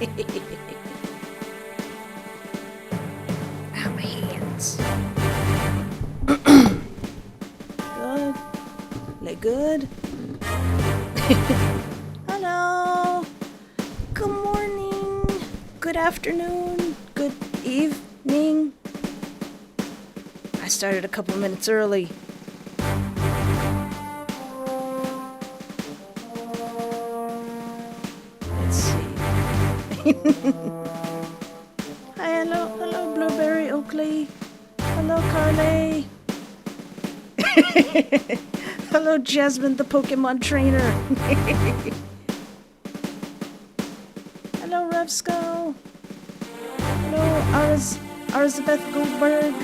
Ah, my hands. Good. Like good. Hello. Good morning. Good afternoon. Good evening. I started a couple minutes early. Let's see. Hi, hello, Blueberry Oakley. Hello, Carly. Hello, Jasmine, the Pokemon trainer. Hello, Revsco. Hello, Arzabeth Goldberg.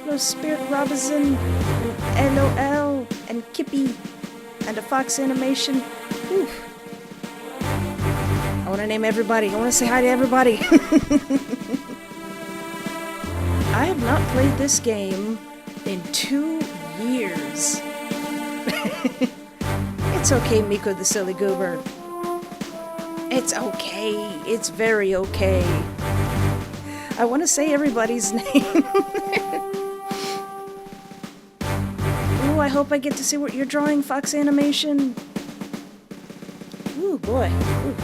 Hello, Spirit Robinson. LOL. And Kippy. And a Fox animation. Oof. I want to name everybody. I want to say hi to everybody. I have not played this game in 2 years. It's okay, Miko the silly goober. It's okay. It's very okay. I want to say everybody's name. Ooh, I hope I get to see what you're drawing, Fox Animation. Ooh, boy. Ooh.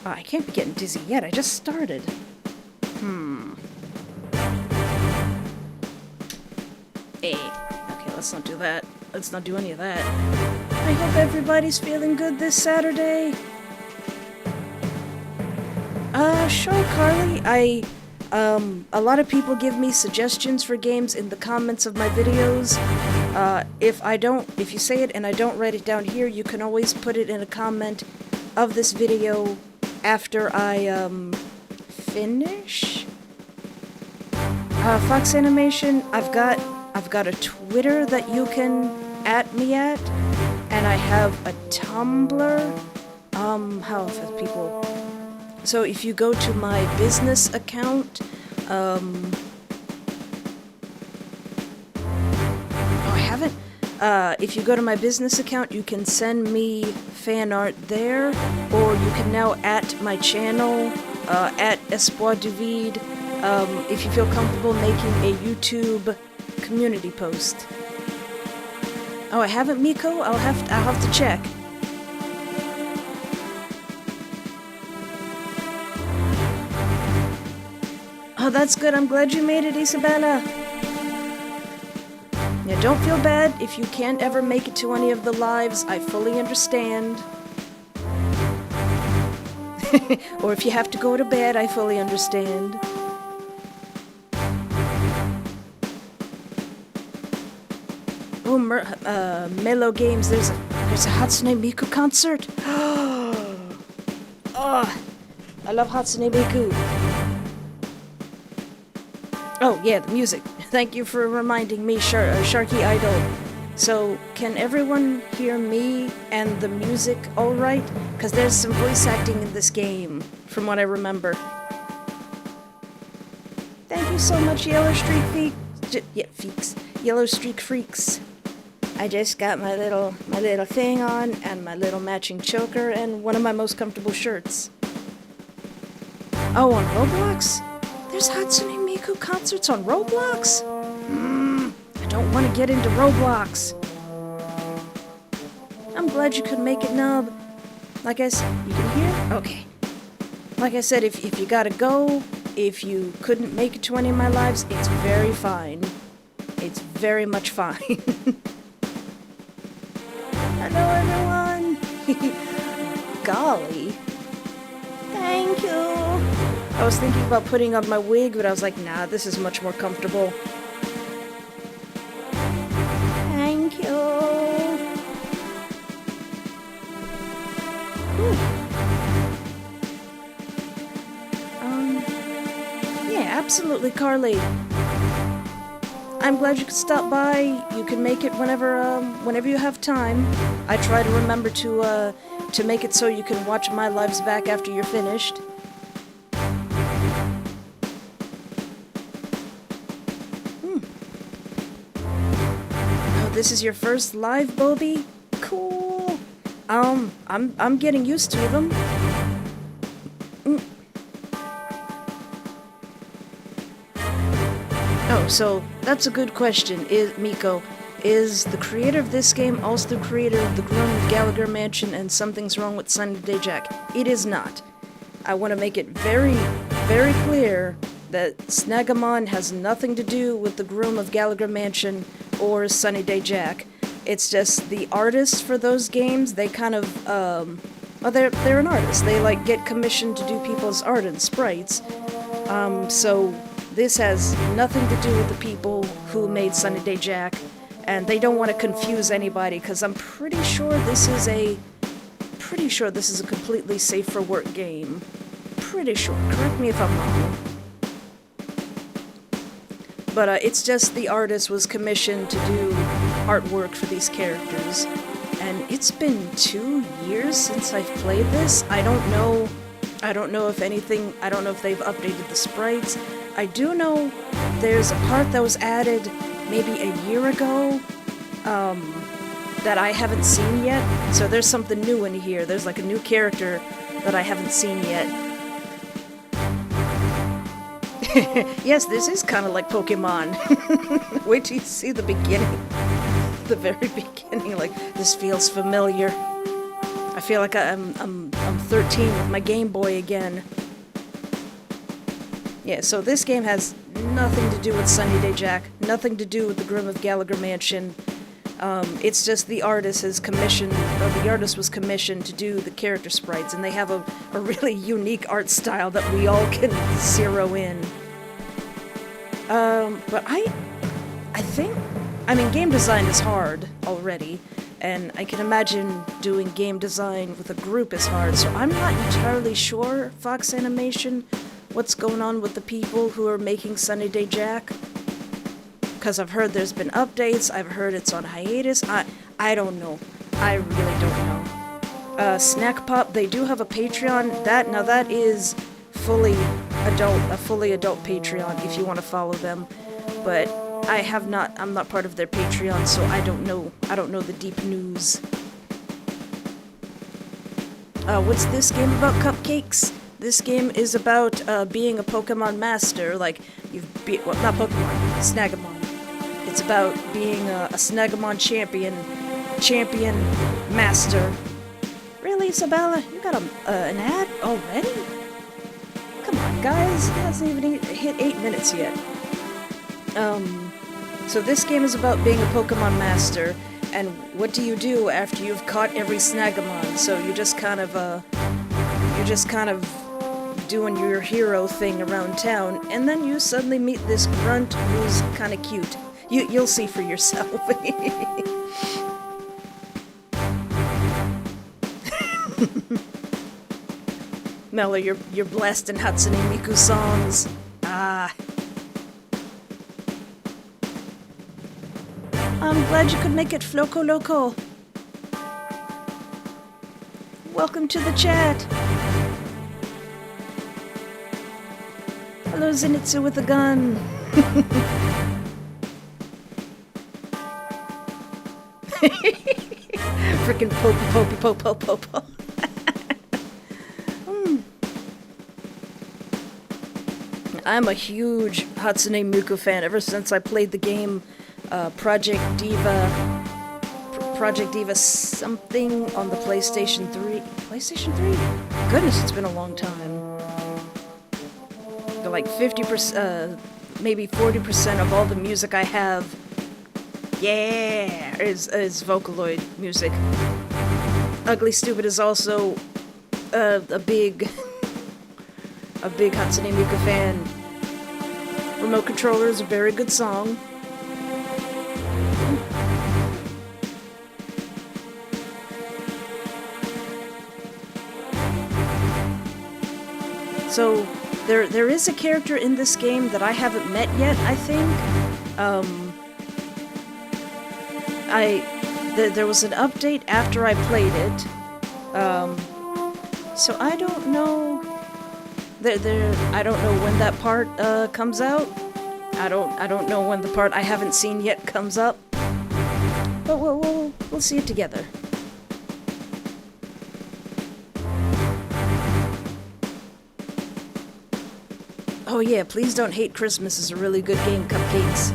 Oh, I can't be getting dizzy yet. I just started. Hey. Okay, let's not do that. Let's not do any of that. I hope everybody's feeling good this Saturday. Sure, Carly. A lot of people give me suggestions for games in the comments of my videos. If you say it and I don't write it down here, you can always put it in a comment of this video after I, finish. Fox Animation, I've got a Twitter that you can @ me at, and I have a Tumblr. How for people? So if you go to my business account, oh, I haven't. If you go to my business account, you can send me fan art there, or you can now @ my channel, @Espoir du Vide, if you feel comfortable making a YouTube community post. Oh, I haven't, Miko? I'll have to check. Oh, that's good. I'm glad you made it, Isabella. Yeah, don't feel bad if you can't ever make it to any of the lives. I fully understand. Or if you have to go to bed, I fully understand. Oh, Mellow Games, there's a Hatsune Miku concert. Oh, I love Hatsune Miku. Oh, yeah, the music. Thank you for reminding me, Sharky Idol. So, can everyone hear me and the music alright? Because there's some voice acting in this game, from what I remember. Thank you so much, Yellow Streak Freaks. Yellow Streak Freaks. I just got my little thing on, and my little matching choker, and one of my most comfortable shirts. Oh, on Roblox? There's Hatsune Miku concerts on Roblox? I don't want to get into Roblox. I'm glad you could make it, Nub. Like I said, you can hear? Okay. Like I said, if you gotta go, if you couldn't make it to any of my lives, it's very fine. It's very much fine. Hello, everyone. Golly. Thank you. I was thinking about putting on my wig, but I was like, nah, this is much more comfortable. Thank you. Yeah, absolutely, Carly. I'm glad you could stop by. You can make it whenever you have time. I try to remember to make it so you can watch my lives back after you're finished. Oh, this is your first live, Bobby? Cool. I'm getting used to them. Oh, so that's a good question. Miko, is the creator of this game also the creator of the Grunt Gallagher Mansion and Something's Wrong with Sunny Day Jack? It is not. I want to make it very, very clear that SnaggeMon has nothing to do with the Groom of Gallagher Mansion or Sunny Day Jack. It's just the artists for those games, they kind of, well, they're an artist. They, like, get commissioned to do people's art and sprites. So this has nothing to do with the people who made Sunny Day Jack, and they don't want to confuse anybody, because I'm pretty sure this is a completely safe for work game. Pretty sure. Correct me if I'm wrong. But it's just the artist was commissioned to do artwork for these characters. And it's been 2 years since I've played this. I don't know if they've updated the sprites. I do know there's a part that was added maybe a year ago that I haven't seen yet. So there's something new in here. There's like a new character that I haven't seen yet. Yes, this is kind of like Pokemon. Wait till you see the beginning. The very beginning, like, this feels familiar. I feel like I'm 13 with my Game Boy again. Yeah, so this game has nothing to do with Sunny Day Jack, nothing to do with the Grim of Gallagher Mansion. It's just the artist was commissioned to do the character sprites, and they have a really unique art style that we all can zero in. But I think, game design is hard already, and I can imagine doing game design with a group is hard, so I'm not entirely sure, Fox Animation, what's going on with the people who are making Sunny Day Jack. Because I've heard there's been updates, I've heard it's on hiatus, I don't know. I really don't know. Snack Pop, they do have a Patreon. That is a fully adult Patreon if you want to follow them. But I'm not part of their Patreon, so I don't know the deep news. What's this game about, Cupcakes? This game is about being a Pokemon Master, like, not Pokemon, SnaggeMon. It's about being a SnaggeMon champion Master. Really, Isabella? You got an ad already? Come on, guys, it hasn't even hit 8 minutes yet. So this game is about being a Pokemon Master, and what do you do after you've caught every SnaggeMon? So you're just kind of doing your hero thing around town, and then you suddenly meet this grunt who's kind of cute. You'll see for yourself. Mela, you're blasting Hatsune Miku songs. I'm glad you could make it, Floco Loco. Welcome to the chat. Hello, Zenitsu with a gun. Frickin' po. I'm a huge Hatsune Miku fan ever since I played the game Project Diva something on the PlayStation 3. PlayStation 3? Goodness, it's been a long time. Like 50%, maybe 40% of all the music I have, is Vocaloid music. Ugly Stupid is also a big Hatsune Miku fan. Remote Controller is a very good song. So there is a character in this game that I haven't met yet, I think. There was an update after I played it. So I don't know. I don't know when that part comes out. I don't know when the part I haven't seen yet comes up. But we'll see it together. Oh yeah, Please Don't Hate Christmas is a really good game, Cupcakes.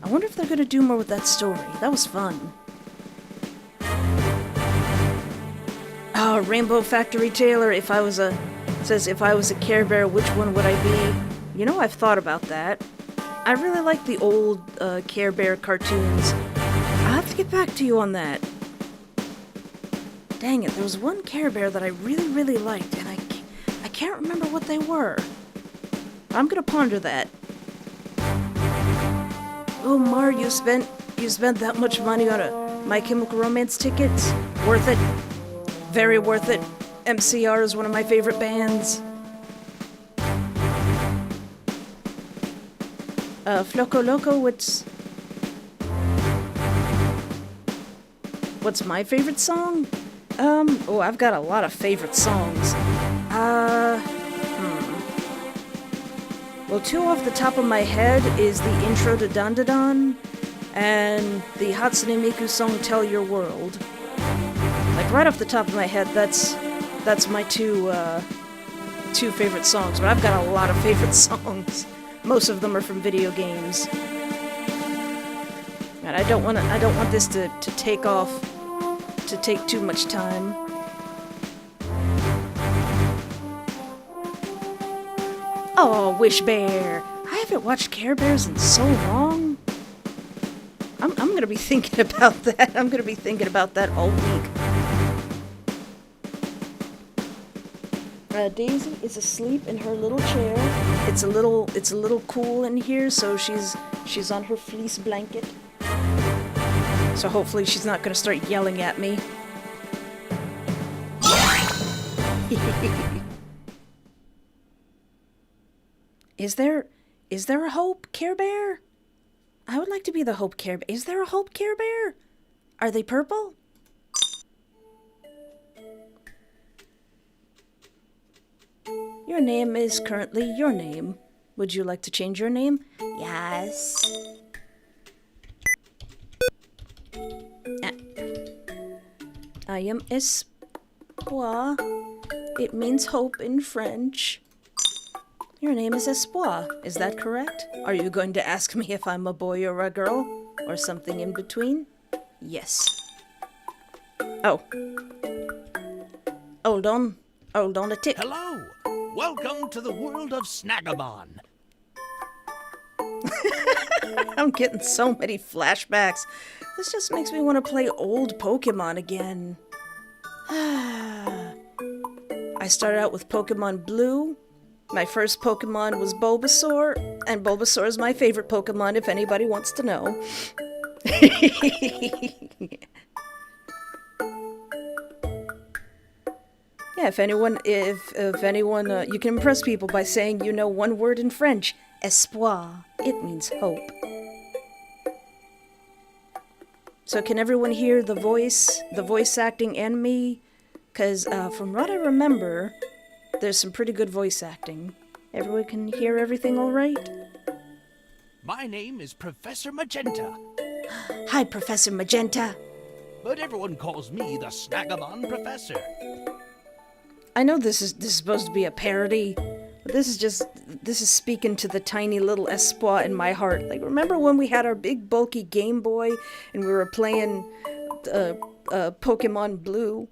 I wonder if they're gonna do more with that story. That was fun. Oh, Rainbow Factory Taylor, says if I was a Care Bear, which one would I be? You know, I've thought about that. I really like the old Care Bear cartoons. I'll have to get back to you on that. Dang it, there was one Care Bear that I really, really liked, and I can't remember what they were. I'm gonna ponder that. Oh, Mar, you spent that much money on a My Chemical Romance tickets? Worth it. Very worth it. MCR is one of my favorite bands. Floco Loco, what's my favorite song? Oh, I've got a lot of favorite songs. Well, two off the top of my head is the intro to Dandadan and the Hatsune Miku song Tell Your World. Like, right off the top of my head, that's my two favorite songs, but I've got a lot of favorite songs. Most of them are from video games. And I don't want this to take too much time. Oh, Wish Bear! I haven't watched Care Bears in so long. I'm gonna be thinking about that. I'm gonna be thinking about that all week. Daisy is asleep in her little chair. It's a little cool in here, so she's on her fleece blanket. So hopefully she's not gonna start yelling at me. Is there a Hope Care Bear? I would like to be the Hope Care Bear. Is there a Hope Care Bear? Are they purple? Your name is currently your name. Would you like to change your name? Yes. I am Espoir. It means hope in French. Your name is Espoir, is that correct? Are you going to ask me if I'm a boy or a girl? Or something in between? Yes. Oh. Hold on a tick. Hello! Welcome to the world of SnaggeMon. I'm getting so many flashbacks. This just makes me want to play old Pokemon again. I started out with Pokemon Blue. My first Pokemon was Bulbasaur, and Bulbasaur is my favorite Pokemon if anybody wants to know. Yeah, if anyone, you can impress people by saying you know one word in French, espoir. It means hope. So can everyone hear the voice acting and me? Because from what I remember, there's some pretty good voice acting. Everyone can hear everything all right? My name is Professor Magenta. Hi, Professor Magenta. But everyone calls me the SnaggeMon Professor. I know this is supposed to be a parody, but this is speaking to the tiny little espoir in my heart. Like, remember when we had our big bulky Game Boy and we were playing Pokemon Blue?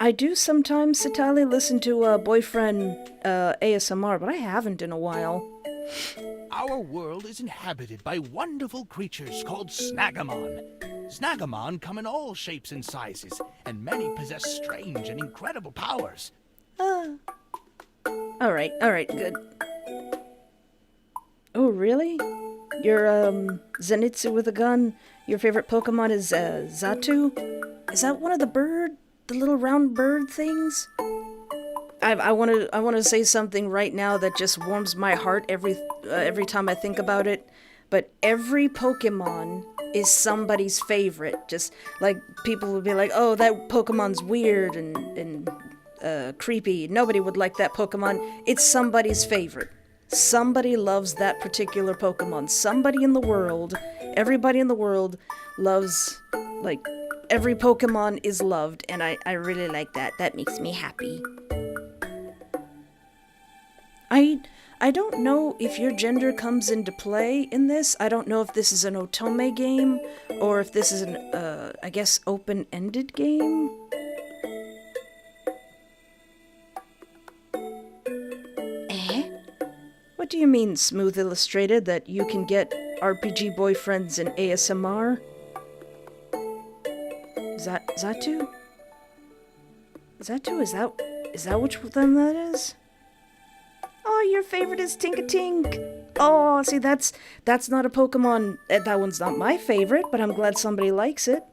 I do sometimes, Satali, listen to boyfriend ASMR, but I haven't in a while. Our world is inhabited by wonderful creatures called SnaggeMon. SnaggeMon come in all shapes and sizes, and many possess strange and incredible powers. Alright, good. Oh, really? You're, Zenitsu with a gun. Your favorite Pokemon is, Zatu? Is that one of the little round bird things? I want to say something right now that just warms my heart every time I think about it. But every Pokemon is somebody's favorite. Just like people would be like, "Oh, that Pokemon's weird and creepy. Nobody would like that Pokemon." It's somebody's favorite. Somebody loves that particular Pokemon. Somebody in the world, everybody in the world loves, like, every Pokemon is loved, and I really like that. That makes me happy. I don't know if your gender comes into play in this. I don't know if this is an otome game or if this is an, I guess, open-ended game. Eh? What do you mean, Smooth Illustrated, that you can get RPG boyfriends in ASMR? Is that two? Is that which of them that is? Oh, your favorite is Tinkatink. Oh, see, that's not a Pokemon. That one's not my favorite, but I'm glad somebody likes it.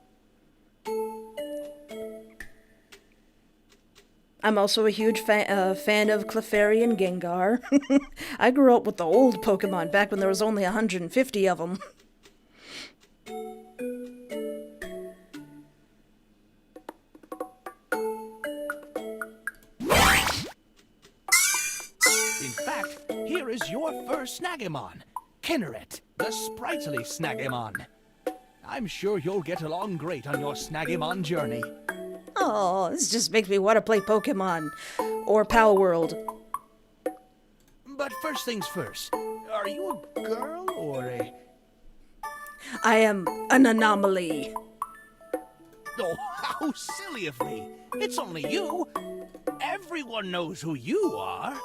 I'm also a huge fan of Clefairy and Gengar. I grew up with the old Pokemon back when there was only 150 of them. In fact, here is your first SnaggeMon, Kinneret, the sprightly SnaggeMon. I'm sure you'll get along great on your SnaggeMon journey. Oh, this just makes me want to play Pokemon. Or Pal World. But first things first, are you a girl or a... I am an anomaly. Oh, how silly of me. It's only you. Everyone knows who you are.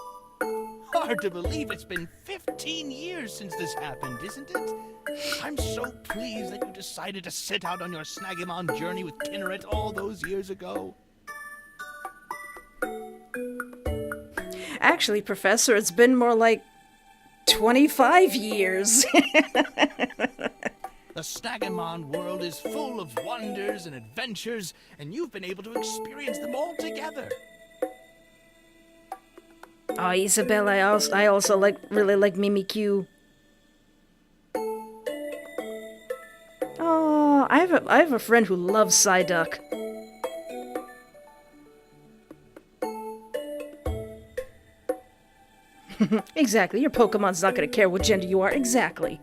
Hard to believe it's been 15 years since this happened, isn't it? I'm so pleased that you decided to set out on your SnaggeMon journey with Kinneret all those years ago. Actually, Professor, it's been more like 25 years. The SnaggeMon world is full of wonders and adventures, and you've been able to experience them all together. Oh, Isabel, I also really like Mimikyu. Oh, I have a friend who loves Psyduck. Exactly, your Pokemon's not gonna care what gender you are. Exactly.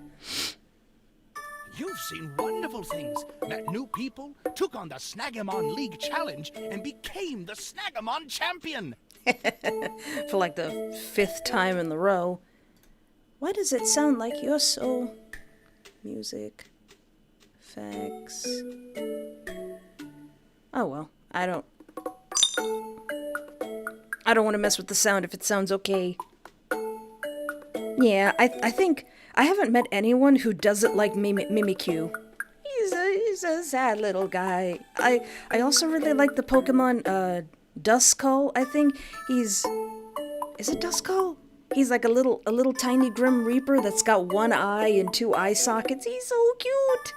You've seen wonderful things, met new people, took on the SnaggeMon League Challenge, and became the SnaggeMon Champion. For like the 5th time in the row. Why does it sound like you're so... Music... Facts... Oh well, I don't want to mess with the sound if it sounds okay. Yeah, I think... I haven't met anyone who doesn't like Mimikyu. He's a sad little guy. I also really like the Pokemon, Duskull, I think. Is it Duskull? He's like a little tiny Grim Reaper that's got one eye and 2 eye sockets. He's so cute!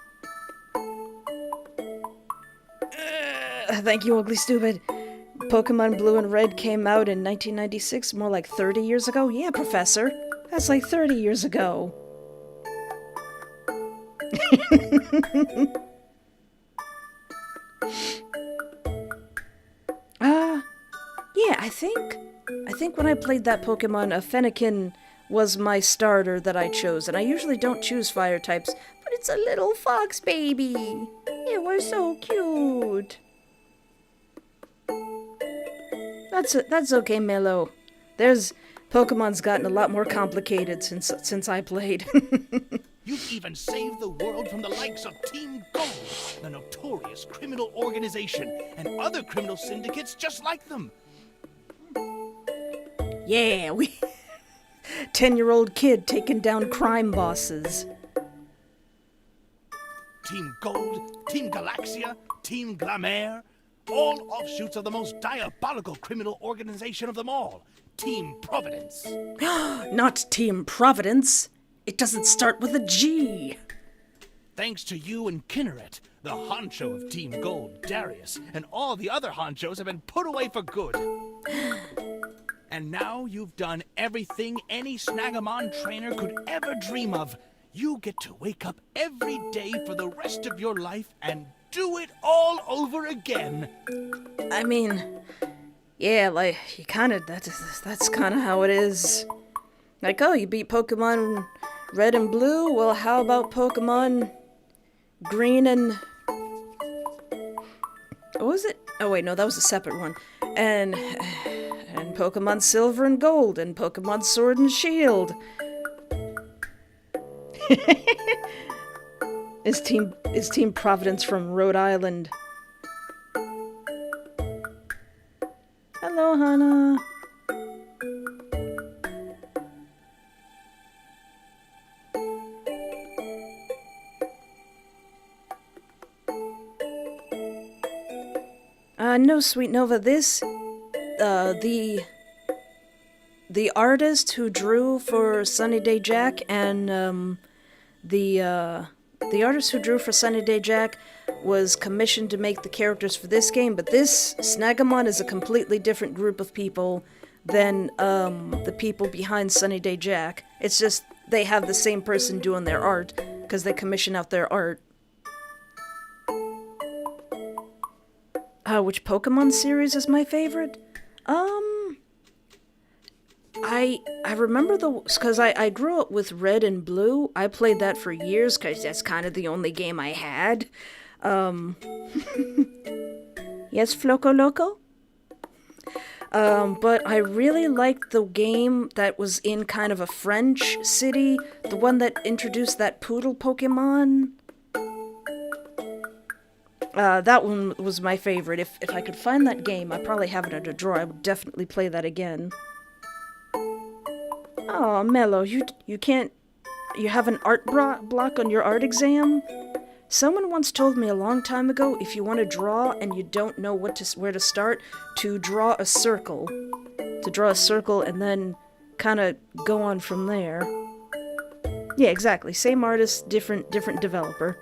Thank you, Ugly Stupid. Pokemon Blue and Red came out in 1996, more like 30 years ago? Yeah, Professor. That's like 30 years ago. Yeah, I think when I played that Pokemon, Fennekin was my starter that I chose, and I usually don't choose fire types, but it's a little fox baby. It was so cute. That's okay, Mello. Pokemon's gotten a lot more complicated since I played. You've even saved the world from the likes of Team Golde, the notorious criminal organization, and other criminal syndicates just like them. Yeah, 10-year-old kid taking down crime bosses. Team Golde, Team Galaxia, Team Glamour, all offshoots of the most diabolical criminal organization of them all, Team Providence. Not Team Providence. It doesn't start with a G. Thanks to you and Kinneret, the honcho of Team Golde, Darius, and all the other honchos have been put away for good. And now you've done everything any SnaggeMon trainer could ever dream of. You get to wake up every day for the rest of your life and do it all over again. I mean, yeah, like, that's kind of how it is. Like, oh, you beat Pokemon Red and Blue? Well, how about Pokemon Green and... What was it? Oh, wait, no, that was a separate one. And and Pokemon Silver and Gold, and Pokemon Sword and Shield. Is Team Providence from Rhode Island. Hello, Hannah. No, Sweet Nova, this, the artist who drew for Sunny Day Jack and, the artist who drew for Sunny Day Jack was commissioned to make the characters for this game, but this SnaggeMon is a completely different group of people than, the people behind Sunny Day Jack. It's just, they have the same person doing their art, because they commission out their art. Which Pokemon series is my favorite? I remember because I grew up with Red and Blue. I played that for years, because that's kind of the only game I had. Yes, Floco Loco? But I really liked the game that was in kind of a French city, the one that introduced that poodle Pokemon. That one was my favorite. If I could find that game, I probably have it at a drawer. I would definitely play that again. Oh, Mello, you can't... You have an art block on your art exam? Someone once told me a long time ago, if you want to draw and you don't know where to start, to draw a circle. To draw a circle and then kind of go on from there. Yeah, exactly. Same artist, different developer.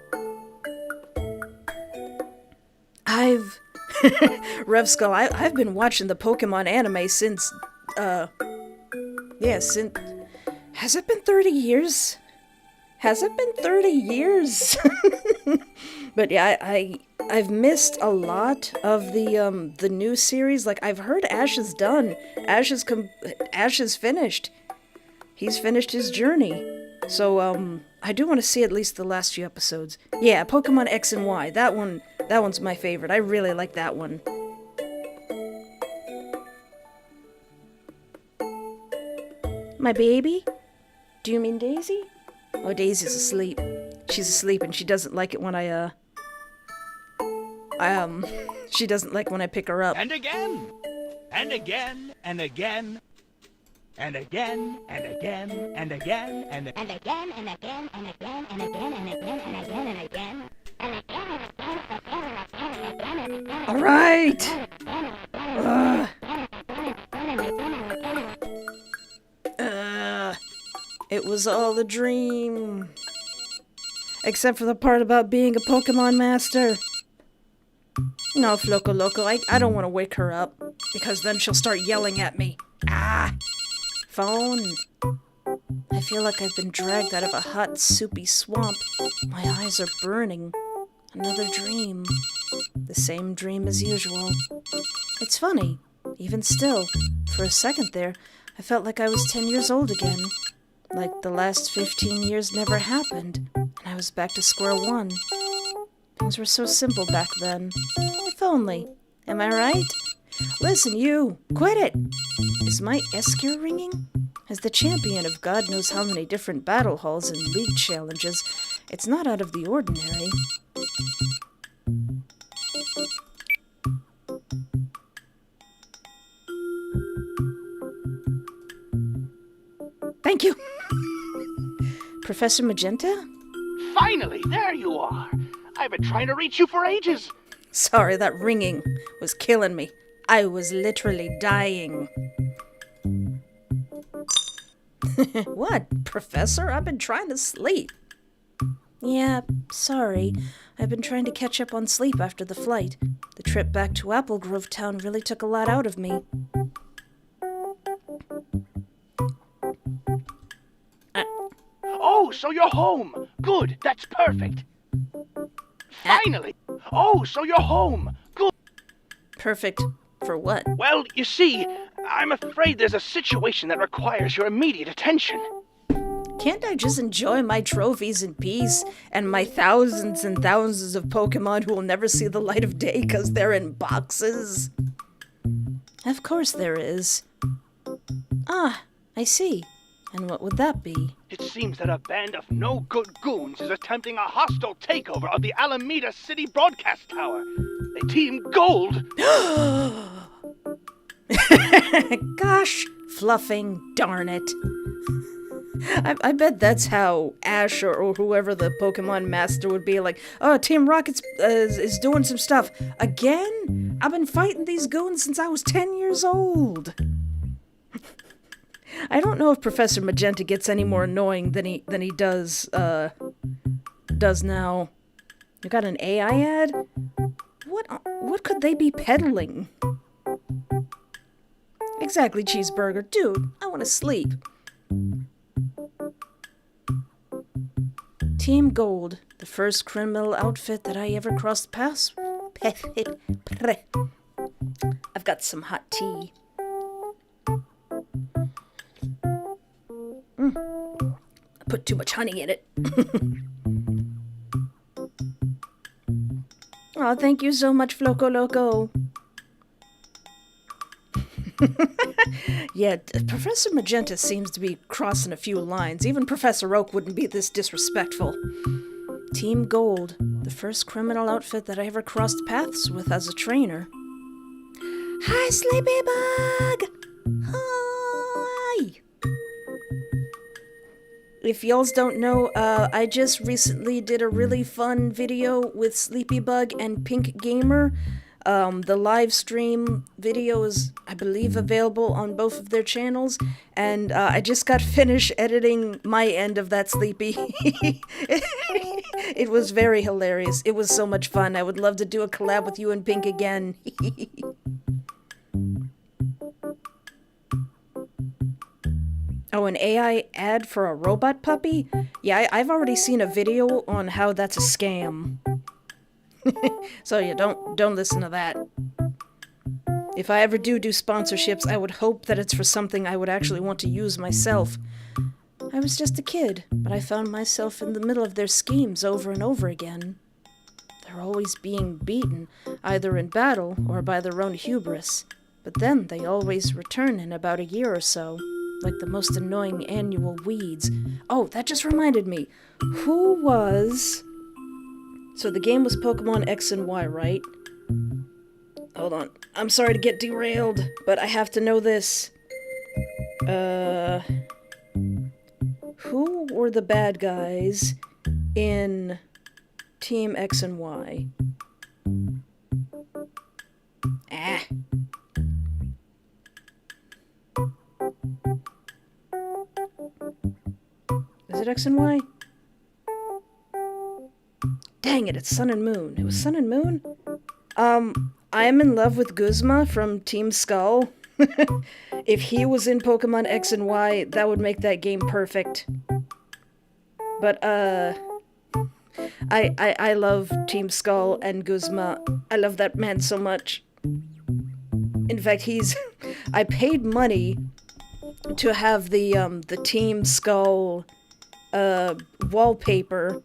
Rev Skull, I've been watching the Pokemon anime since, has it been 30 years? Has it been 30 years? But yeah, I've missed a lot of the new series. Like, I've heard Ash is done. Ash is finished. He's finished his journey. So, I do want to see at least the last few episodes. Yeah, Pokemon X and Y. That one's my favorite. I really like that one. My baby? Do you mean Daisy? Oh, Daisy's asleep. She's asleep and she doesn't like it when she doesn't like when I pick her up. And again! And again, and again. And again, and again, and again, and again. And again, and again, and again, and again, and again, and again, and again. All right! It was all a dream. Except for the part about being a Pokemon Master. No, Floco Loco, I don't want to wake her up. Because then she'll start yelling at me. Phone. I feel like I've been dragged out of a hot, soupy swamp. My eyes are burning. Another dream. The same dream as usual. It's funny. Even still, for a second there, I felt like I was 10 years old again. Like the last 15 years never happened, and I was back to square one. Things were so simple back then. If only. Am I right? Listen, you! Quit it! Is my S-gear ringing? As the champion of God knows how many different battle halls and league challenges, it's not out of the ordinary. Thank you! Professor Magenta? Finally, there you are! I've been trying to reach you for ages! Sorry, that ringing was killing me. I was literally dying. What, Professor? I've been trying to sleep. Yeah, sorry. I've been trying to catch up on sleep after the flight. The trip back to Apple Grove Town really took a lot out of me. Oh, so you're home! Good, that's perfect! Finally! Oh, so you're home! Good! Perfect. For what? Well, you see, I'm afraid there's a situation that requires your immediate attention. Can't I just enjoy my trophies in peace, and my thousands and thousands of Pokemon who will never see the light of day because they're in boxes? Of course there is. Ah, I see. And what would that be? It seems that a band of no-good goons is attempting a hostile takeover of the Alameda City Broadcast Tower. The Team Golde! Gosh, fluffing, darn it. I bet that's how Ash or whoever the Pokemon Master would be like, oh, Team Rocket's is doing some stuff. Again? I've been fighting these goons since I was 10 years old. I don't know if Professor Magenta gets any more annoying than he does now. You got an AI ad? What could they be peddling? Exactly, Cheeseburger. Dude, I want to sleep. Team Golde, the first criminal outfit that I ever crossed paths. I've got some hot tea. I put too much honey in it. Oh, thank you so much, Floco Loco. Yeah, Professor Magenta seems to be crossing a few lines. Even Professor Oak wouldn't be this disrespectful. Team Golde, the first criminal outfit that I ever crossed paths with as a trainer. Hi, Sleepy Bug! Hi! If y'alls don't know, I just recently did a really fun video with Sleepy Bug and Pink Gamer. The live stream video is, I believe, available on both of their channels, and I just got finished editing my end of that Sleepy. It was very hilarious. It was so much fun. I would love to do a collab with you and Pink again. Oh, an AI ad for a robot puppy? Yeah, I've already seen a video on how that's a scam. So yeah, don't listen to that. If I ever do sponsorships, I would hope that it's for something I would actually want to use myself. I was just a kid, but I found myself in the middle of their schemes over and over again. They're always being beaten, either in battle or by their own hubris. But then they always return in about a year or so, like the most annoying annual weeds. Oh, that just reminded me. Who was... So the game was Pokemon X and Y, right? Hold on. I'm sorry to get derailed, but I have to know this. Who were the bad guys in Team X and Y? Ah. Is it X and Y? Dang it, it's Sun and Moon. It was Sun and Moon? I am in love with Guzma from Team Skull. If he was in Pokemon X and Y, that would make that game perfect. But, I love Team Skull and Guzma. I love that man so much. In fact, I paid money to have the Team Skull, wallpaper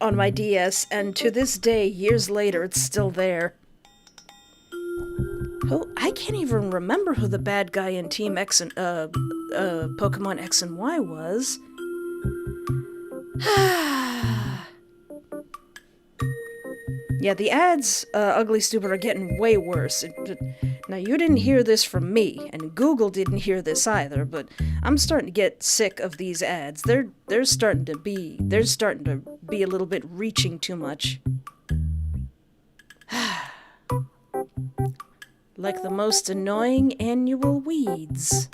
on my DS, and to this day, years later, it's still there. I can't even remember who the bad guy in Team X and, Pokemon X and Y was. Yeah, the ads, Ugly Stupid, are getting way worse. Now, you didn't hear this from me, and Google didn't hear this either, but I'm starting to get sick of these ads. They're starting to be a little bit reaching too much. Like the most annoying annual weeds.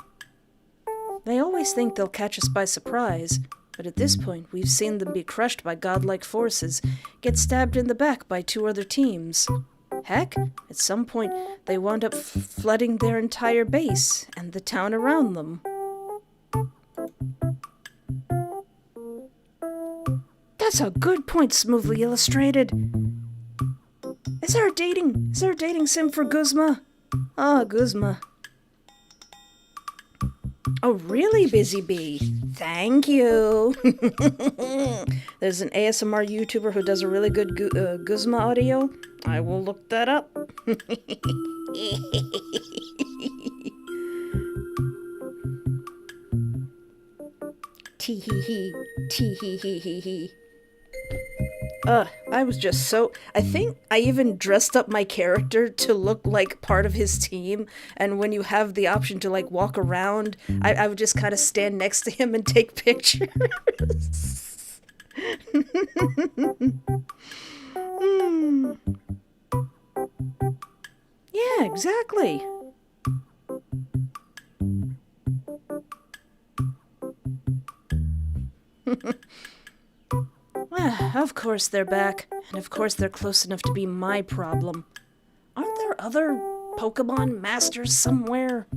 They always think they'll catch us by surprise, but at this point we've seen them be crushed by godlike forces, get stabbed in the back by 2 other teams. Heck, at some point they wound up flooding their entire base and the town around them. That's a good point, Smoothly Illustrated. Is there a dating sim for Guzma? Ah, Guzma. Oh, really, Busy Bee? Thank you. There's an ASMR YouTuber who does a really good Guzma audio. I will look that up. Tee-hee-hee. Tee-hee-hee-hee-hee. I was just so... I think I even dressed up my character to look like part of his team, and when you have the option to, like, walk around, I would just kind of stand next to him and take pictures. Yeah, exactly. Of course they're back, and of course they're close enough to be my problem. Aren't there other Pokemon Masters somewhere?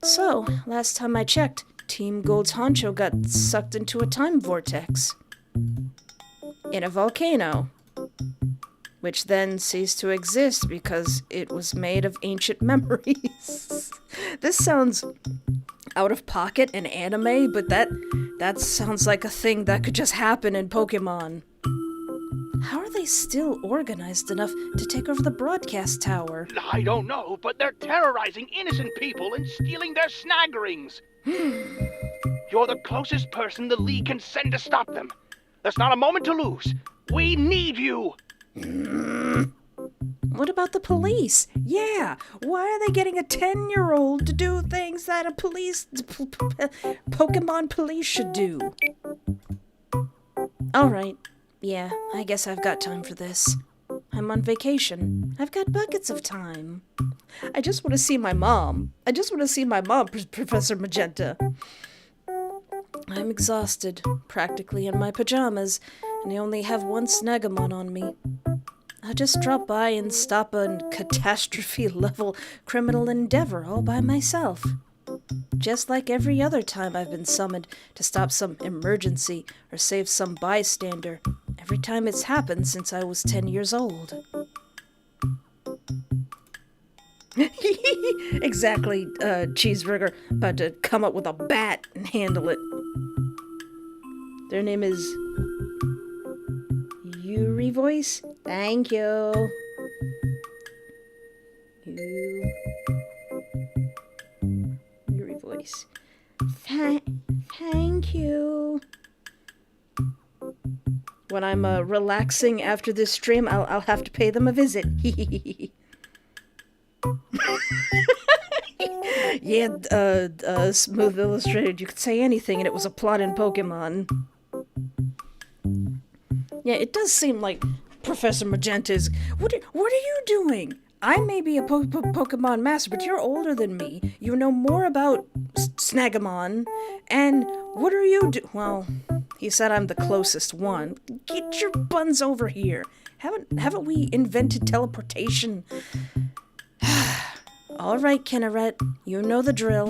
So, last time I checked, Team Golde's honcho got sucked into a time vortex. In a volcano. Which then ceased to exist because it was made of ancient memories. This sounds out of pocket and anime, but that sounds like a thing that could just happen in Pokemon. How are they still organized enough to take over the broadcast tower? I don't know, but they're terrorizing innocent people and stealing their snag rings. You're the closest person the League can send to stop them. There's not a moment to lose. We need you! What about the police? Yeah, why are they getting a 10-year-old to do things that a Pokemon police should do? Alright, yeah, I guess I've got time for this. I'm on vacation. I've got buckets of time. I just want to see my mom. Professor Magenta. I'm exhausted, practically in my pajamas, and I only have one SnaggeMon on me. I'll just drop by and stop a catastrophe-level criminal endeavor all by myself. Just like every other time I've been summoned to stop some emergency or save some bystander, every time it's happened since I was 10 years old. Exactly, Cheeseburger, about to come up with a bat and handle it. Their name is... Yuri Voice? Thank you. Yuri Voice. Thank you. When I'm relaxing after this stream, I'll have to pay them a visit. Yeah, Smooth Illustrated, you could say anything and it was a plot in Pokemon. Yeah, it does seem like Professor Magenta's... What are you doing? I may be a Pokemon Master, but you're older than me. You know more about SnaggeMon. And what are you Well, he said I'm the closest one. Get your buns over here. Haven't we invented teleportation? All right, Kinneret, you know the drill.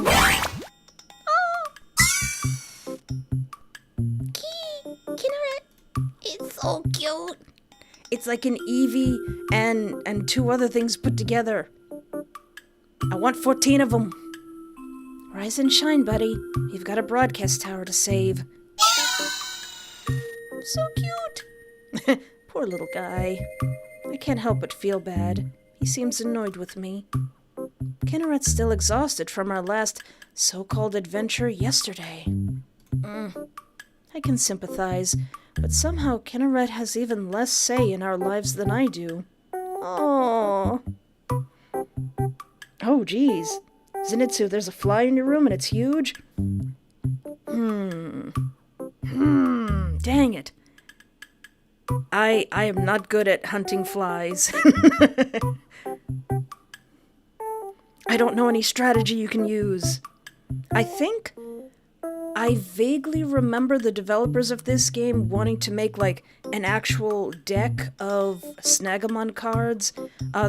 Kinneret, it's so cute. It's like an Eevee and two other things put together. I want 14 of them. Rise and shine, buddy. You've got a broadcast tower to save. So cute. Poor little guy. I can't help but feel bad. He seems annoyed with me. Kinneret's still exhausted from our last so-called adventure yesterday. I can sympathize, but somehow Kinneret has even less say in our lives than I do. Oh, geez. Zenitsu, there's a fly in your room and it's huge? Dang it. I am not good at hunting flies. I don't know any strategy you can use. I think I vaguely remember the developers of this game wanting to make, like, an actual deck of SnaggeMon cards.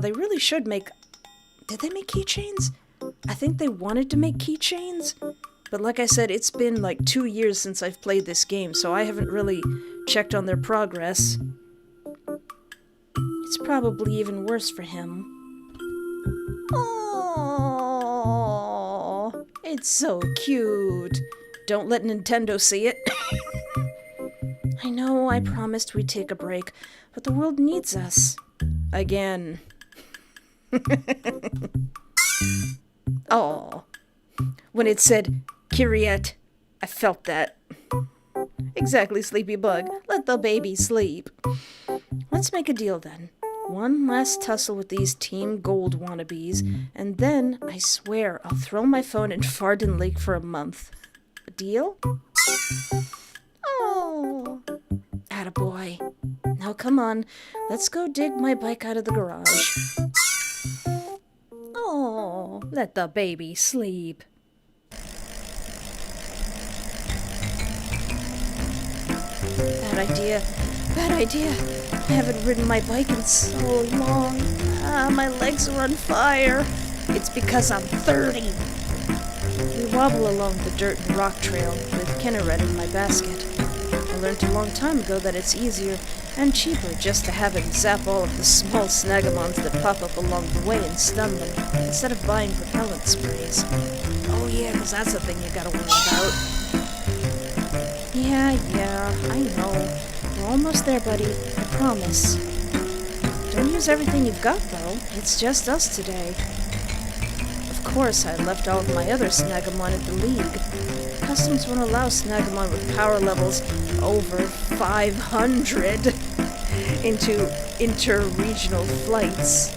They really should make... Did they make keychains? I think they wanted to make keychains. But like I said, it's been, like, 2 years since I've played this game, so I haven't really checked on their progress. It's probably even worse for him. Oh, it's so cute. Don't let Nintendo see it. I know I promised we'd take a break, but the world needs us. Again. Oh, when it said Kyriet, I felt that. Exactly, Sleepy Bug. Let the baby sleep. Let's make a deal then. One last tussle with these Team Golde wannabes, and then, I swear, I'll throw my phone in Farden Lake for a month. A deal? Oh, attaboy. Now come on, let's go dig my bike out of the garage. Oh, let the baby sleep. Bad idea. Bad idea. I haven't ridden my bike in so long. My legs are on fire. It's because I'm 30. We wobble along the dirt and rock trail with Kinneret in my basket. I learned a long time ago that it's easier and cheaper just to have it zap all of the small snaggemons that pop up along the way and stun them, instead of buying propellant sprays. Oh yeah, 'cause that's the thing you gotta worry about. Yeah, I know. We're almost there, buddy. I promise. Don't use everything you've got, though. It's just us today. Of course, I left all of my other snaggemon at the League. Customs won't allow snaggemon with power levels over 500 into inter-regional flights.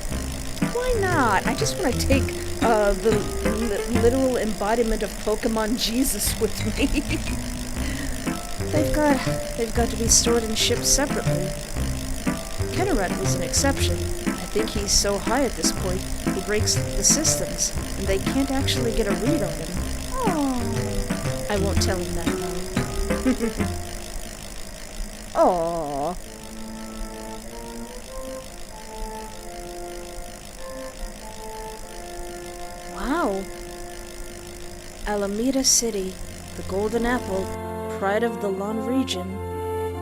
Why not? I just want to take the literal embodiment of Pokemon Jesus with me. They've got to be stored and shipped separately. Kinneret was an exception. I think he's so high at this point, he breaks the systems, and they can't actually get a read on him. Oh, I won't tell him that, though. Aww. Wow. Alameda City, the Golden Apple, pride of the Lon region.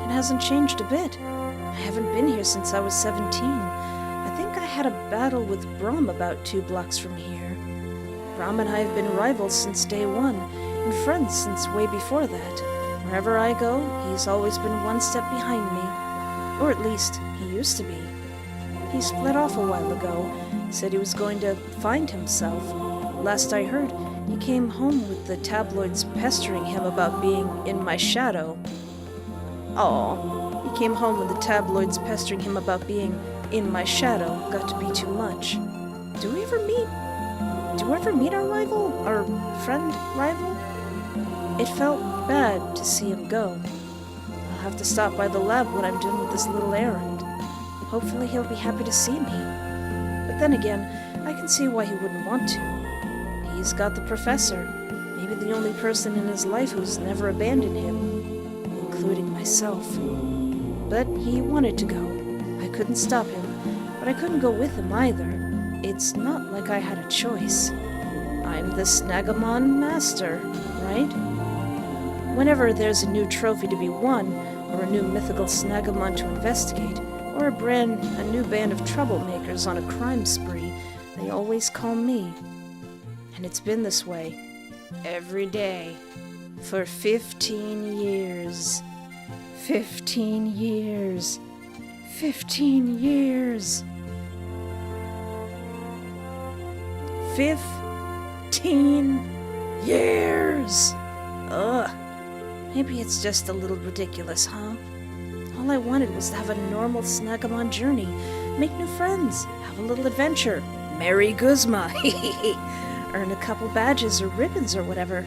It hasn't changed a bit. I haven't been here since I was 17. I think I had a battle with Braum about 2 blocks from here. Braum and I have been rivals since day one, and friends since way before that. Wherever I go, he's always been one step behind me. Or at least, he used to be. He split off a while ago, said he was going to find himself. Last I heard, he came home with the tabloids pestering him about being in my shadow. Aw, he came home with the tabloids pestering him about being in my shadow got to be too much. Do we ever meet? Do we ever meet our rival? Our friend rival? It felt bad to see him go. I'll have to stop by the lab when I'm done with this little errand. Hopefully he'll be happy to see me. But then again, I can see why he wouldn't want to. He's got the professor, maybe the only person in his life who's never abandoned him, including myself. But he wanted to go. I couldn't stop him, but I couldn't go with him either. It's not like I had a choice. I'm the SnaggeMon Master, right? Whenever there's a new trophy to be won, or a new mythical snaggemon to investigate, or a new band of troublemakers on a crime spree, they always call me. And it's been this way, every day, for 15 years. 15 years. 15 years. 15 years! Ugh. Maybe it's just a little ridiculous, huh? All I wanted was to have a normal snaggemon journey, make new friends, have a little adventure, marry Guzma, earn a couple badges or ribbons or whatever.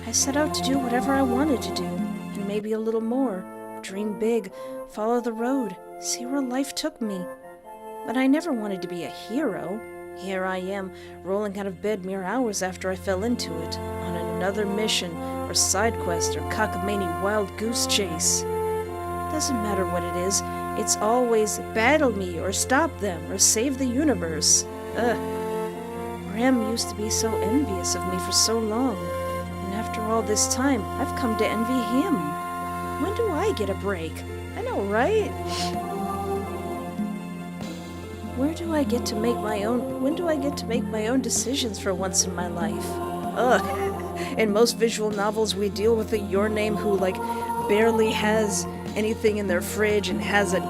I set out to do whatever I wanted to do, and maybe a little more. Dream big, follow the road, see where life took me. But I never wanted to be a hero. Here I am, rolling out of bed mere hours after I fell into it, on another mission, or side quest, or cockamamie wild goose chase. Doesn't matter what it is, it's always battle me, or stop them, or save the universe. Ugh. Graham used to be so envious of me for so long, and after all this time, I've come to envy him. When do I get a break? I know, right? When do I get to make my own decisions for once in my life? Ugh. In most visual novels, we deal with a Your Name who, barely has anything in their fridge and has a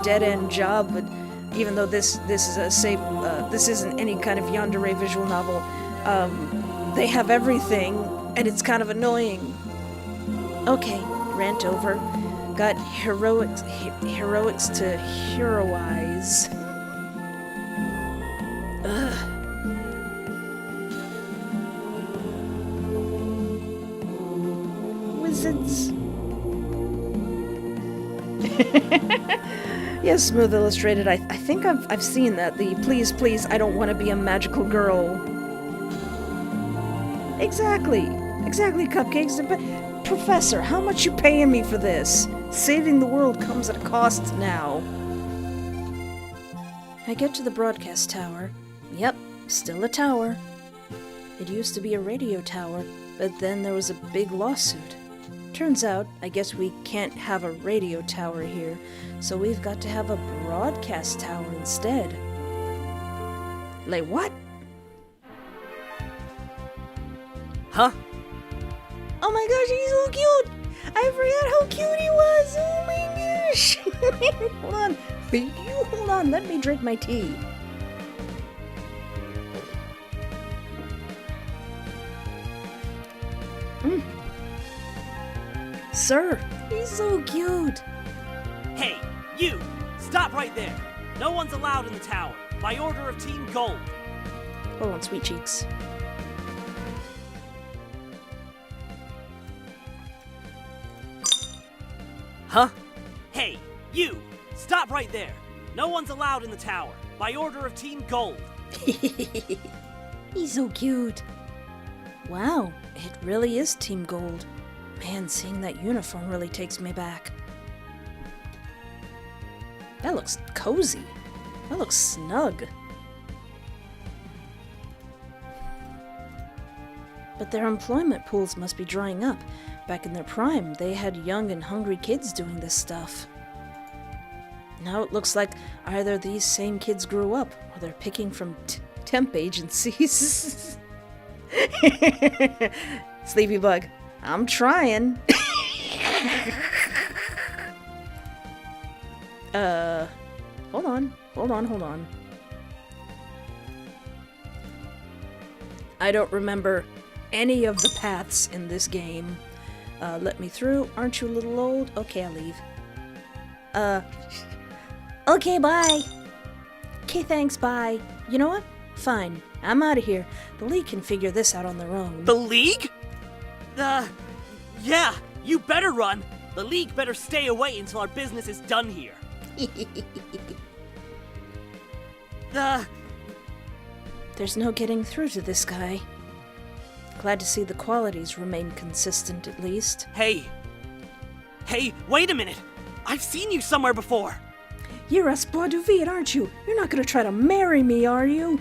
dead-end job, but even though this is a safe, this isn't any kind of Yandere visual novel, they have everything, and it's kind of annoying. Okay, rant over. Got heroics to heroize. Ugh. Wizards. Yes, Smooth Illustrated. I think I've seen that. The please, please, I don't want to be a magical girl. Exactly, Cupcakes. But Professor, how much you paying me for this? Saving the world comes at a cost now. I get to the broadcast tower. Yep, still a tower. It used to be a radio tower, but then there was a big lawsuit. Turns out, I guess we can't have a radio tower here, so we've got to have a broadcast tower instead. Like what? Huh? Oh my gosh, he's so cute! I forgot how cute he was! Oh my gosh! Hold on. You hold on, let me drink my tea. Sir, he's so cute! Hey, you! Stop right there! No one's allowed in the tower, by order of Team Golde. Hold on, sweet cheeks. Huh? Hey, you! Stop right there! No one's allowed in the tower, by order of Team Golde. He's so cute. Wow, it really is Team Golde. Man, seeing that uniform really takes me back. That looks cozy. That looks snug. But their employment pools must be drying up. Back in their prime, they had young and hungry kids doing this stuff. Now it looks like either these same kids grew up, or they're picking from temp agencies. Sleepy Bug, I'm trying. Hold on. I don't remember any of the paths in this game. Let me through. Aren't you a little old? Okay, I'll leave. Okay, bye. Okay, thanks, bye. You know what? Fine. I'm out of here. The League can figure this out on their own. The League? Yeah, you better run. The League better stay away until our business is done here. There's no getting through to this guy. Glad to see the qualities remain consistent, at least. Hey, wait a minute. I've seen you somewhere before. You're Espoir du Vide, aren't you? You're not gonna try to marry me, are you?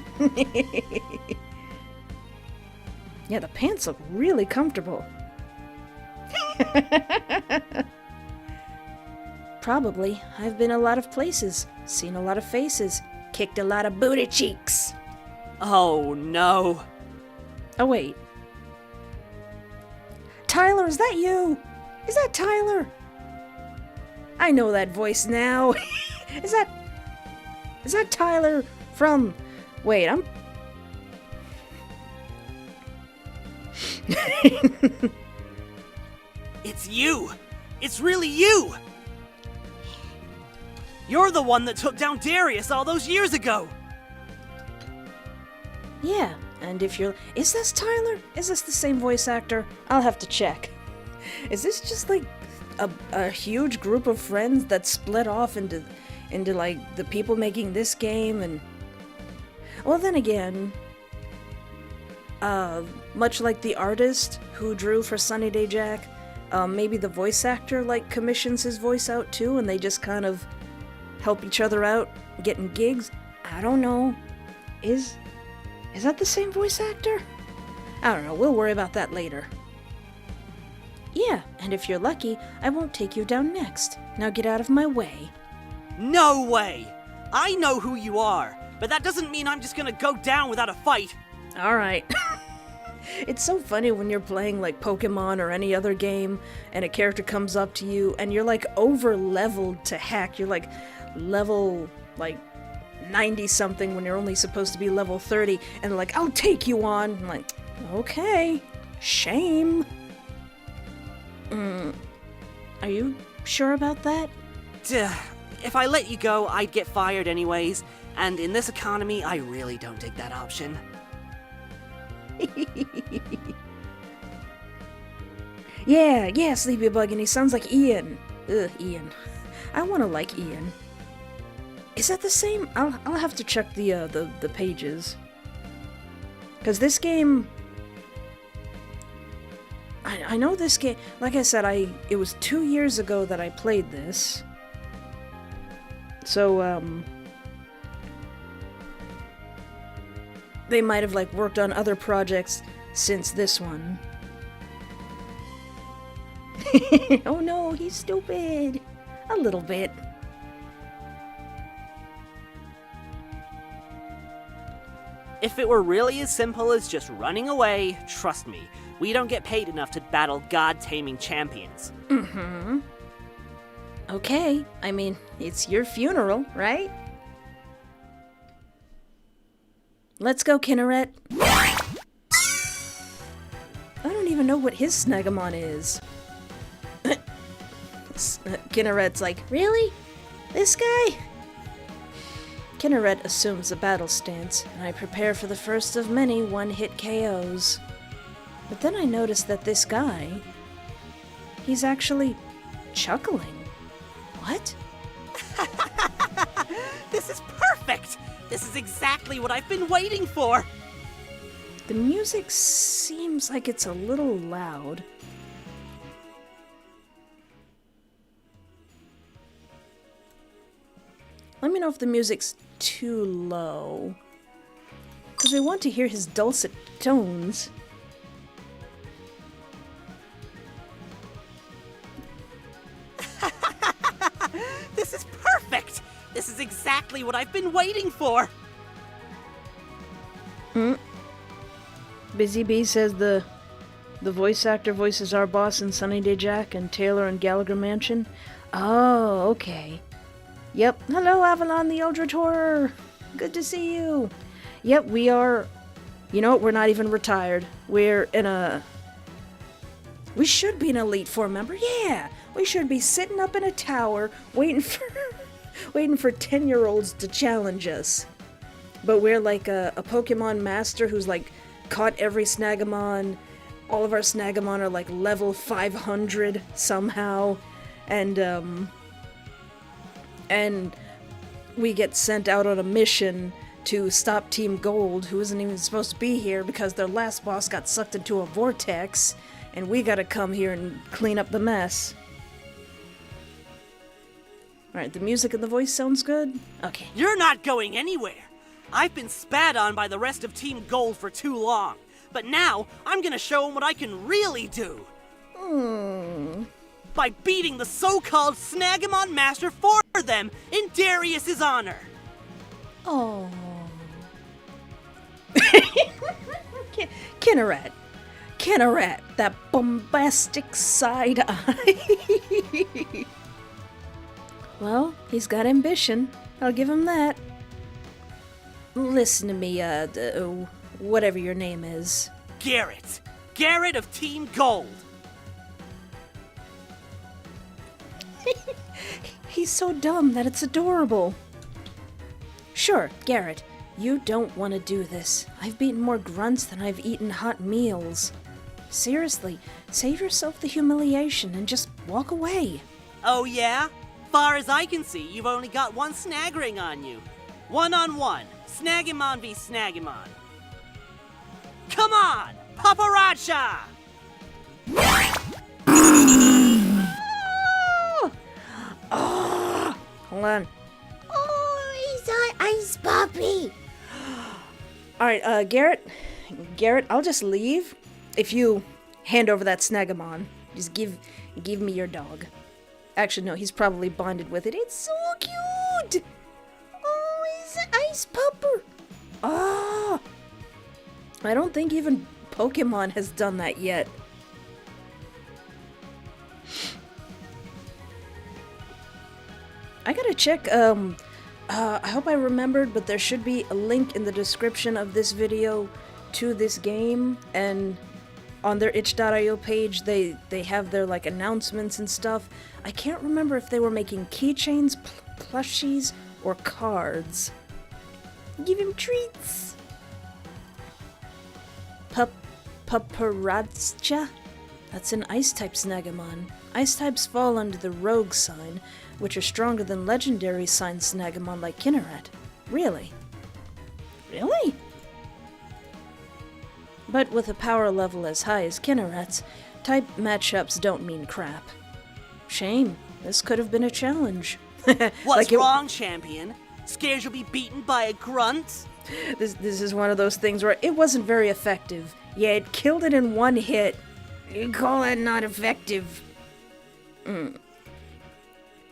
Yeah, the pants look really comfortable. Probably. I've been a lot of places, seen a lot of faces, kicked a lot of booty cheeks. Oh, no. Oh, wait. Tyler, is that you? Is that Tyler? I know that voice now. Is that Tyler from... Wait, I'm... It's you! It's really you! You're the one that took down Darius all those years ago! Yeah, and if you're... Is this Tyler? Is this the same voice actor? I'll have to check. Is this just like a huge group of friends that split off into like the people making this game and... Well, then again... much like the artist who drew for Sunny Day Jack, maybe the voice actor like commissions his voice out too and they just kind of help each other out getting gigs. I don't know. Is that the same voice actor? I don't know, we'll worry about that later. Yeah, and if you're lucky, I won't take you down next. Now get out of my way. No way! I know who you are, but that doesn't mean I'm just gonna go down without a fight. Alright. It's so funny when you're playing like Pokemon or any other game and a character comes up to you and you're like over leveled to heck. You're like level like 90-something when you're only supposed to be level 30, and they're like, I'll take you on. I'm like, okay, shame. Are you sure about that? Duh. If I let you go, I'd get fired anyways, and in this economy, I really don't take that option. Yeah, Sleepy Bug, and he sounds like Ian. Ugh, Ian. I want to like Ian. Is that the same? I'll have to check the pages. Because this game... I know this game... Like I said, it was 2 years ago that I played this. So, they might have, like, worked on other projects since this one. Oh no, he's stupid. A little bit. If it were really as simple as just running away, trust me, we don't get paid enough to battle god-taming champions. Okay, I mean, it's your funeral, right? Let's go, Kinneret. I don't even know what his SnaggeMon is. Kinneret's like, really? This guy? Kinneret assumes a battle stance, and I prepare for the first of many one-hit KOs. But then I notice that this guy... he's actually chuckling. What? This is perfect! This is exactly what I've been waiting for! The music seems like it's a little loud. Let me know if the music's too low. Because we want to hear his dulcet tones. This is perfect! This is exactly what I've been waiting for! Busy Bee says the voice actor voices our boss in Sunny Day Jack and Taylor in Gallagher Mansion. Oh, okay. Yep. Hello, Avalon the Eldritch Horror. Good to see you. Yep, we are... You know what? We're not even retired. We're in a... We should be an Elite Four member. Yeah! We should be sitting up in a tower waiting for... waiting for 10-year-olds to challenge us. But we're like a Pokemon Master who's like caught every SnaggeMon. All of our SnaggeMon are like level 500 somehow. And we get sent out on a mission to stop Team Golde, who isn't even supposed to be here because their last boss got sucked into a vortex, and we gotta come here and clean up the mess. Alright, the music and the voice sounds good? Okay. You're not going anywhere! I've been spat on by the rest of Team Golde for too long, but now I'm gonna show them what I can really do! By beating the so-called SnaggeMon Master for them in Darius's honor! Oh. Kinneret, that bombastic side eye. Well, he's got ambition. I'll give him that. Listen to me, whatever your name is. Garrett! Garrett of Team Golde! He's so dumb that it's adorable. Sure, Garrett, you don't want to do this. I've beaten more grunts than I've eaten hot meals. Seriously, save yourself the humiliation and just walk away. Oh yeah? Far as I can see, you've only got one snag ring on you. One-on-one. SnaggeMon v SnaggeMon. Come on! Paparacha! Oh, hold on. Oh, he's an ice puppy. Alright, Garrett, I'll just leave if you hand over that SnaggeMon. Just give me your dog. Actually, no, he's probably bonded with it. It's so cute! Oh, he's an ice pupper. Ah! I don't think even Pokemon has done that yet. I gotta check, I hope I remembered, but there should be a link in the description of this video to this game, and on their itch.io page they have their like announcements and stuff. I can't remember if they were making keychains, plushies, or cards. Give him treats! Paparazza? That's an Ice-type SnaggeMon. Ice-types fall under the Rogue sign, which are stronger than legendary sign SnaggeMon like Kinneret. Really? Really? But with a power level as high as Kinneret's, type matchups don't mean crap. Shame. This could have been a challenge. What's wrong, champion? Scared you'll be beaten by a grunt? This is one of those things where it wasn't very effective. Yeah, it killed it in one hit. You call that not effective?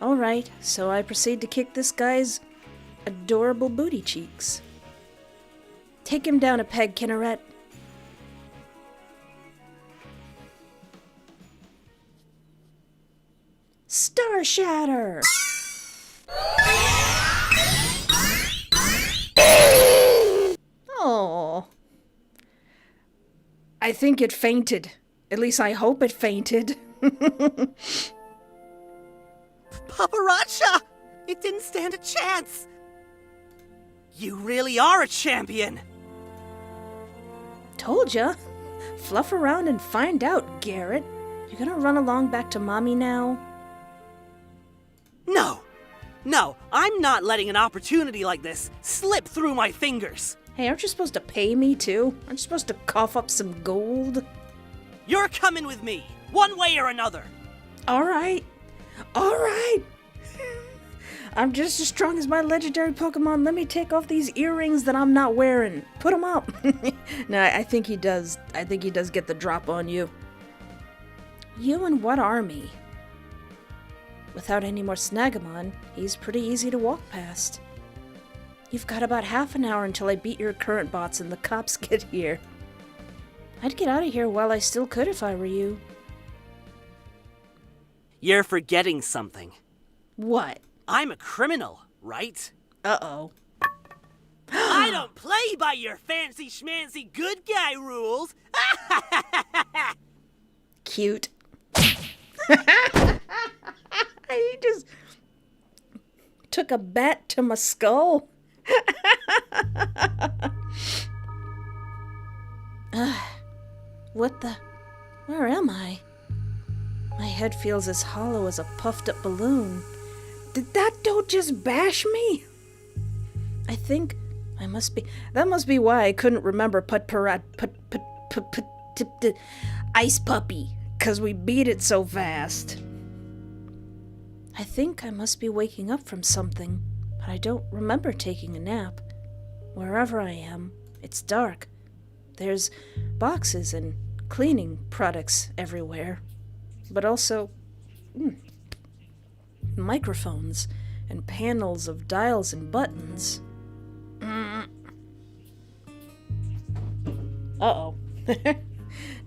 Alright, so I proceed to kick this guy's adorable booty cheeks. Take him down a peg, Kinneret. Star Shatter! Oh. I think it fainted. At least I hope it fainted. Paparazza! It didn't stand a chance! You really are a champion! Told ya. Fluff around and find out, Garrett. You gonna run along back to Mommy now? No, I'm not letting an opportunity like this slip through my fingers. Hey, aren't you supposed to pay me too? Aren't you supposed to cough up some gold? You're coming with me, one way or another. Alright. I'm just as strong as my legendary Pokemon. Let me take off these earrings that I'm not wearing. Put them up. No, I think he does. I think he does get the drop on you. You and what army? Without any more SnaggeMon, he's pretty easy to walk past. You've got about half an hour until I beat your current bots and the cops get here. I'd get out of here while I still could if I were you. You're forgetting something. What? I'm a criminal, right? Uh-oh. I don't play by your fancy schmancy good guy rules. Cute. He just took a bat to my skull. What the? Where am I? My head feels as hollow as a puffed up balloon. Did that dude just bash me? I think I must be. That must be why I couldn't remember Ice Puppy, 'cause we beat it so fast. I think I must be waking up from something, but I don't remember taking a nap. Wherever I am, it's dark. There's boxes and cleaning products everywhere, but also microphones and panels of dials and buttons. Uh-oh.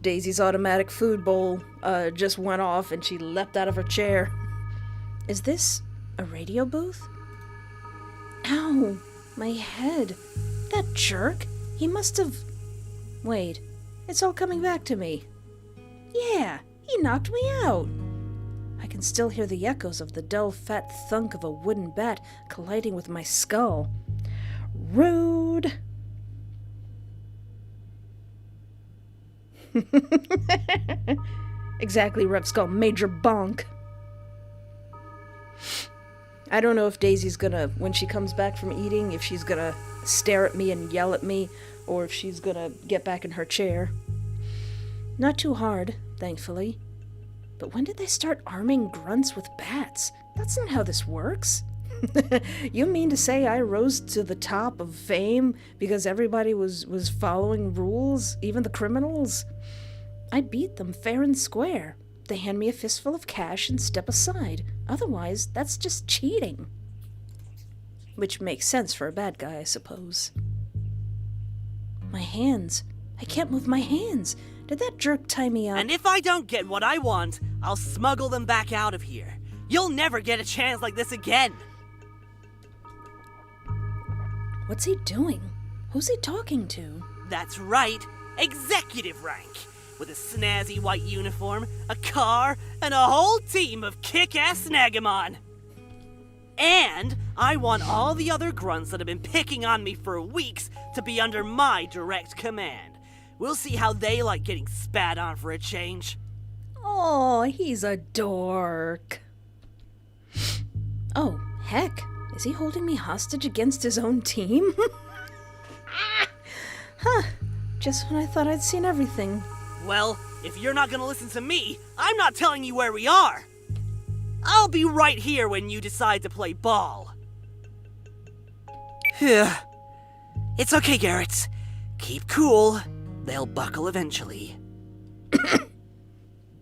Daisy's automatic food bowl just went off and she leapt out of her chair. Is this a radio booth? Ow, my head. That jerk, he must have... Wait, it's all coming back to me. Yeah, he knocked me out. I can still hear the echoes of the dull, fat thunk of a wooden bat colliding with my skull. Rude. Exactly, Rep Skull, Major Bonk. I don't know if Daisy's gonna, when she comes back from eating, if she's gonna stare at me and yell at me, or if she's gonna get back in her chair. Not too hard, thankfully. But when did they start arming grunts with bats? That's not how this works. You mean to say I rose to the top of fame because everybody was following rules, even the criminals? I beat them fair and square. They hand me a fistful of cash and step aside. Otherwise, that's just cheating. Which makes sense for a bad guy, I suppose. My hands. I can't move my hands. Did that jerk tie me up? And if I don't get what I want, I'll smuggle them back out of here. You'll never get a chance like this again. What's he doing? Who's he talking to? That's right, executive rank. With a snazzy white uniform, a car, and a whole team of kick-ass SnaggeMon. And I want all the other grunts that have been picking on me for weeks to be under my direct command. We'll see how they like getting spat on for a change. Oh, he's a dork. Oh, heck. Is he holding me hostage against his own team? Huh. Just when I thought I'd seen everything. Well, if you're not gonna listen to me, I'm not telling you where we are. I'll be right here when you decide to play ball. It's okay, Garrett. Keep cool. They'll buckle eventually.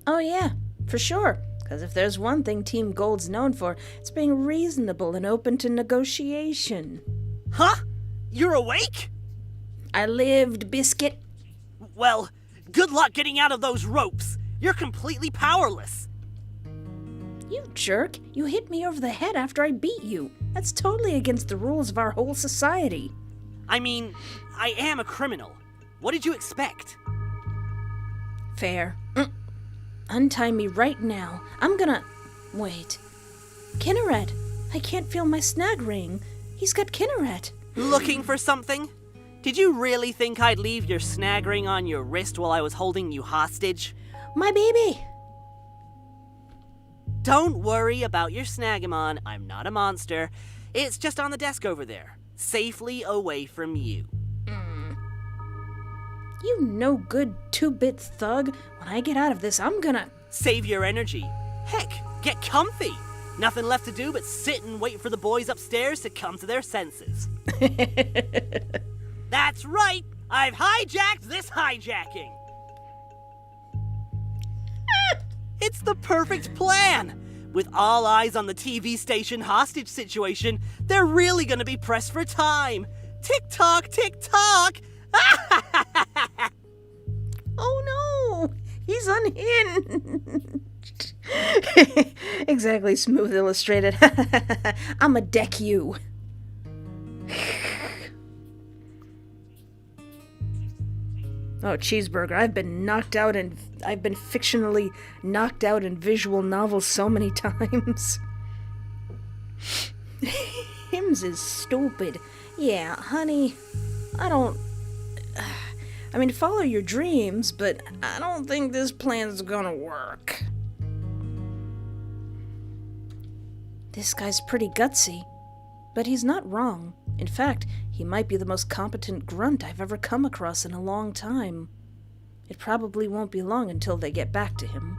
Oh yeah, for sure. Because if there's one thing Team Golde's known for, it's being reasonable and open to negotiation. Huh? You're awake? I lived, Biscuit. Well, good luck getting out of those ropes. You're completely powerless. You jerk. You hit me over the head after I beat you. That's totally against the rules of our whole society. I mean, I am a criminal. What did you expect? Fair. Untie me right now. I'm gonna... Wait. Kinneret! I can't feel my snag ring. He's got Kinneret. Looking for something? Did you really think I'd leave your snag ring on your wrist while I was holding you hostage? My baby! Don't worry about your SnaggeMon. I'm not a monster. It's just on the desk over there, safely away from you. You no good two-bit thug. When I get out of this, I'm gonna... Save your energy. Heck, get comfy. Nothing left to do but sit and wait for the boys upstairs to come to their senses. That's right! I've hijacked this hijacking! It's the perfect plan! With all eyes on the TV station hostage situation, they're really gonna be pressed for time. Tick-tock, tick-tock! Oh no! He's unhinged! Exactly, Smooth Illustrated. I'ma deck you. Oh, Cheeseburger, I've been fictionally knocked out in visual novels so many times. Hims is stupid. Yeah, honey, I mean, follow your dreams, but I don't think this plan's gonna work. This guy's pretty gutsy, but he's not wrong. In fact, he might be the most competent grunt I've ever come across in a long time. It probably won't be long until they get back to him.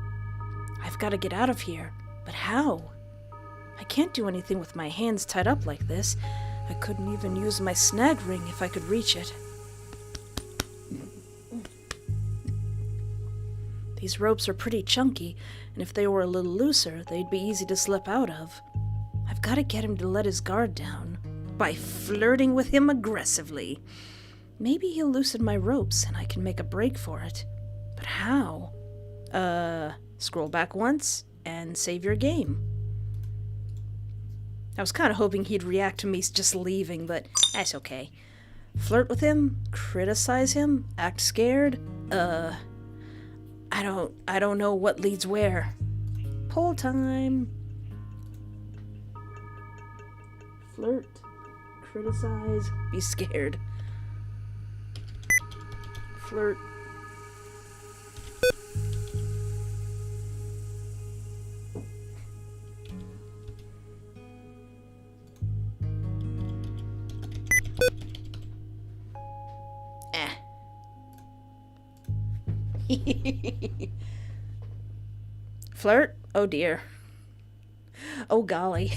I've got to get out of here, but how? I can't do anything with my hands tied up like this. I couldn't even use my snag ring if I could reach it. These ropes are pretty chunky, and if they were a little looser, they'd be easy to slip out of. I've got to get him to let his guard down by flirting with him aggressively. Maybe he'll loosen my ropes and I can make a break for it. But how? Scroll back once and save your game. I was kind of hoping he'd react to me just leaving, but that's okay. Flirt with him? Criticize him? Act scared? I don't know what leads where. Poll time. Flirt. Criticize. Be scared. Flirt. Flirt? Oh dear. Oh golly.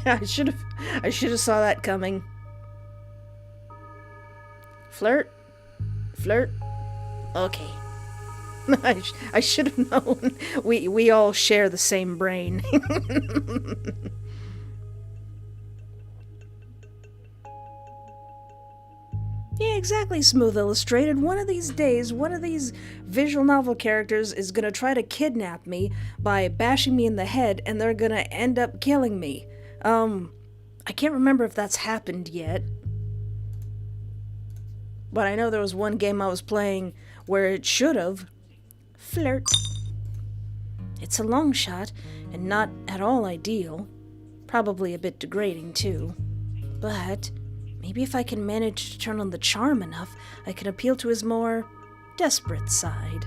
I should have saw that coming. Flirt? Flirt? Okay. I should have known. We all share the same brain. Yeah, exactly, Smooth Illustrated. One of these days, one of these visual novel characters is gonna try to kidnap me by bashing me in the head, and they're gonna end up killing me. I can't remember if that's happened yet. But I know there was one game I was playing where it should have. Flirt. It's a long shot, and not at all ideal. Probably a bit degrading, too. But maybe if I can manage to turn on the charm enough, I can appeal to his more desperate side.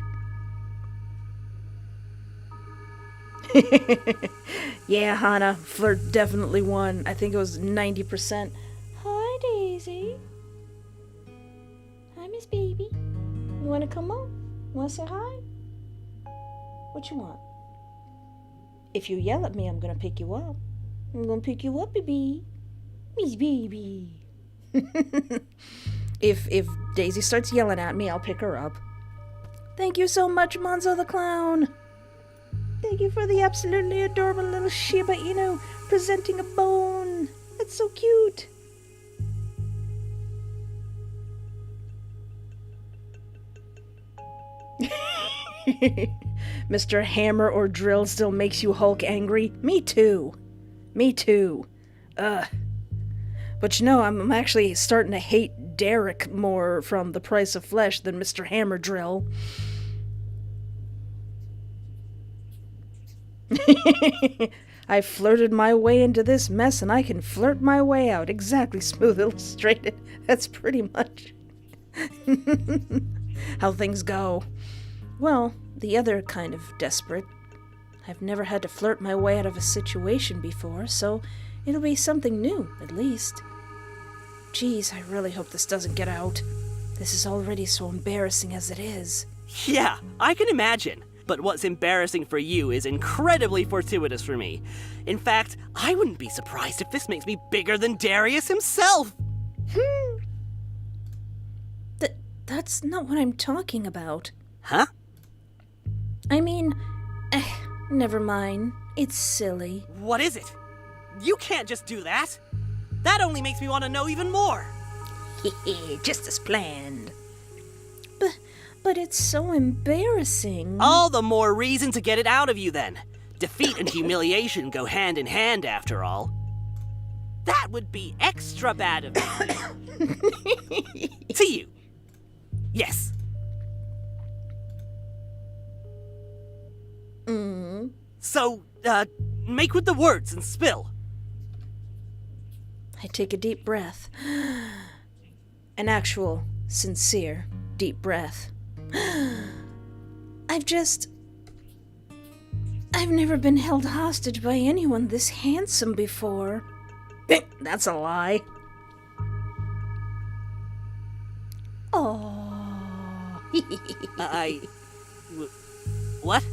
Yeah, Hannah, flirt definitely won. I think it was 90%. Hi, Daisy. Hi, Miss Baby. You want to come on? Want to say hi? What you want? If you yell at me, I'm going to pick you up. I'm going to pick you up, baby. Miss Baby. If Daisy starts yelling at me, I'll pick her up. Thank you so much, Monzo the Clown. Thank you for the absolutely adorable little Shiba Inu presenting a bone. That's so cute. Mr. Hammer or Drill still makes you Hulk angry? Me too. Me too. But you know, I'm actually starting to hate Derek more from The Price of Flesh than Mr. Hammer Drill. I flirted my way into this mess, and I can flirt my way out. Exactly, Smooth Illustrated. That's pretty much how things go. Well, the other kind of desperate. I've never had to flirt my way out of a situation before, so it'll be something new, at least. Geez, I really hope this doesn't get out. This is already so embarrassing as it is. Yeah, I can imagine. But what's embarrassing for you is incredibly fortuitous for me. In fact, I wouldn't be surprised if this makes me bigger than Darius himself. That's not what I'm talking about. Huh? I mean, never mind. It's silly. What is it? You can't just do that. That only makes me want to know even more. Just as planned. But it's so embarrassing. All the more reason to get it out of you then. Defeat and humiliation go hand in hand after all. That would be extra bad of me. To you. Yes. So, make with the words and spill. I take a deep breath. An actual, sincere, deep breath. I've never been held hostage by anyone this handsome before. That's a lie. Oh. What?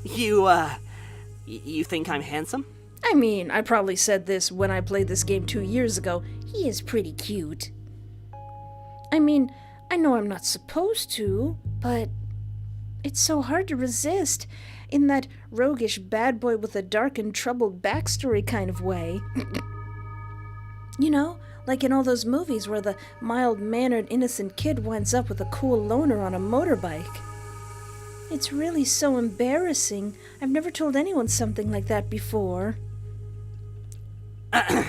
You think I'm handsome? I mean, I probably said this when I played this game 2 years ago. He is pretty cute. I mean, I know I'm not supposed to, but it's so hard to resist in that roguish bad boy with a dark and troubled backstory kind of way. You know, like in all those movies where the mild-mannered innocent kid winds up with a cool loner on a motorbike. It's really so embarrassing. I've never told anyone something like that before. I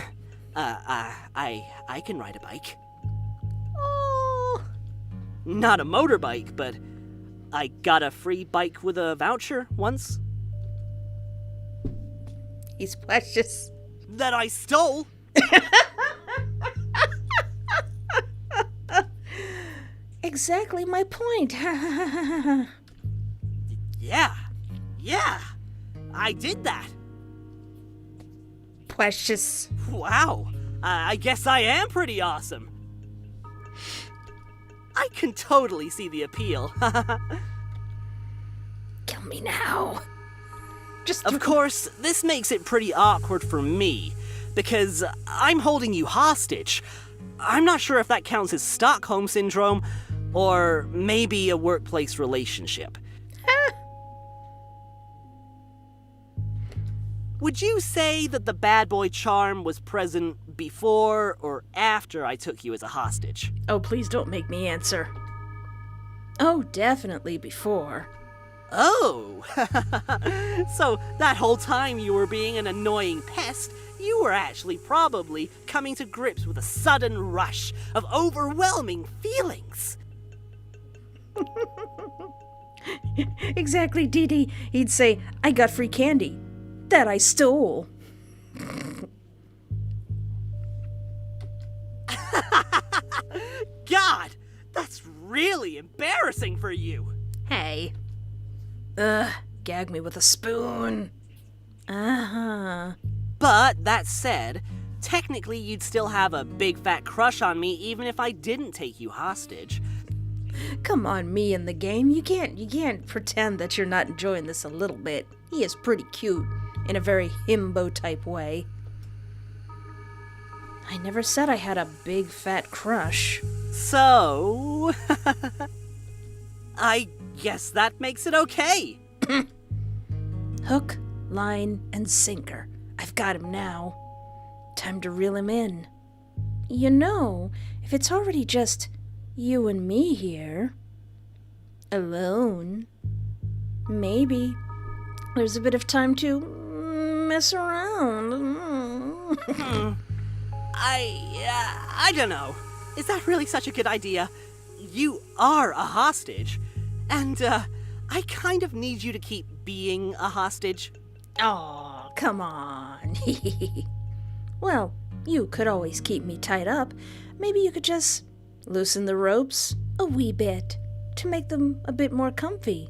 can ride a bike. Oh. Not a motorbike, but I got a free bike with a voucher once. He's precious. That I stole. Exactly my point. Yeah, I did that. Precious. Wow, I guess I am pretty awesome. I can totally see the appeal. Kill me now. Of course, this makes it pretty awkward for me, because I'm holding you hostage. I'm not sure if that counts as Stockholm Syndrome, or maybe a workplace relationship. Would you say that the bad boy charm was present before or after I took you as a hostage? Oh, please don't make me answer. Oh, definitely before. Oh, so that whole time you were being an annoying pest, you were actually probably coming to grips with a sudden rush of overwhelming feelings. Exactly, Dee Dee. He'd say, I got free candy. That I stole. God, that's really embarrassing for you. Hey. Gag me with a spoon. Uh-huh. But that said, technically you'd still have a big fat crush on me even if I didn't take you hostage. Come on, me in the game. You can't pretend that you're not enjoying this a little bit. He is pretty cute, in a very himbo type way. I never said I had a big fat crush. So, I guess that makes it okay. Hook, line, and sinker. I've got him now. Time to reel him in. You know, if it's already just you and me here, alone, maybe there's a bit of time to mess around. I don't know. Is that really such a good idea? You are a hostage, and I kind of need you to keep being a hostage. Oh, come on. Well, you could always keep me tied up. Maybe you could just loosen the ropes a wee bit to make them a bit more comfy.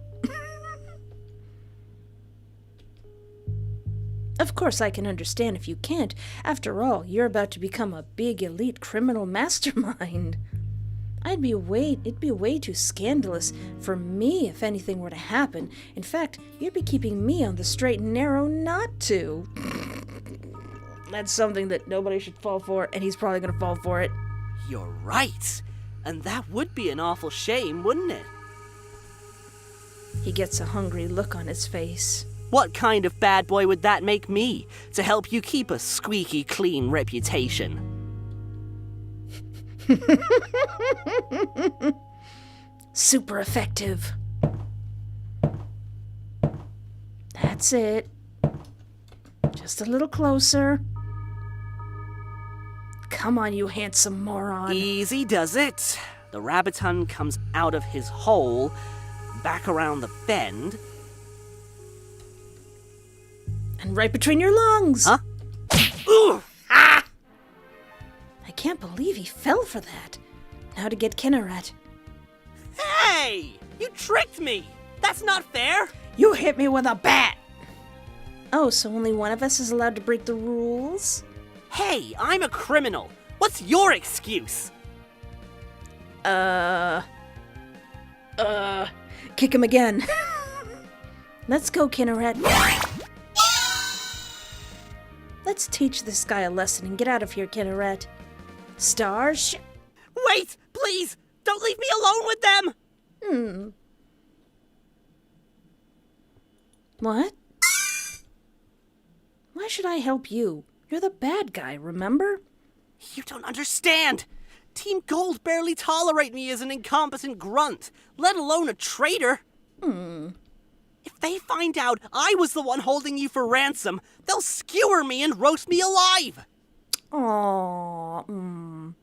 Of course, I can understand if you can't. After all, you're about to become a big elite criminal mastermind. It'd be way too scandalous for me if anything were to happen. In fact, you'd be keeping me on the straight and narrow not to. That's something that nobody should fall for, and he's probably gonna fall for it. You're right. And that would be an awful shame, wouldn't it? He gets a hungry look on his face. What kind of bad boy would that make me to help you keep a squeaky clean reputation? Super effective. That's it. Just a little closer. Come on, you handsome moron. Easy does it. The rabbiton comes out of his hole, back around the bend. And right between your lungs. Huh? Ooh! Ah! I can't believe he fell for that. Now to get Kinneret. Hey! You tricked me! That's not fair! You hit me with a bat! Oh, so only one of us is allowed to break the rules? Hey, I'm a criminal. What's your excuse? Kick him again. Let's go, Kinneret. Let's teach this guy a lesson and get out of here, Kinneret. Stars. Wait, please! Don't leave me alone with them! What? Why should I help you? You're the bad guy, remember? You don't understand. Team Golde barely tolerate me as an incompetent grunt, let alone a traitor. If they find out I was the one holding you for ransom, they'll skewer me and roast me alive. Aww.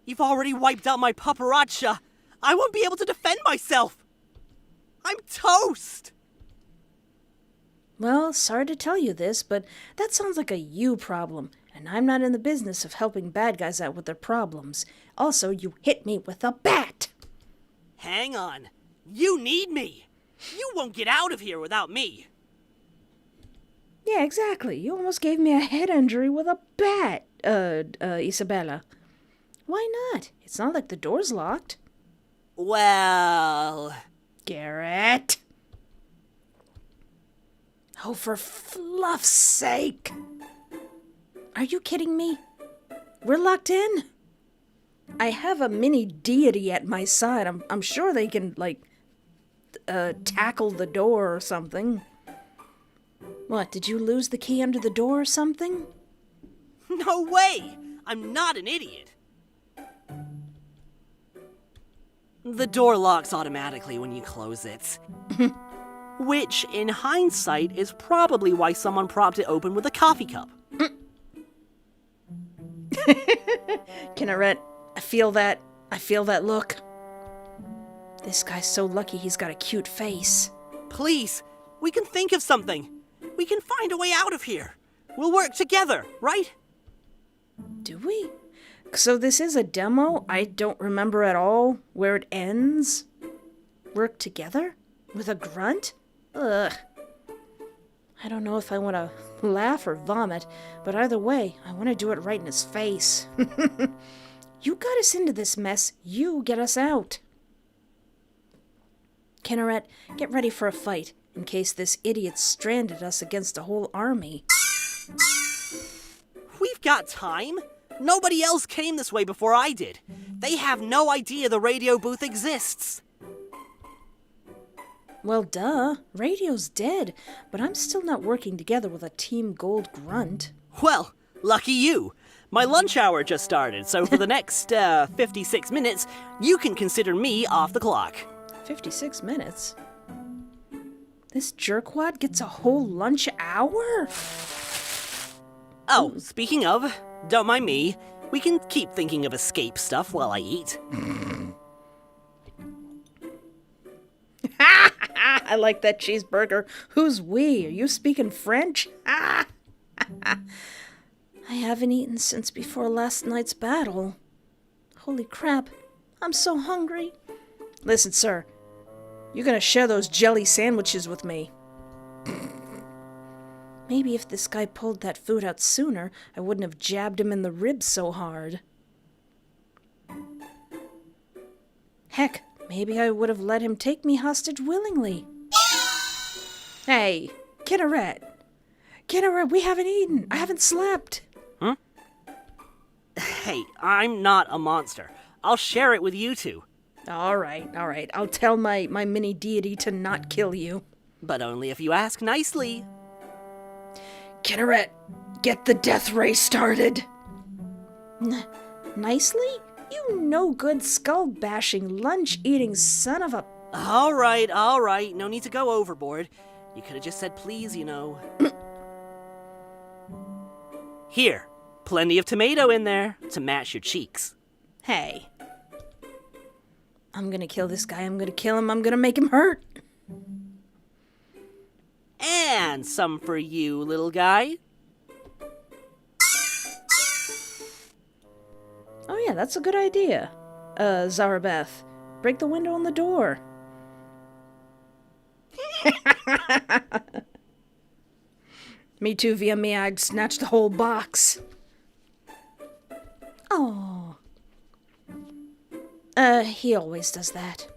You've already wiped out my paparazza. I won't be able to defend myself. I'm toast. Well, sorry to tell you this, but that sounds like a you problem, and I'm not in the business of helping bad guys out with their problems. Also, you hit me with a bat. Hang on. You need me. You won't get out of here without me. Yeah, exactly. You almost gave me a head injury with a bat, Isabella. Why not? It's not like the door's locked. Well... Garrett. Oh, for fluff's sake. Are you kidding me? We're locked in? I have a mini deity at my side. I'm sure they can, tackle the door or something. What, did you lose the key under the door or something? No way! I'm not an idiot. The door locks automatically when you close it. Which, in hindsight, is probably why someone propped it open with a coffee cup. Kinneret, I feel that look. This guy's so lucky he's got a cute face. Please, we can think of something. We can find a way out of here. We'll work together, right? Do we? So this is a demo? I don't remember at all where it ends. Work together? With a grunt? Ugh. I don't know if I want to laugh or vomit, but either way, I want to do it right in his face. You got us into this mess. You get us out. Kinneret, get ready for a fight, in case this idiot stranded us against a whole army. We've got time. Nobody else came this way before I did. They have no idea the radio booth exists. Well, duh. Radio's dead, but I'm still not working together with a Team Golde grunt. Well, lucky you. My lunch hour just started, so for the next 56 minutes, you can consider me off the clock. 56 minutes? This jerkwad gets a whole lunch hour? Oh, speaking of, don't mind me. We can keep thinking of escape stuff while I eat. I like that cheeseburger. Who's we? Are you speaking French? I haven't eaten since before last night's battle. Holy crap, I'm so hungry. Listen, sir, you're gonna share those jelly sandwiches with me. Maybe if this guy pulled that food out sooner, I wouldn't have jabbed him in the ribs so hard. Heck, maybe I would have let him take me hostage willingly. Hey, Kinneret. Kinneret, we haven't eaten. I haven't slept. Huh? Hey, I'm not a monster. I'll share it with you two. All right. I'll tell my mini deity to not kill you. But only if you ask nicely. Kinneret, get the death ray started. Nicely? You no-good skull-bashing, lunch-eating son of a... All right. No need to go overboard. You could have just said please, you know. Here, plenty of tomato in there to match your cheeks. Hey. I'm gonna kill this guy. I'm gonna kill him. I'm gonna make him hurt. And some for you, little guy. Oh yeah, that's a good idea. Zarabeth, break the window on the door. Me too, via me, I'd snatch the whole box. Oh. He always does that.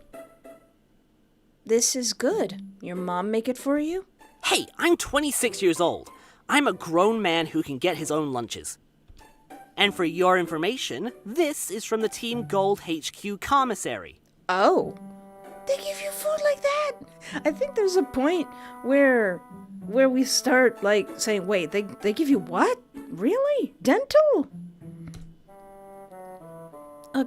This is good. Your mom make it for you? Hey, I'm 26 years old. I'm a grown man who can get his own lunches. And for your information, this is from the Team Golde HQ commissary. Oh. They give you food like that? I think there's a point where we start, like, saying, wait, they give you what? Really? Dental? A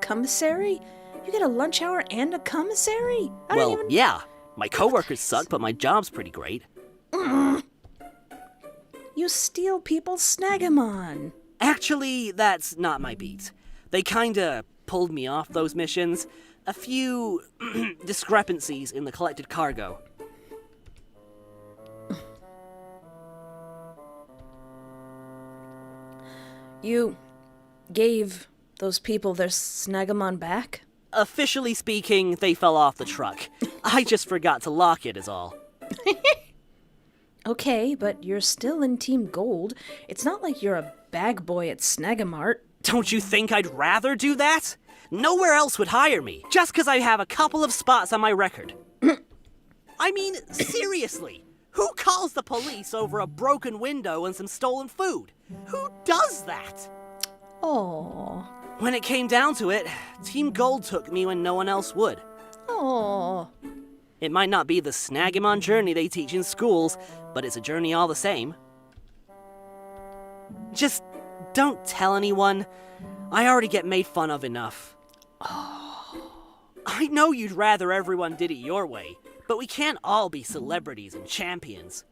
commissary? You get a lunch hour and a commissary? Yeah. My coworkers suck, but my job's pretty great. You steal people's SnaggeMon. Actually, that's not my beat. They kinda pulled me off those missions. A few discrepancies in the collected cargo. You gave those people their SnaggeMon back? Officially speaking, they fell off the truck. I just forgot to lock it, is all. Okay, but you're still in Team Golde. It's not like you're a bag boy at SnaggeMart. Don't you think I'd rather do that? Nowhere else would hire me, just because I have a couple of spots on my record. I mean, seriously, who calls the police over a broken window and some stolen food? Who does that? Aww. When it came down to it, Team Golde took me when no one else would. Aww. It might not be the SnaggeMon journey they teach in schools, but it's a journey all the same. Just don't tell anyone. I already get made fun of enough. I know you'd rather everyone did it your way, but we can't all be celebrities and champions.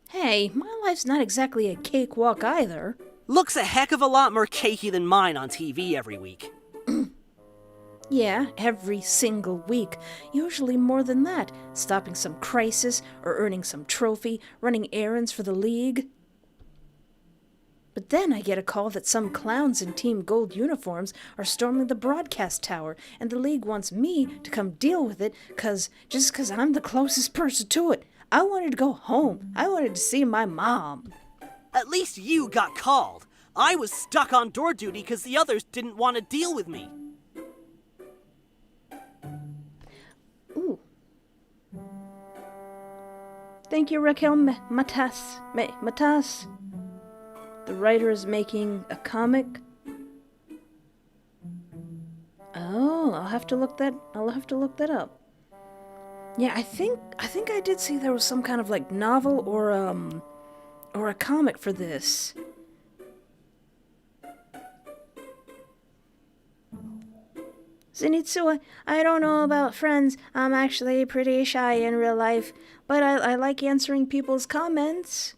Hey, my life's not exactly a cakewalk either. Looks a heck of a lot more cakey than mine on TV every week. Yeah, every single week. Usually more than that. Stopping some crisis, or earning some trophy, running errands for the league. But then I get a call that some clowns in Team Golde uniforms are storming the broadcast tower, and the league wants me to come deal with it, just 'cause I'm the closest person to it. I wanted to go home. I wanted to see my mom. At least you got called. I was stuck on door duty because the others didn't want to deal with me. Ooh. Thank you, Raquel Matas. The writer is making a comic. Oh, I'll have to look that up. Yeah, I think I did see there was some kind of like novel or a comic for this. Zenitsu, I don't know about friends. I'm actually pretty shy in real life, but I like answering people's comments.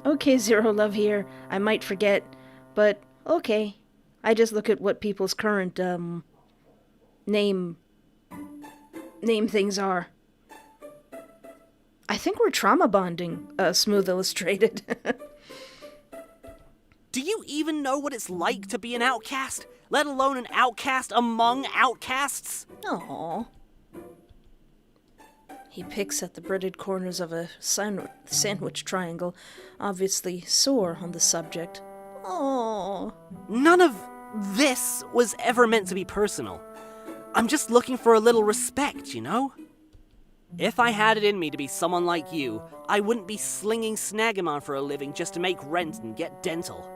Okay, Zero Love here. I might forget, but okay. I just look at what people's current, name things are. I think we're trauma bonding, Smooth Illustrated. Do you even know what it's like to be an outcast? Let alone an outcast among outcasts? Aww. He picks at the breaded corners of a sandwich triangle, obviously sore on the subject. Aww. None of this was ever meant to be personal. I'm just looking for a little respect, you know? If I had it in me to be someone like you, I wouldn't be slinging SnaggeMon for a living just to make rent and get dental.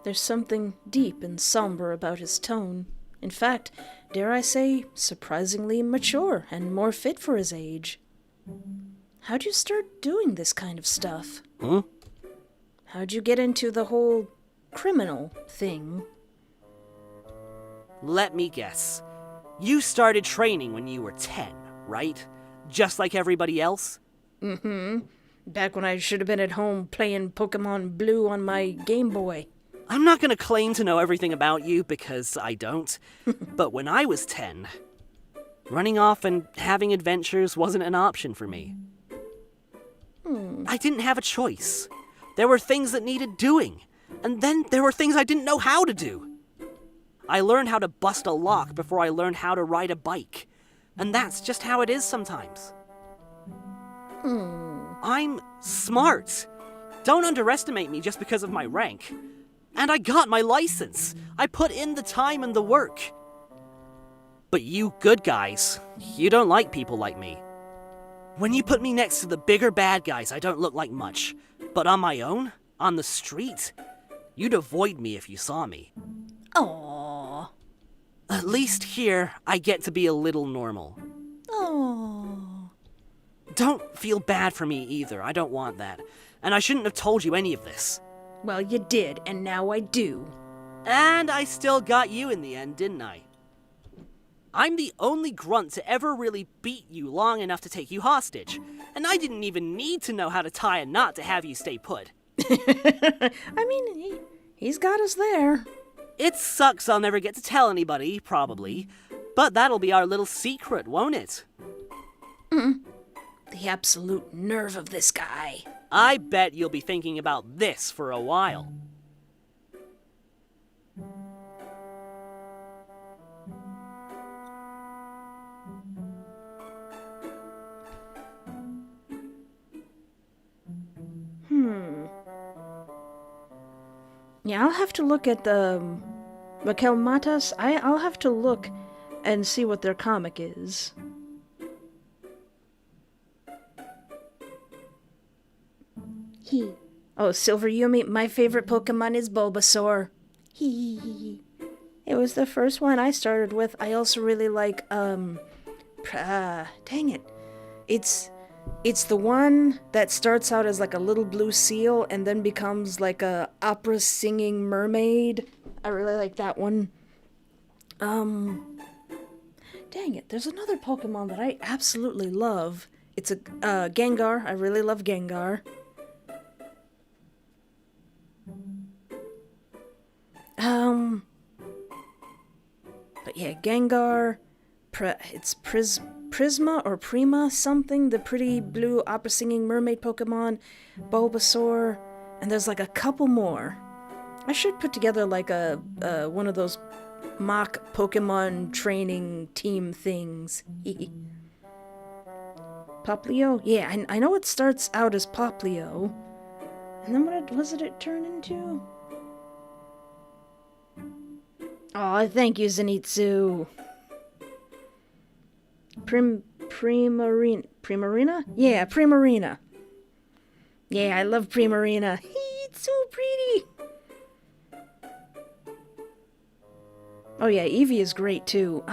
There's something deep and somber about his tone. In fact, dare I say, surprisingly mature and more fit for his age. How'd you start doing this kind of stuff? How'd you get into the whole criminal thing? Let me guess. You started training when you were 10, right? Just like everybody else? Back when I should have been at home playing Pokémon Blue on my Game Boy. I'm not gonna claim to know everything about you because I don't, but when I was 10, running off and having adventures wasn't an option for me. I didn't have a choice. There were things that needed doing, and then there were things I didn't know how to do. I learned how to bust a lock before I learned how to ride a bike, and that's just how it is sometimes. I'm smart. Don't underestimate me just because of my rank. And I got my license. I put in the time and the work. But you good guys, you don't like people like me. When you put me next to the bigger bad guys, I don't look like much. But on my own, on the street, you'd avoid me if you saw me. Aww. At least here, I get to be a little normal. Aww. Don't feel bad for me either, I don't want that. And I shouldn't have told you any of this. Well, you did, and now I do. And I still got you in the end, didn't I? I'm the only grunt to ever really beat you long enough to take you hostage. And I didn't even need to know how to tie a knot to have you stay put. I mean, he's got us there. It sucks I'll never get to tell anybody, probably. But that'll be our little secret, won't it? The absolute nerve of this guy. I bet you'll be thinking about this for a while. Yeah, I'll have to look at the Raquel Matas. I'll have to look and see what their comic is. Oh, Silver Yumi, my favorite Pokemon is Bulbasaur. It was the first one I started with. I also really like, dang it. It's It's the one that starts out as like a little blue seal and then becomes like a opera singing mermaid. I really like that one. Dang it, there's another Pokemon that I absolutely love. It's a Gengar. I really love Gengar. But yeah, Gengar, it's Prisma or Prima something, the pretty blue opera singing mermaid Pokemon, Bulbasaur, and there's like a couple more. I should put together like a one of those mock Pokemon training team things. Poplio? Yeah, I know it starts out as Poplio. And then what was it turn into? Oh, thank you, Zenitsu. Primarina? Yeah, Primarina. Yeah, I love Primarina. It's so pretty. Oh yeah, Eevee is great too.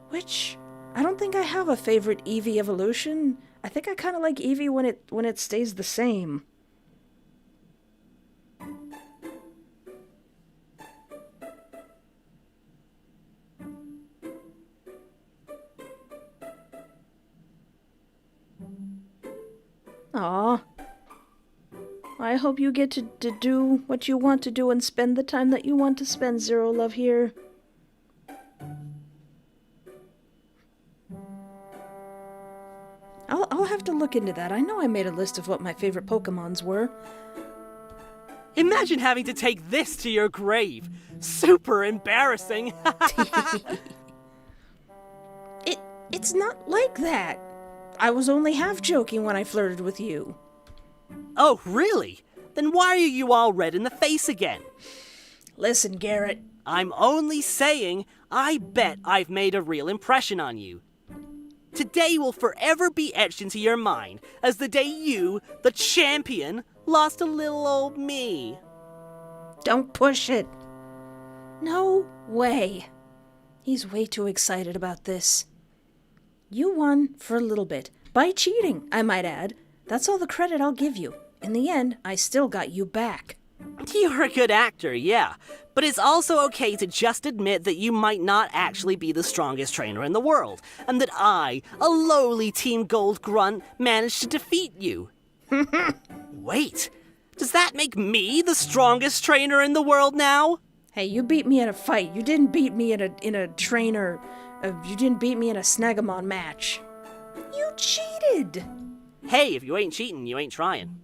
Which I don't think I have a favorite Eevee evolution. I think I kind of like Eevee when it stays the same. Aw. I hope you get to do what you want to do and spend the time that you want to spend, Zero Love here. I'll have to look into that. I know I made a list of what my favorite Pokemons were. Imagine having to take this to your grave. Super embarrassing. It's not like that. I was only half joking when I flirted with you. Oh, really? Then why are you all red in the face again? Listen, Garrett. I'm only saying, I bet I've made a real impression on you. Today will forever be etched into your mind as the day you, the champion, lost a little old me. Don't push it. No way. He's way too excited about this. You won for a little bit. By cheating, I might add. That's all the credit I'll give you. In the end, I still got you back. You're a good actor, yeah. But it's also okay to just admit that you might not actually be the strongest trainer in the world, and that I, a lowly Team Golde grunt, managed to defeat you. Wait, does that make me the strongest trainer in the world now? Hey, you beat me in a fight. You didn't beat me in a trainer. You didn't beat me in a SnaggeMon match. You cheated! Hey, if you ain't cheating, you ain't trying.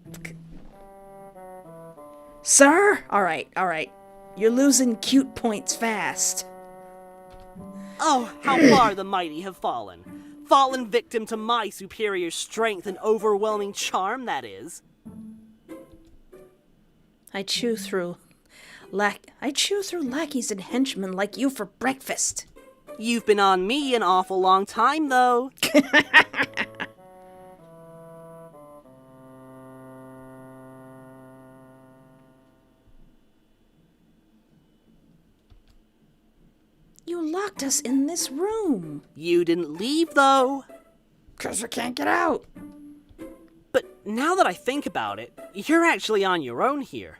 Sir? Alright. You're losing cute points fast. Oh, how far the mighty have fallen. Fallen victim to my superior strength and overwhelming charm, that is. I chew through lackeys and henchmen like you for breakfast. You've been on me an awful long time, though. You locked us in this room. You didn't leave, though. 'Cause we can't get out. But now that I think about it, you're actually on your own here.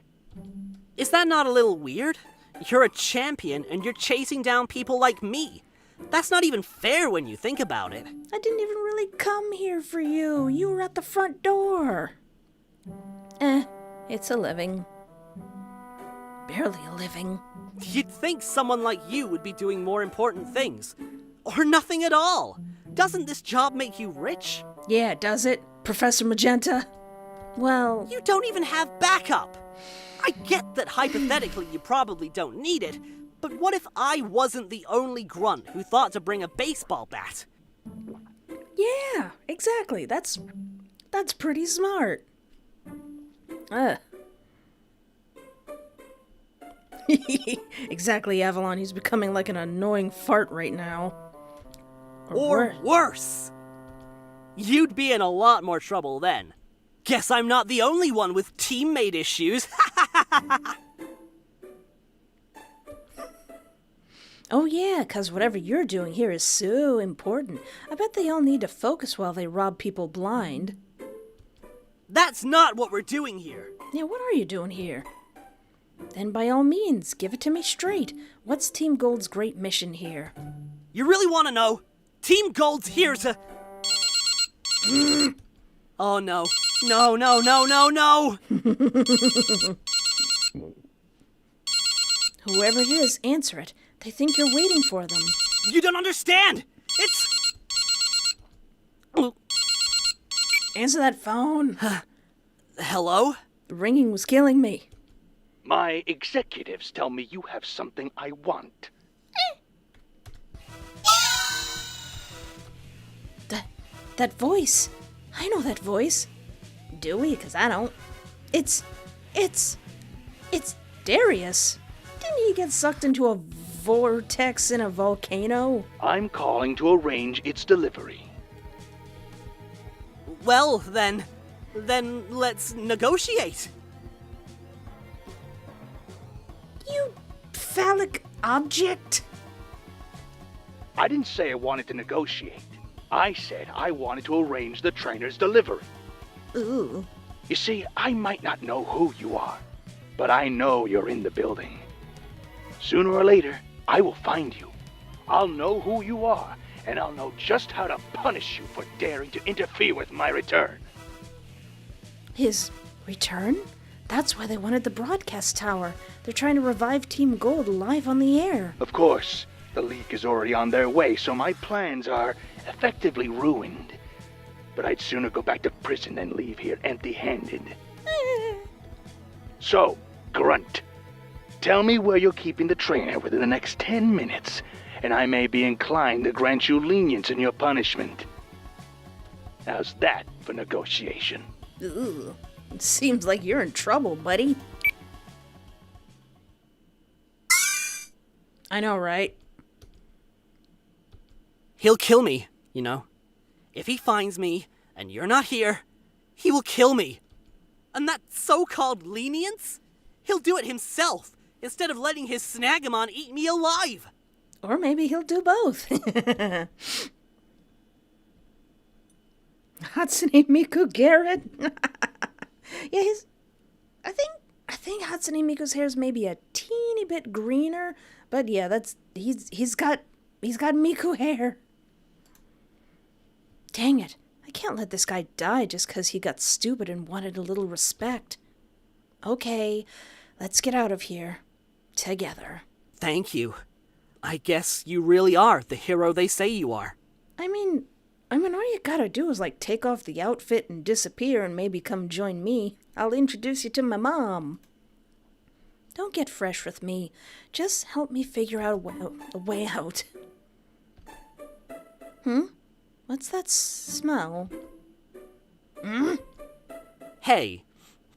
Is that not a little weird? You're a champion and you're chasing down people like me. That's not even fair when you think about it. I didn't even really come here for you. You were at the front door. It's a living. Barely a living. You'd think someone like you would be doing more important things. Or nothing at all. Doesn't this job make you rich? Yeah, does it, Professor Magenta? Well... You don't even have backup. I get that hypothetically you probably don't need it, but what if I wasn't the only grunt who thought to bring a baseball bat? Yeah, exactly. That's pretty smart. Exactly, Avalon. He's becoming like an annoying fart right now. Or worse. You'd be in a lot more trouble then. Guess I'm not the only one with teammate issues. Oh yeah, 'cause whatever you're doing here is so important. I bet they all need to focus while they rob people blind. That's not what we're doing here. Yeah, what are you doing here? Then by all means, give it to me straight. What's Team Golde's great mission here? You really want to know? Team Golde's here to... Oh no. No, no, no, no, no! Whoever it is, answer it. They think you're waiting for them. You don't understand! It's... Answer that phone. Hello? The ringing was killing me. My executives tell me you have something I want. That voice. I know that voice. Do we? 'Cause I don't. It's Darius. Didn't he get sucked into a vortex in a volcano? I'm calling to arrange its delivery. Well, then let's negotiate. You phallic object. I didn't say I wanted to negotiate. I said I wanted to arrange the trainer's delivery. Ooh. You see, I might not know who you are, but I know you're in the building. Sooner or later, I will find you. I'll know who you are, and I'll know just how to punish you for daring to interfere with my return. His return? That's why they wanted the broadcast tower. They're trying to revive Team Golde live on the air. Of course, the League is already on their way, so my plans are effectively ruined. But I'd sooner go back to prison than leave here empty-handed. So, Grunt, tell me where you're keeping the trainer within the next 10 minutes, and I may be inclined to grant you lenience in your punishment. How's that for negotiation? Ooh. It seems like you're in trouble, buddy. I know, right? He'll kill me, you know. If he finds me, and you're not here, he will kill me. And that so-called lenience? He'll do it himself, instead of letting his SnaggeMon eat me alive. Or maybe he'll do both. Hatsune Miku Garrett. Yeah, I think Hatsune Miku's hair is maybe a teeny bit greener, but yeah, he's got Miku hair. Dang it. I can't let this guy die just 'cause he got stupid and wanted a little respect. Okay, let's get out of here. Together. Thank you. I guess you really are the hero they say you are. I mean, all you gotta do is, like, take off the outfit and disappear and maybe come join me. I'll introduce you to my mom. Don't get fresh with me. Just help me figure out a way out. What's that smell? Hey,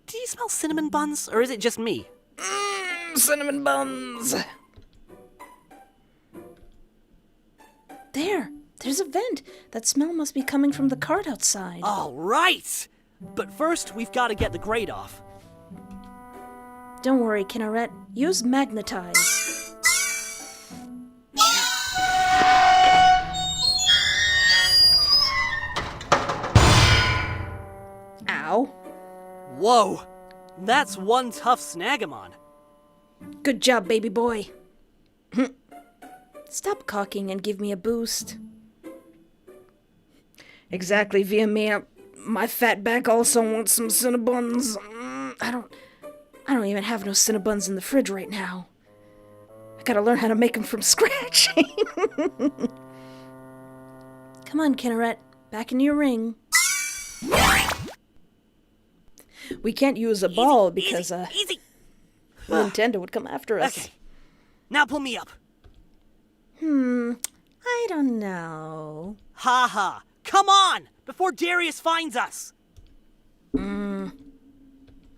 do you smell cinnamon buns, or is it just me? Cinnamon buns! There's a vent. That smell must be coming from the cart outside. All right! But first, we've got to get the grate off. Don't worry, Kinneret. Use magnetize. Ow. Whoa! That's one tough SnaggeMon. Good job, baby boy. Stop cocking and give me a boost. Exactly, via me. My fat back also wants some Cinnabuns. I don't even have no Cinnabuns in the fridge right now. I gotta learn how to make them from scratch. Come on, Kinneret. Back in your ring. We can't use a ball because, Easy! Nintendo would come after us. Okay, now pull me up. I don't know. Ha ha! Come on! Before Darius finds us! Oh,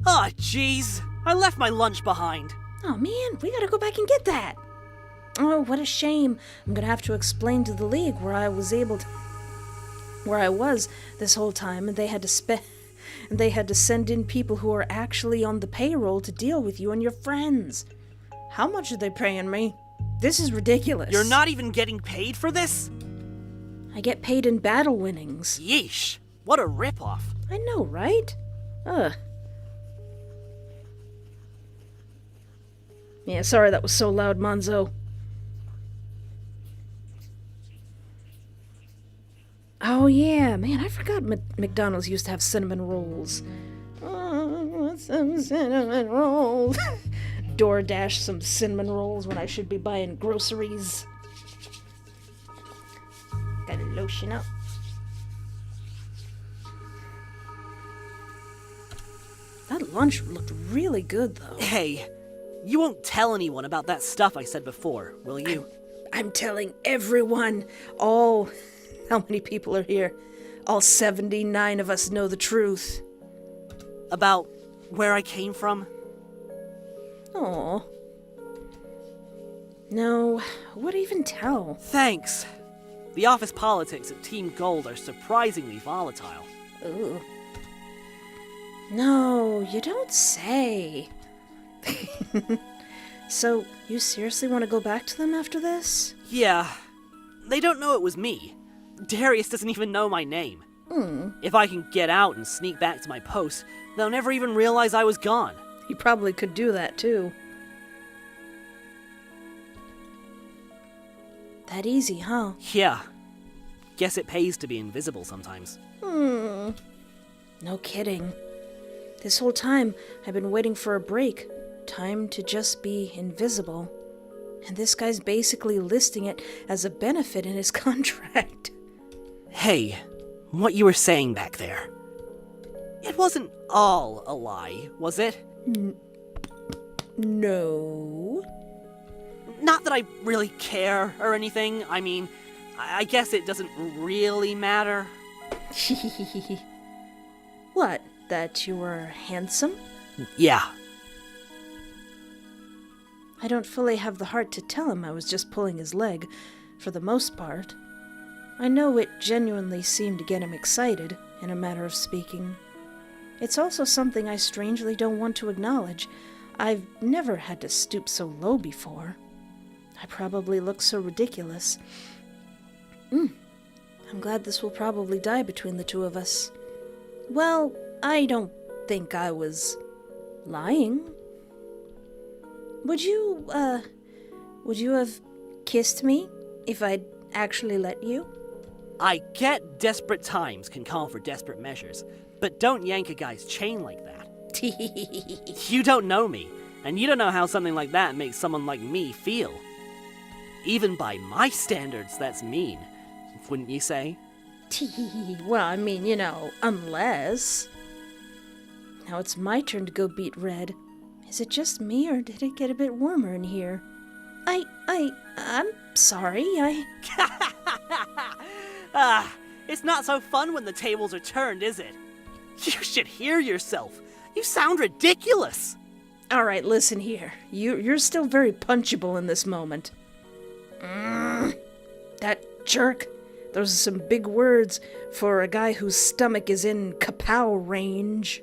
jeez. I left my lunch behind. Oh man, we gotta go back and get that. Oh, what a shame. I'm gonna have to explain to the League where I was this whole time, and they had to send in people who are actually on the payroll to deal with you and your friends. How much are they paying me? This is ridiculous. You're not even getting paid for this? I get paid in battle winnings. Yeesh. What a ripoff. I know, right? Ugh. Yeah, sorry that was so loud, Monzo. Oh yeah, man, I forgot McDonald's used to have cinnamon rolls. Oh, want some cinnamon rolls. DoorDash some cinnamon rolls when I should be buying groceries. Gotta lotion up. That lunch looked really good, though. Hey, you won't tell anyone about that stuff I said before, will you? I'm telling everyone. How many people are here? All 79 of us know the truth. About where I came from? Aw. No, what even tell? Thanks. The office politics at Team Golde are surprisingly volatile. Ooh. No, you don't say. So, you seriously want to go back to them after this? Yeah. They don't know it was me. Darius doesn't even know my name. If I can get out and sneak back to my post, they'll never even realize I was gone. You probably could do that, too. That easy, huh? Yeah. Guess it pays to be invisible sometimes. No kidding. This whole time, I've been waiting for a break. Time to just be invisible. And this guy's basically listing it as a benefit in his contract. Hey, what you were saying back there. It wasn't all a lie, was it? No. Not that I really care or anything. I mean, I guess it doesn't really matter. What? That you were handsome? Yeah. I don't fully have the heart to tell him I was just pulling his leg, for the most part. I know it genuinely seemed to get him excited, in a matter of speaking. It's also something I strangely don't want to acknowledge. I've never had to stoop so low before. I probably look so ridiculous. I'm glad this will probably die between the two of us. Well, I don't think I was lying. Would you have kissed me if I'd actually let you? I get desperate times can call for desperate measures, but don't yank a guy's chain like that. You don't know me, and you don't know how something like that makes someone like me feel. Even by my standards, that's mean, wouldn't you say? Well, I mean, unless... Now it's my turn to go beat red. Is it just me, or did it get a bit warmer in here? I'm sorry, It's not so fun when the tables are turned, is it? You should hear yourself. You sound ridiculous. Alright, listen here. You're still very punchable in this moment. That jerk. Those are some big words for a guy whose stomach is in kapow range.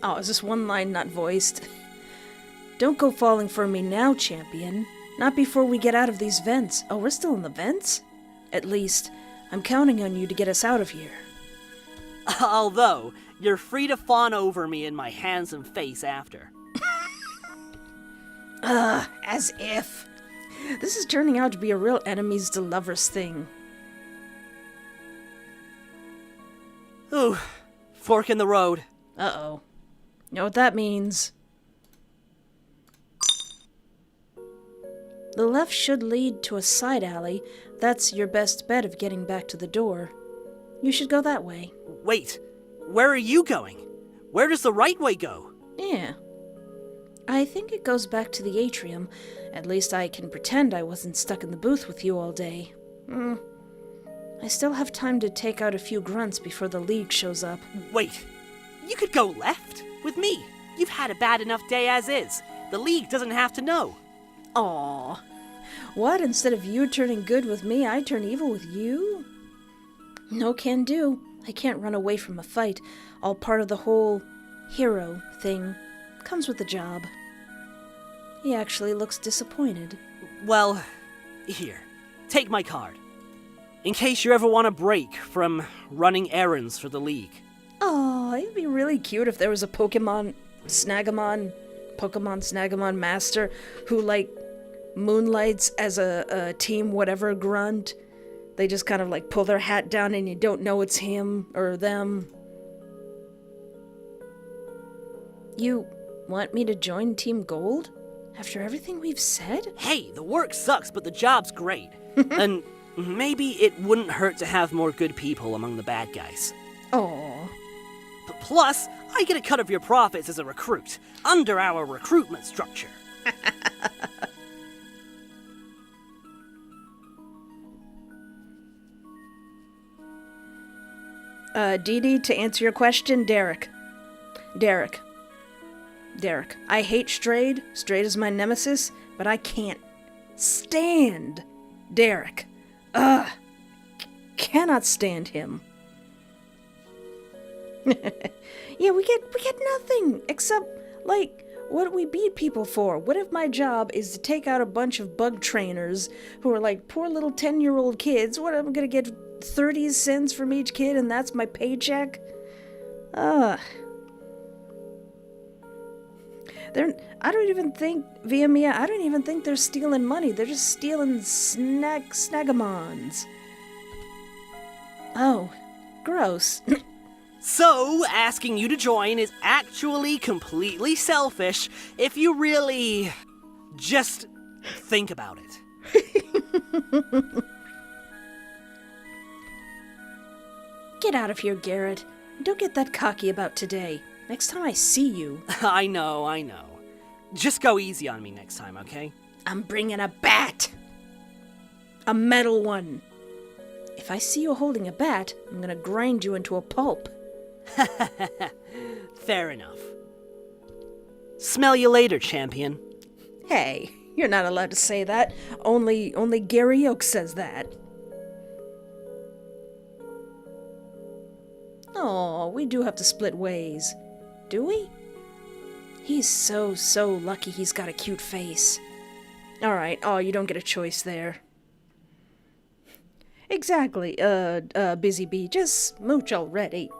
Oh, is this one line not voiced? Don't go falling for me now, champion. Not before we get out of these vents. Oh, we're still in the vents? At least, I'm counting on you to get us out of here. Although, you're free to fawn over me in my handsome face after. As if. This is turning out to be a real enemies to lovers thing. Ooh, fork in the road. Uh-oh. You know what that means? The left should lead to a side alley. That's your best bet of getting back to the door. You should go that way. Wait, where are you going? Where does the right way go? Yeah. I think it goes back to the atrium. At least I can pretend I wasn't stuck in the booth with you all day. I still have time to take out a few grunts before the League shows up. Wait, you could go left with me. You've had a bad enough day as is. The League doesn't have to know. Aw. What? Instead of you turning good with me, I turn evil with you? No can do. I can't run away from a fight. All part of the whole hero thing. Comes with the job. He actually looks disappointed. Well, here. Take my card. In case you ever want a break from running errands for the League. Oh, it'd be really cute if there was a Pokemon SnaggeMon Master who, like, moonlights as a team whatever grunt. They just kind of, like, pull their hat down and you don't know it's him or them. You want me to join Team Golde? After everything we've said? Hey, the work sucks, but the job's great. And maybe it wouldn't hurt to have more good people among the bad guys. Aw. Plus, I get a cut of your profits as a recruit, under our recruitment structure. Dee Dee, to answer your question, Derek. I hate Strayed. Strayed is my nemesis, but I can't stand Derek. Cannot stand him. Yeah, we get nothing except, like, what we beat people for. What if my job is to take out a bunch of bug trainers who are like poor little 10-year-old kids? What, I'm gonna get 30 cents from each kid and that's my paycheck? I don't even think, Viamia, I don't even think they're stealing money. They're just stealing SnaggeMons. Oh, gross. So, asking you to join is actually completely selfish if you really just think about it. Get out of here, Garrett. Don't get that cocky about today. Next time I see you... I know. Just go easy on me next time, okay? I'm bringing a bat! A metal one. If I see you holding a bat, I'm gonna grind you into a pulp. Fair enough. Smell you later, champion. Hey, you're not allowed to say that. Only Gary Oak says that. Oh, we do have to split ways. Do we? He's so lucky he's got a cute face. Alright, you don't get a choice there. Exactly, Busy Bee, just smooch already.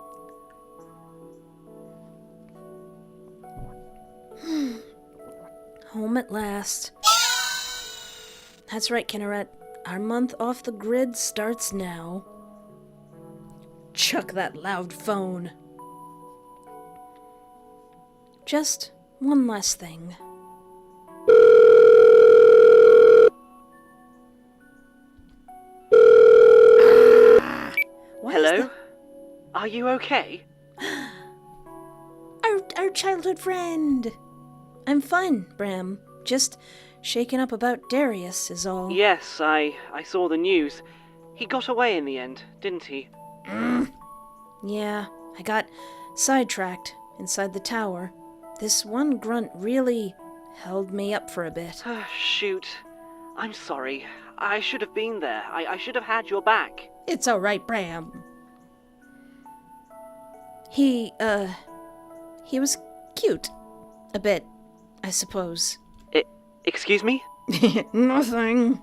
Home at last. That's right, Kinneret. Our month off the grid starts now. Chuck that loud phone. Just one last thing. Hello? Are you okay? Our childhood friend. I'm fine, Bram. Just shaken up about Darius is all. Yes, I saw the news. He got away in the end, didn't he? Yeah, I got sidetracked inside the tower. This one grunt really held me up for a bit. Shoot. I'm sorry. I should have been there. I should have had your back. It's alright, Bram. He was cute. A bit, I suppose. Excuse me? Nothing.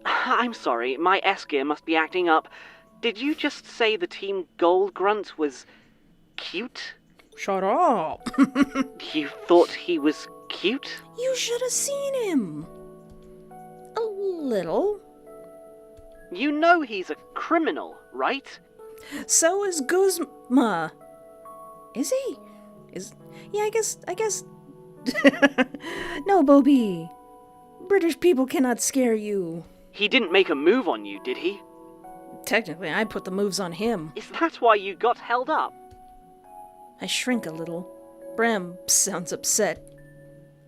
I'm sorry, my S-gear must be acting up. Did you just say the Team Golde grunt was cute? Shut up. You thought he was cute? You should have seen him. A little. You know he's a criminal, right? So is Guzma. Is he? Yeah, I guess. No, Bobby. British people cannot scare you. He didn't make a move on you, did he? Technically, I put the moves on him. Is that why you got held up? I shrink a little. Bram sounds upset.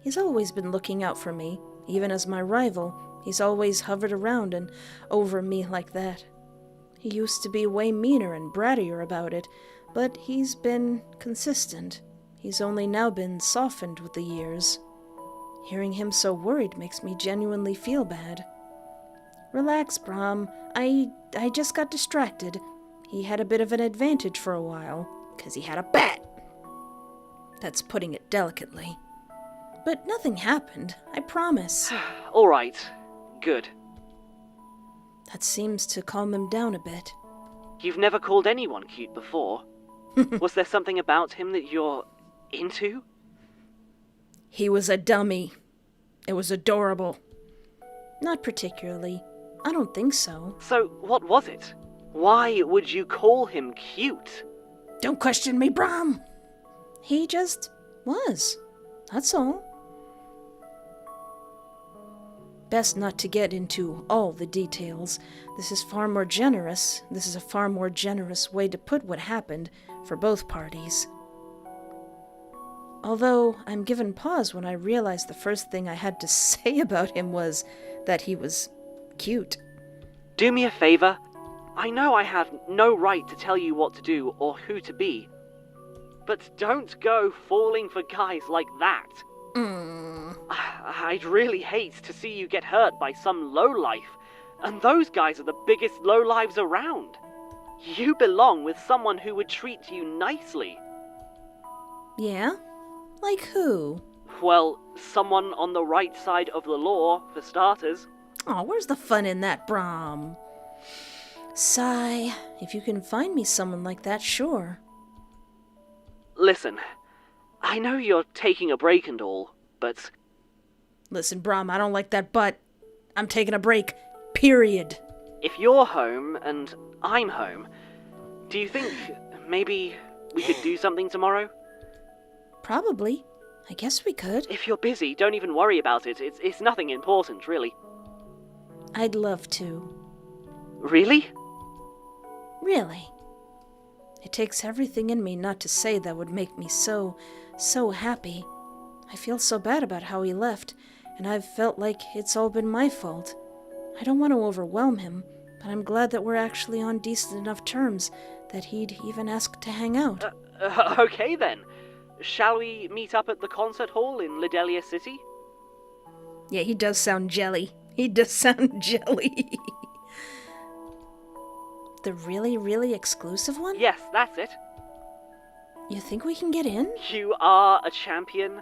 He's always been looking out for me, even as my rival. He's always hovered around and over me like that. He used to be way meaner and brattier about it, but he's been consistent. He's only now been softened with the years. Hearing him so worried makes me genuinely feel bad. Relax, Brahm. I just got distracted. He had a bit of an advantage for a while, 'cause he had a bat. That's putting it delicately. But nothing happened, I promise. All right. Good. That seems to calm him down a bit. You've never called anyone cute before. Was there something about him that you're into? He was a dummy. It was adorable. Not particularly. I don't think so. So, what was it? Why would you call him cute? Don't question me, Brahm. He just was. That's all. Best not to get into all the details. This is a far more generous way to put what happened for both parties. Although I'm given pause when I realize the first thing I had to say about him was that he was cute. Do me a favor. I know I have no right to tell you what to do or who to be. But don't go falling for guys like that. I'd really hate to see you get hurt by some lowlife, and those guys are the biggest lowlives around. You belong with someone who would treat you nicely. Yeah? Like who? Well, someone on the right side of the law, for starters. Oh, where's the fun in that, Brahm? Sigh. If you can find me someone like that, sure. Listen, I know you're taking a break and all, but... Listen, Brahm, I don't like that but. I'm taking a break. Period. If you're home and I'm home, do you think maybe we could do something tomorrow? Probably. I guess we could. If you're busy, don't even worry about it. It's nothing important, really. I'd love to. Really? Really. It takes everything in me not to say that would make me so happy. I feel so bad about how he left, and I've felt like it's all been my fault. I don't want to overwhelm him, but I'm glad that we're actually on decent enough terms that he'd even ask to hang out. Okay then. Shall we meet up at the concert hall in Lidelia City? Yeah, he does sound jelly. He does sound jelly. The really, really exclusive one? Yes, that's it. You think we can get in? You are a champion.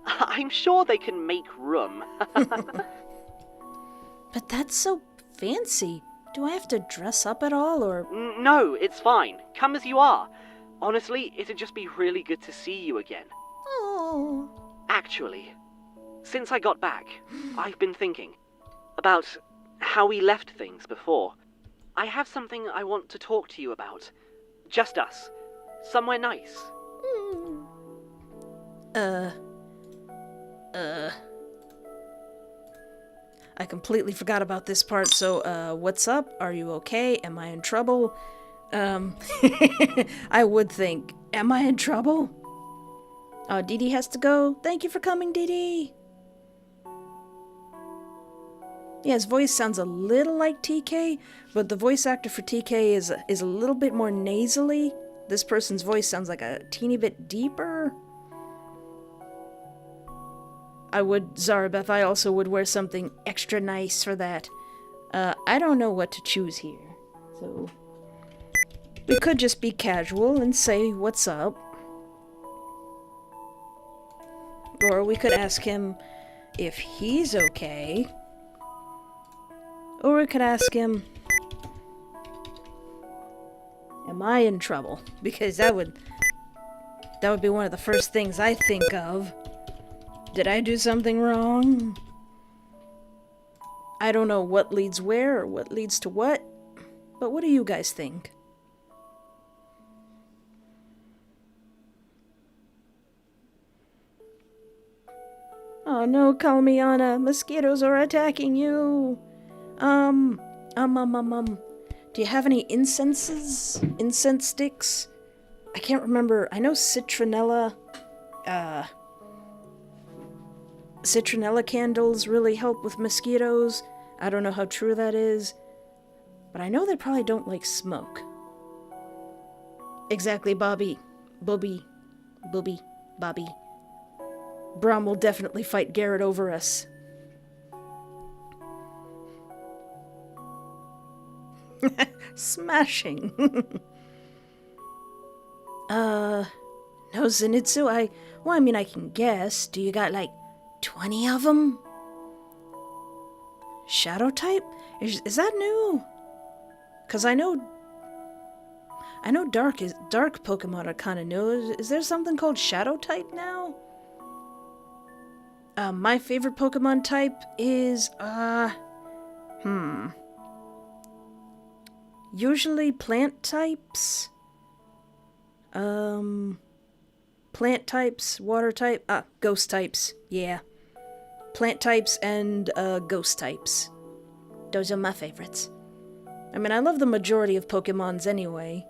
I'm sure they can make room. But that's so fancy. Do I have to dress up at all, or...? No, it's fine. Come as you are. Honestly, it'd just be really good to see you again. Oh. Actually, since I got back, I've been thinking about how we left things before. I have something I want to talk to you about. Just us. Somewhere nice. I completely forgot about this part, so, what's up? Are you okay? Am I in trouble? I would think, am I in trouble? Oh, Dee Dee has to go. Thank you for coming, Dee Dee. Yeah, his voice sounds a little like TK, but the voice actor for TK is a little bit more nasally. This person's voice sounds like a teeny bit deeper. Zarabeth, I also would wear something extra nice for that. I don't know what to choose here, so... We could just be casual and say, what's up? Or we could ask him if he's okay. Or we could ask him, am I in trouble? Because that would be one of the first things I think of. Did I do something wrong? I don't know what leads where or what leads to what, but what do you guys think? Oh no, Kalmiana, mosquitoes are attacking you. Do you have any incense sticks? I can't remember. I know citronella candles really help with mosquitoes. I don't know how true that is, but I know they probably don't like smoke. Exactly, Bobby. Bobby. Brom will definitely fight Garrett over us. Smashing. No, Zenitsu, I mean, I can guess. Do you got, like, 20 of them? Shadow type? Is that new? Because I know dark Pokemon are kind of new. Is there something called Shadow type now? My favorite Pokemon type is, usually plant types. Plant types, water type, ghost types, yeah. Plant types and, ghost types. Those are my favorites. I mean, I love the majority of Pokemons anyway.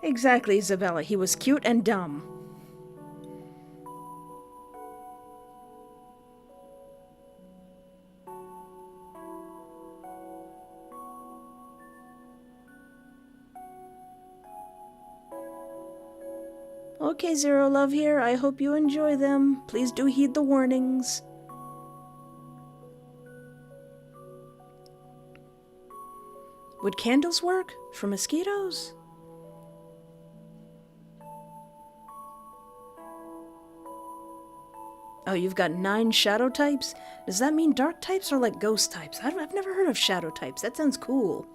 Exactly, Isabella. He was cute and dumb. Okay, Zero Love here. I hope you enjoy them. Please do heed the warnings. Would candles work for mosquitoes? Oh, you've got 9 shadow types? Does that mean dark types are like ghost types? I've never heard of shadow types. That sounds cool.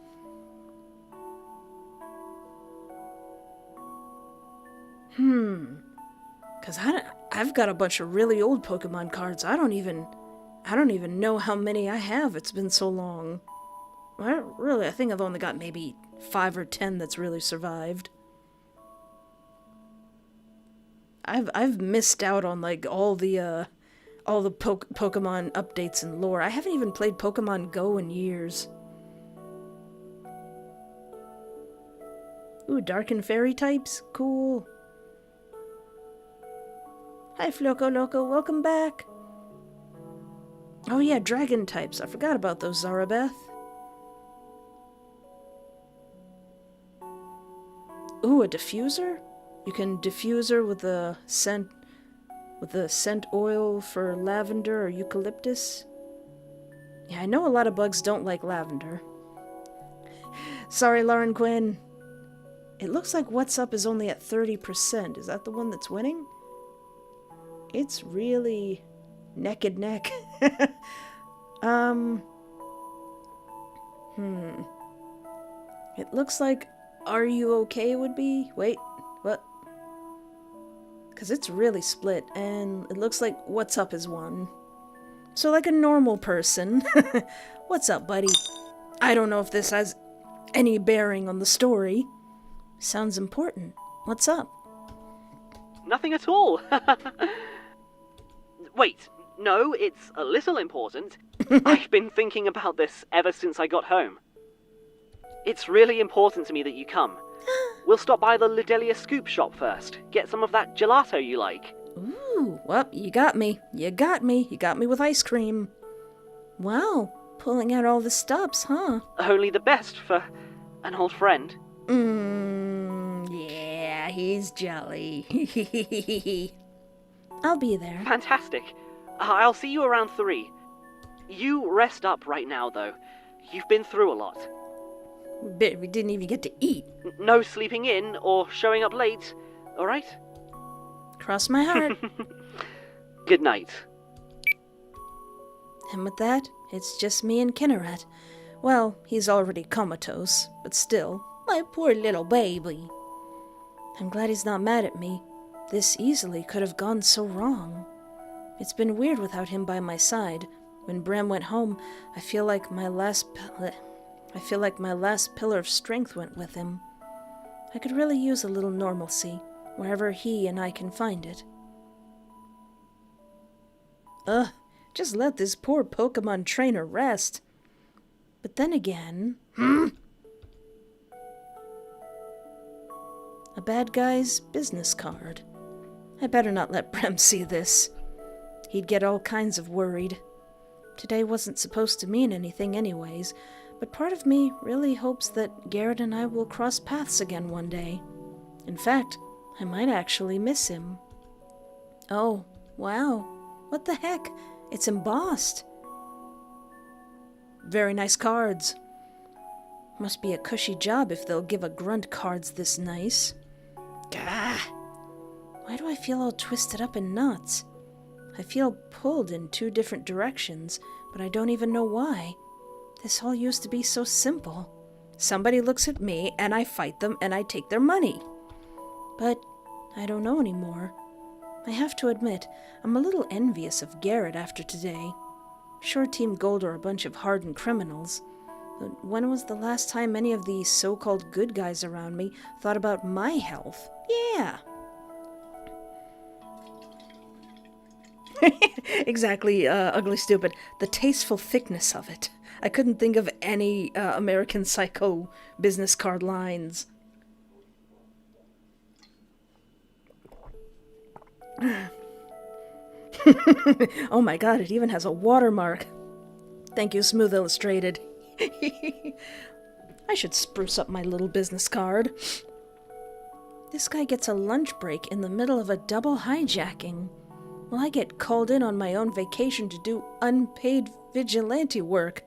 Cause I've got a bunch of really old Pokemon cards. I don't even know how many I have. It's been so long. I think I've only got maybe 5 or 10 that's really survived. I've missed out on like all the Pokemon updates and lore. I haven't even played Pokemon Go in years. Ooh, Dark and Fairy types? Cool. Hi, Floco Loco, welcome back. Oh yeah, Dragon types. I forgot about those, Zarabeth. Ooh, a diffuser? You can diffuse her with a scent oil for lavender or eucalyptus. Yeah, I know a lot of bugs don't like lavender. Sorry, Lauren Quinn. It looks like What's Up is only at 30%. Is that the one that's winning? It's really neck and neck. It looks like Are You Okay would be... Wait, what? Because it's really split, and it looks like What's Up is one. So like a normal person. What's up, buddy? I don't know if this has any bearing on the story. Sounds important. What's up? Nothing at all. Wait, no, it's a little important. I've been thinking about this ever since I got home. It's really important to me that you come. We'll stop by the Lidelia Scoop shop first. Get some of that gelato you like. Ooh, well, you got me. You got me. You got me with ice cream. Wow, pulling out all the stops, huh? Only the best for an old friend. Yeah, he's jolly. I'll be there. Fantastic. I'll see you around 3. You rest up right now, though. You've been through a lot. We didn't even get to eat. No sleeping in or showing up late, alright? Cross my heart. Good night. And with that, it's just me and Kinneret. Well, he's already comatose, but still, my poor little baby. I'm glad he's not mad at me. This easily could have gone so wrong. It's been weird without him by my side. When Bram went home, I feel like my last pillar of strength went with him. I could really use a little normalcy, wherever he and I can find it. Just let this poor Pokemon trainer rest. But then again... A bad guy's business card. I better not let Bram see this. He'd get all kinds of worried. Today wasn't supposed to mean anything anyways, but part of me really hopes that Garrett and I will cross paths again one day. In fact, I might actually miss him. Oh, wow. What the heck? It's embossed. Very nice cards. Must be a cushy job if they'll give a grunt cards this nice. Gah! Why do I feel all twisted up in knots? I feel pulled in 2 different directions, but I don't even know why. This all used to be so simple. Somebody looks at me, and I fight them, and I take their money. But I don't know anymore. I have to admit, I'm a little envious of Garrett after today. Sure, Team Golde are a bunch of hardened criminals, but when was the last time any of these so-called good guys around me thought about my health? Yeah. Exactly, ugly stupid. The tasteful thickness of it. I couldn't think of any American Psycho business card lines. Oh my god, it even has a watermark. Thank you, Smooth Illustrated. I should spruce up my little business card. This guy gets a lunch break in the middle of a double hijacking. Well, I get called in on my own vacation to do unpaid vigilante work.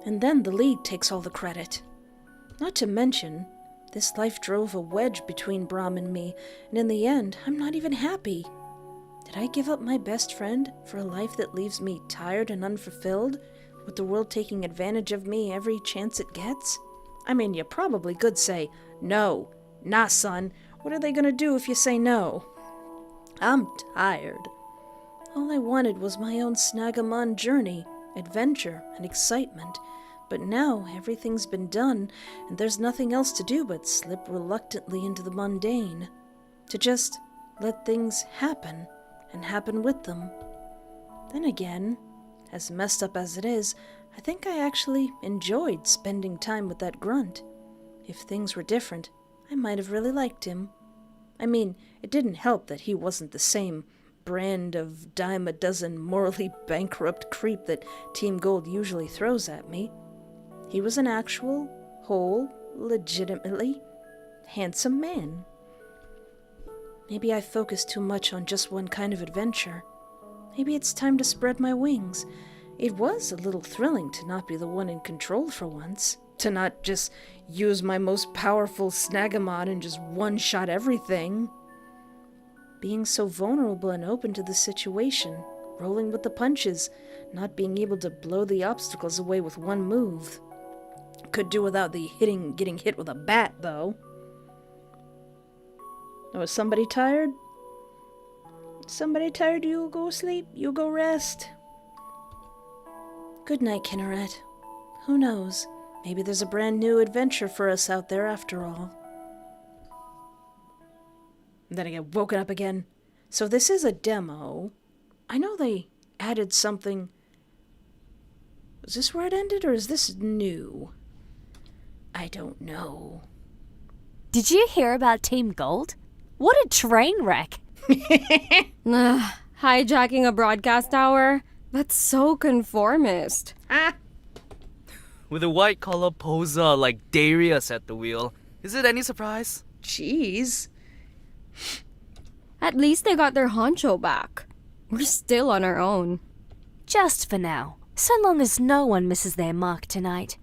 And then the League takes all the credit. Not to mention, this life drove a wedge between Brahm and me, and in the end, I'm not even happy. Did I give up my best friend for a life that leaves me tired and unfulfilled, with the world taking advantage of me every chance it gets? I mean, you probably could say, no, nah, son, what are they gonna do if you say no? I'm tired. All I wanted was my own SnaggeMon journey, adventure, and excitement. But now everything's been done, and there's nothing else to do but slip reluctantly into the mundane. To just let things happen, and happen with them. Then again, as messed up as it is, I think I actually enjoyed spending time with that grunt. If things were different, I might have really liked him. I mean, it didn't help that he wasn't the same brand of dime-a-dozen morally bankrupt creep that Team Golde usually throws at me. He was an actual, whole, legitimately handsome man. Maybe I focused too much on just one kind of adventure. Maybe it's time to spread my wings. It was a little thrilling to not be the one in control for once. To not just use my most powerful SnaggeMon and just one-shot everything. Being so vulnerable and open to the situation, rolling with the punches, not being able to blow the obstacles away with one move. Could do without the getting hit with a bat, though. Oh, is somebody tired? Somebody tired? You go sleep. You go rest. Good night, Kinneret. Who knows? Maybe there's a brand new adventure for us out there after all. And then I get woken up again. So this is a demo. I know they added something. Is this where it ended, or is this new? I don't know. Did you hear about Team Golde? What a train wreck! Hijacking a broadcast tower? That's so conformist. With a white-collar poser like Darius at the wheel. Is it any surprise? Jeez. At least they got their honcho back. We're still on our own. Just for now. So long as no one misses their mark tonight.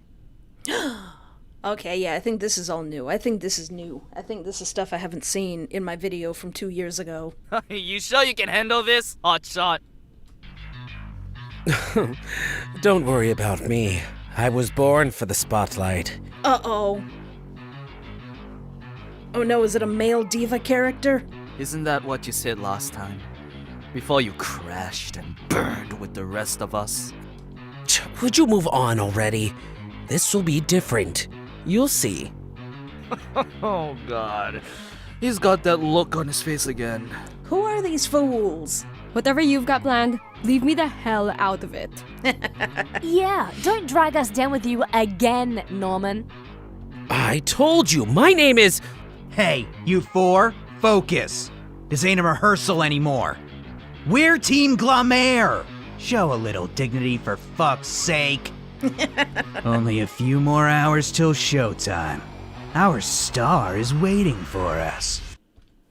Okay, yeah, I think this is all new. I think this is new. I think this is stuff I haven't seen in my video from 2 years ago. You sure you can handle this, hotshot? Don't worry about me. I was born for the spotlight. Uh-oh. Oh no, is it a male diva character? Isn't that what you said last time? Before you crashed and burned with the rest of us? Would you move on already? This will be different. You'll see. Oh god. He's got that look on his face again. Who are these fools? Whatever you've got planned, leave me the hell out of it. Yeah, don't drag us down with you again, Norman. I told you, my name is... Hey, you four, focus. This ain't a rehearsal anymore. We're Team Glamour. Show a little dignity for fuck's sake. Only a few more hours till showtime. Our star is waiting for us.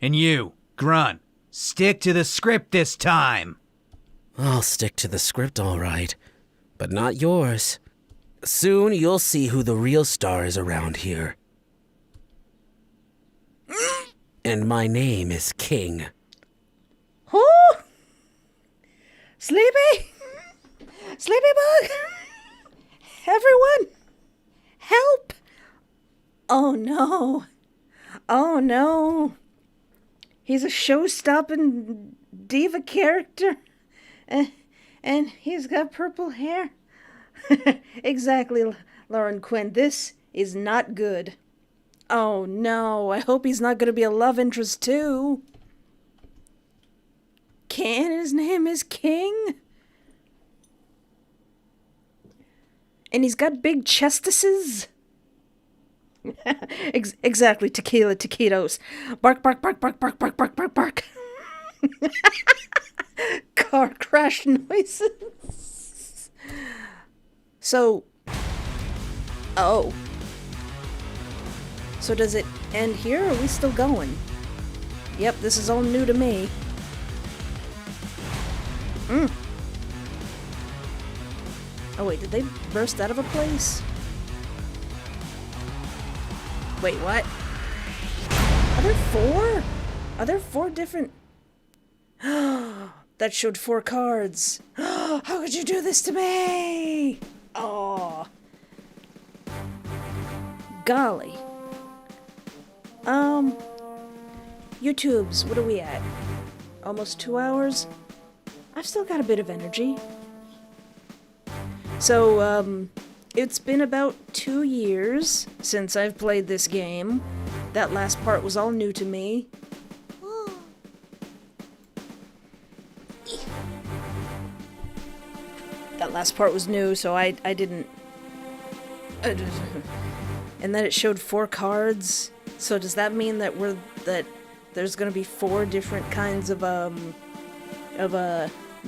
And you, Grunt, stick to the script this time. I'll stick to the script all right, but not yours. Soon you'll see who the real star is around here. And my name is King. Who? Sleepy? Sleepy bug? Everyone? Help! Oh no. Oh no. He's a show-stopping diva character. And he's got purple hair. Exactly, Lauren Quinn. This is not good. Oh no, I hope he's not going to be a love interest too. His name is King? And he's got big chestises? Exactly, tequila, taquitos. Bark, bark, bark, bark, bark, bark, bark, bark, bark. Car crash noises. So, oh. So does it end here, or are we still going? Yep, this is all new to me. Oh wait, did they burst out of a place? Wait, what? Are there 4? Are there 4 different... That showed 4 cards. How could you do this to me? Oh. Golly. YouTubes, what are we at? Almost 2 hours? I've still got a bit of energy. So, it's been about 2 years since I've played this game. That last part was all new to me. That last part was new, so I didn't... And then it showed 4 cards. So does that mean that there's gonna be 4 different kinds of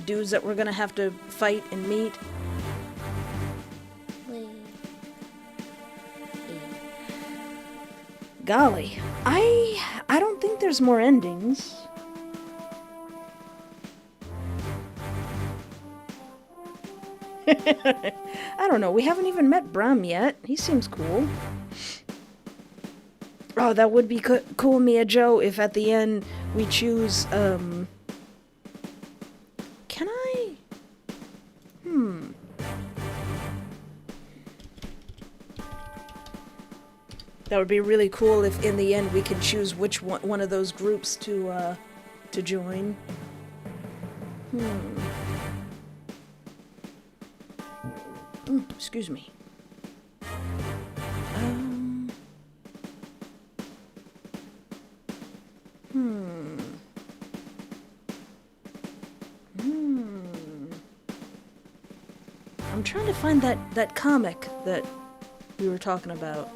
dudes that we're gonna have to fight and meet? Golly, I don't think there's more endings. I don't know, we haven't even met Bram yet. He seems cool. Oh, that would be cool, Mia Joe, if at the end we choose, Can I? That would be really cool if in the end we could choose which one of those groups to join. Excuse me. I'm trying to find that comic that we were talking about.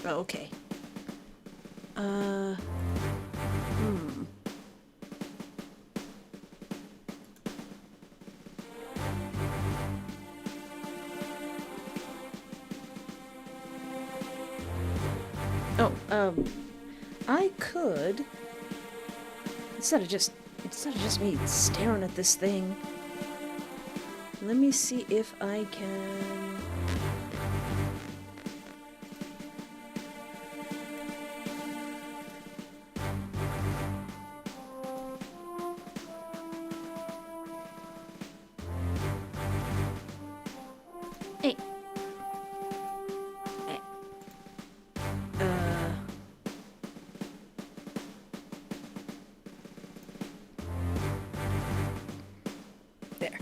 Oh, okay. I could, instead of just me staring at this thing, let me see if I can... Hey. There.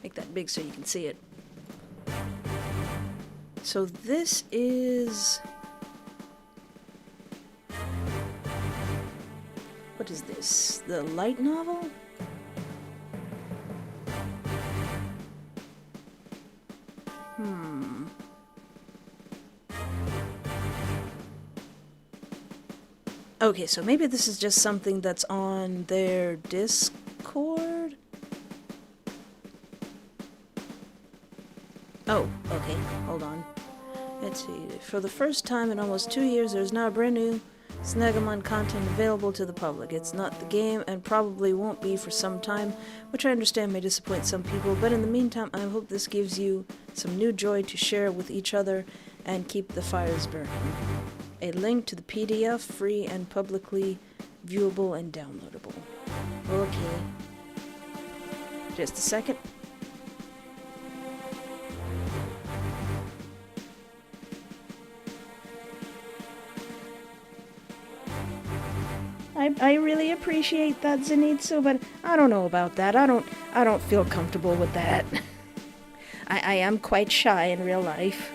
Make that big so you can see it. So this is... What is this? The light novel? Okay, so maybe this is just something that's on their Discord? Oh, okay, hold on. Let's see. For the first time in almost 2 years, there's now brand new SnaggeMon content available to the public. It's not the game and probably won't be for some time, which I understand may disappoint some people, but in the meantime, I hope this gives you some new joy to share with each other and keep the fires burning. A link to the PDF, free and publicly viewable and downloadable. Okay. Just a second. I really appreciate that, Zenitsu, but I don't know about that. I don't feel comfortable with that. I am quite shy in real life.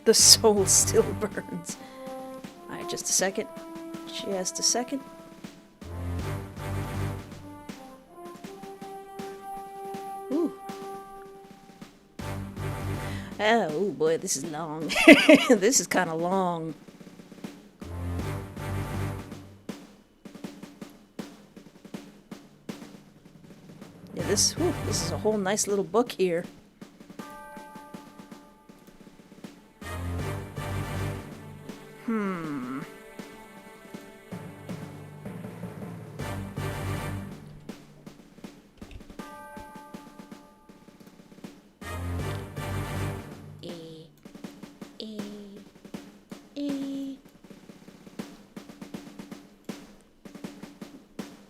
The soul still burns. Alright, just a second. Just a second. Ooh. Oh boy, this is long. This is kind of long. Yeah, this is a whole nice little book here.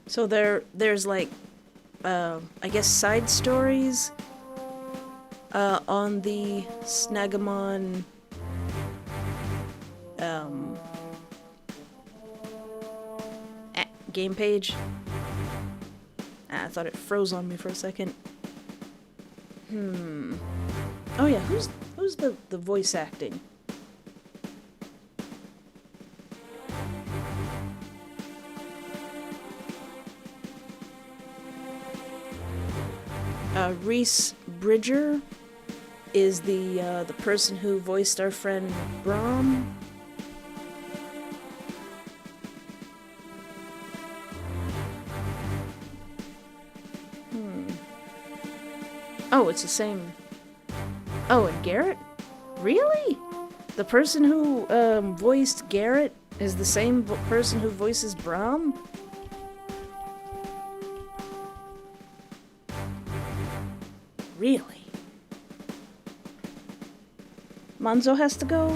So there's like, I guess side stories, on the SnaggeMon, game page. I thought it froze on me for a second. Oh yeah, who's the voice acting? Reese Bridger is the person who voiced our friend Brahm. Oh, it's the same. Oh, and Garrett? Really? The person who voiced Garrett is the same person who voices Brahm? Really? Monzo has to go?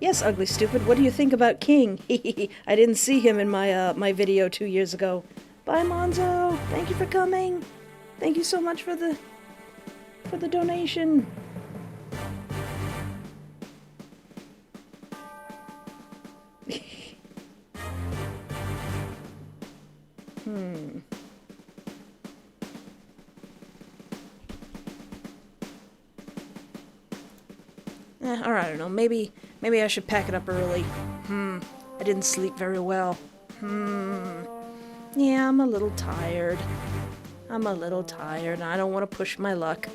Yes, ugly stupid. What do you think about King? I didn't see him in my my video 2 years ago. Bye, Monzo. Thank you for coming. Thank you so much for the donation. Or I don't know, maybe I should pack it up early. I didn't sleep very well. Yeah, I'm a little tired. And I don't want to push my luck.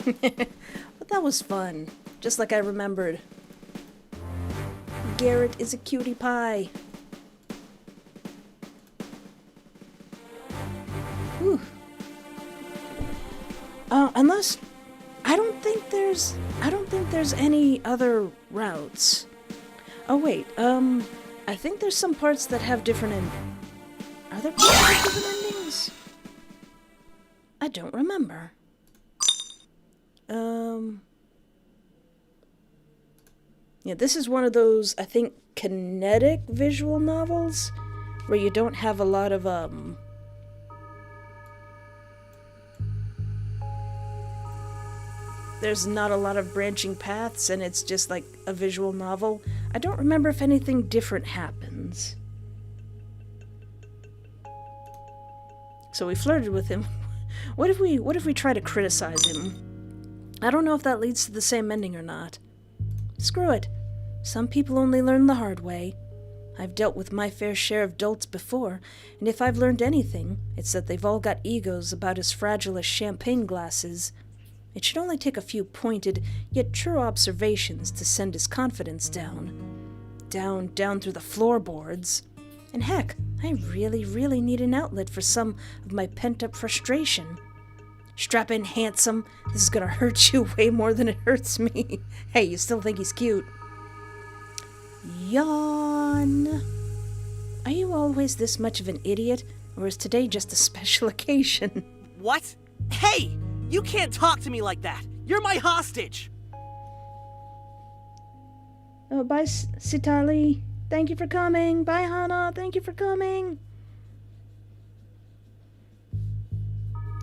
But that was fun, just like I remembered. Garrett is a cutie pie. Whew. Unless I don't think there's any other routes. Oh wait, I think there's some parts that have different Are there parts with different endings? I don't remember. Yeah, this is one of those, I think, kinetic visual novels where you don't have a lot of there's not a lot of branching paths, and it's just like a visual novel. I don't remember if anything different happens. So we flirted with him. What if we try to criticize him? I don't know if that leads to the same ending or not. Screw it. Some people only learn the hard way. I've dealt with my fair share of dolts before, and if I've learned anything, it's that they've all got egos about as fragile as champagne glasses. It should only take a few pointed, yet true observations to send his confidence down. Down through the floorboards. And heck, I really need an outlet for some of my pent-up frustration. Strap in, handsome. This is gonna hurt you way more than it hurts me. Hey, you still think he's cute? Yawn. Are you always this much of an idiot, or is today just a special occasion? What? Hey! You can't talk to me like that! You're my hostage! Oh, bye, Sitali. Thank you for coming. Bye, Hana. Thank you for coming.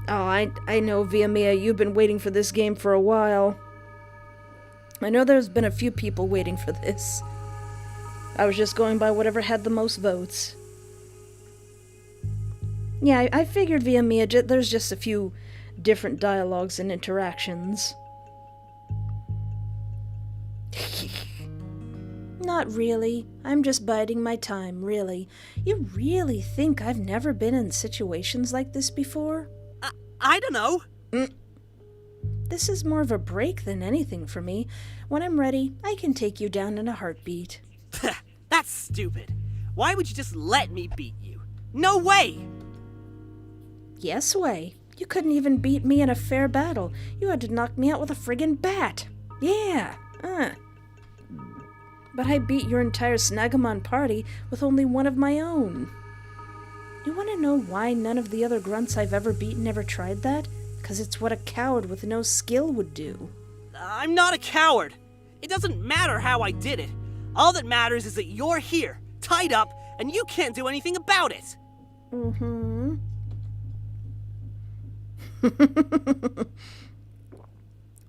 Oh, I know, Viamia, you've been waiting for this game for a while. I know there's been a few people waiting for this. I was just going by whatever had the most votes. Yeah, I figured Viamia, there's just a few different dialogues and interactions. Not really. I'm just biding my time, really. You really think I've never been in situations like this before? I don't know. This is more of a break than anything for me. When I'm ready, I can take you down in a heartbeat. That's stupid. Why would you just let me beat you? No way! Yes way. You couldn't even beat me in a fair battle. You had to knock me out with a friggin' bat. Yeah. But I beat your entire SnaggeMon party with only one of my own. You want to know why none of the other grunts I've ever beaten ever tried that? 'Cause it's what a coward with no skill would do. I'm not a coward. It doesn't matter how I did it. All that matters is that you're here, tied up, and you can't do anything about it. Mm-hmm.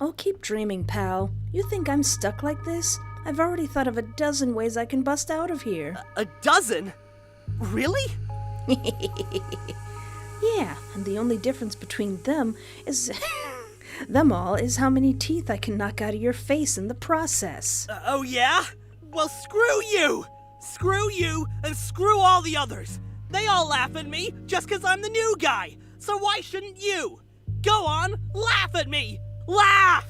Oh, keep dreaming, pal. You think I'm stuck like this? I've already thought of a dozen ways I can bust out of here. A dozen? Really? Yeah, and the only difference between them is... them all is how many teeth I can knock out of your face in the process. Oh yeah? Well, screw you! Screw you, and screw all the others! They all laugh at me just 'cause I'm the new guy, so why shouldn't you? Go on, laugh at me! Laugh!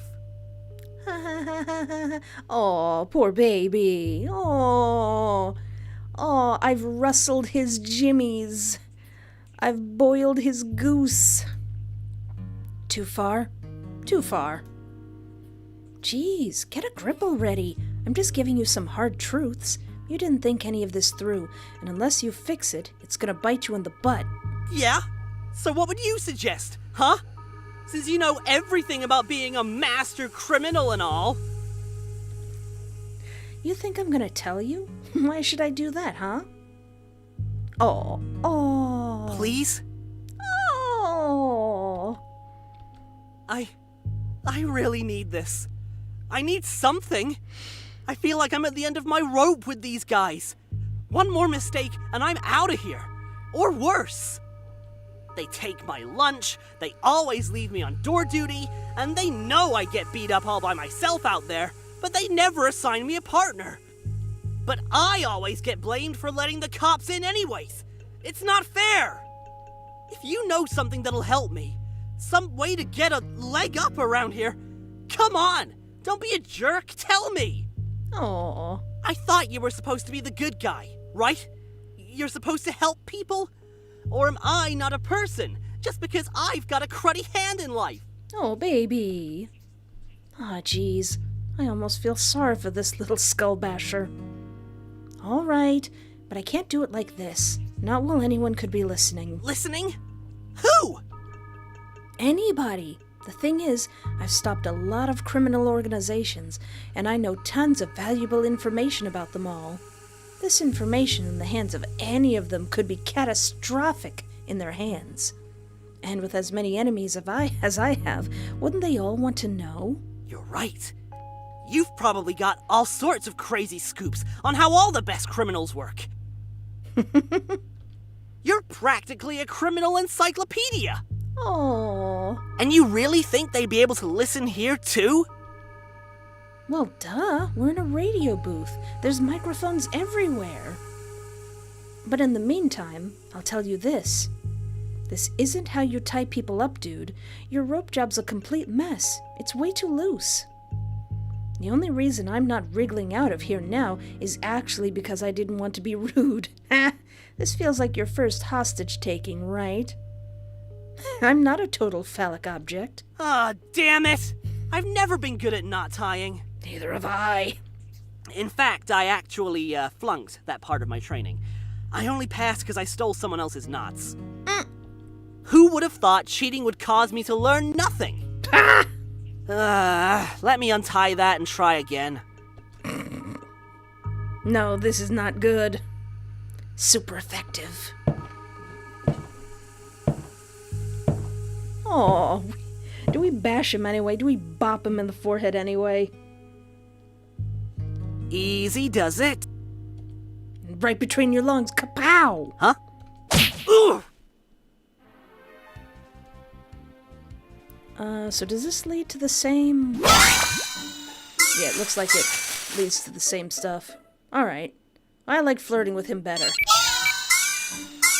Oh, poor baby. Oh, I've rustled his jimmies. I've boiled his goose. Too far? Too far. Jeez, get a grip already. I'm just giving you some hard truths. You didn't think any of this through, and unless you fix it, it's gonna bite you in the butt. Yeah? So what would you suggest, huh? Since you know everything about being a master criminal and all. You think I'm gonna tell you? Why should I do that, huh? Oh. Please? Oh. I really need this. I need something. I feel like I'm at the end of my rope with these guys. One more mistake and I'm out of here. Or worse. They take my lunch, they always leave me on door duty, and they know I get beat up all by myself out there, but they never assign me a partner. But I always get blamed for letting the cops in anyways. It's not fair. If you know something that'll help me, some way to get a leg up around here, come on, don't be a jerk, tell me. Aww. I thought you were supposed to be the good guy, right? You're supposed to help people? Or am I not a person, just because I've got a cruddy hand in life? Oh, baby. Jeez. I almost feel sorry for this little skull basher. All right, but I can't do it like this. Not while anyone could be listening. Listening? Who? Anybody. The thing is, I've stopped a lot of criminal organizations, and I know tons of valuable information about them all. This information in the hands of any of them could be catastrophic in their hands. And with as many enemies as I have, wouldn't they all want to know? You're right. You've probably got all sorts of crazy scoops on how all the best criminals work. You're practically a criminal encyclopedia. Oh. And you really think they'd be able to listen here too? Well, duh. We're in a radio booth. There's microphones everywhere. But in the meantime, I'll tell you this. This isn't how you tie people up, dude. Your rope job's a complete mess. It's way too loose. The only reason I'm not wriggling out of here now is actually because I didn't want to be rude. This feels like your first hostage-taking, right? I'm not a total phallic object. Ah, damn it! I've never been good at knot tying. Neither have I. In fact, I actually flunked that part of my training. I only passed because I stole someone else's knots. Who would have thought cheating would cause me to learn nothing? Let me untie that and try again. No, this is not good. Super effective. Oh, do we bash him anyway? Do we bop him in the forehead anyway? Easy does it. Right between your lungs. Kapow! Huh? Ooh! So does this lead to the same... Yeah, it looks like it leads to the same stuff. Alright. I like flirting with him better.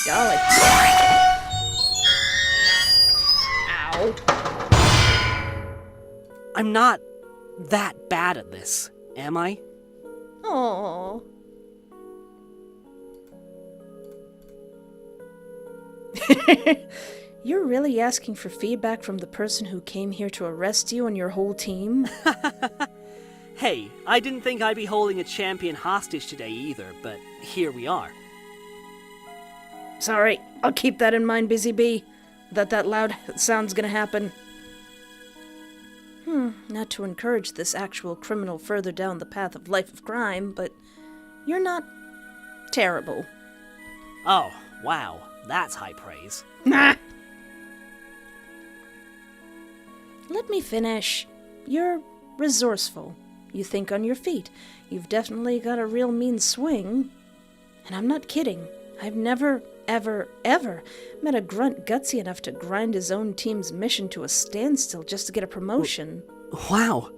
Golly. Ow. I'm not that bad at this, am I? Aww. You're really asking for feedback from the person who came here to arrest you and your whole team? Hey, I didn't think I'd be holding a champion hostage today either, but here we are. Sorry, I'll keep that in mind, Busy Bee. That loud sound's gonna happen. Not to encourage this actual criminal further down the path of life of crime, but you're not terrible. Oh, wow, that's high praise. Nah! Let me finish. You're resourceful. You think on your feet. You've definitely got a real mean swing. And I'm not kidding. I've never, ever, ever met a grunt gutsy enough to grind his own team's mission to a standstill just to get a promotion. Wow.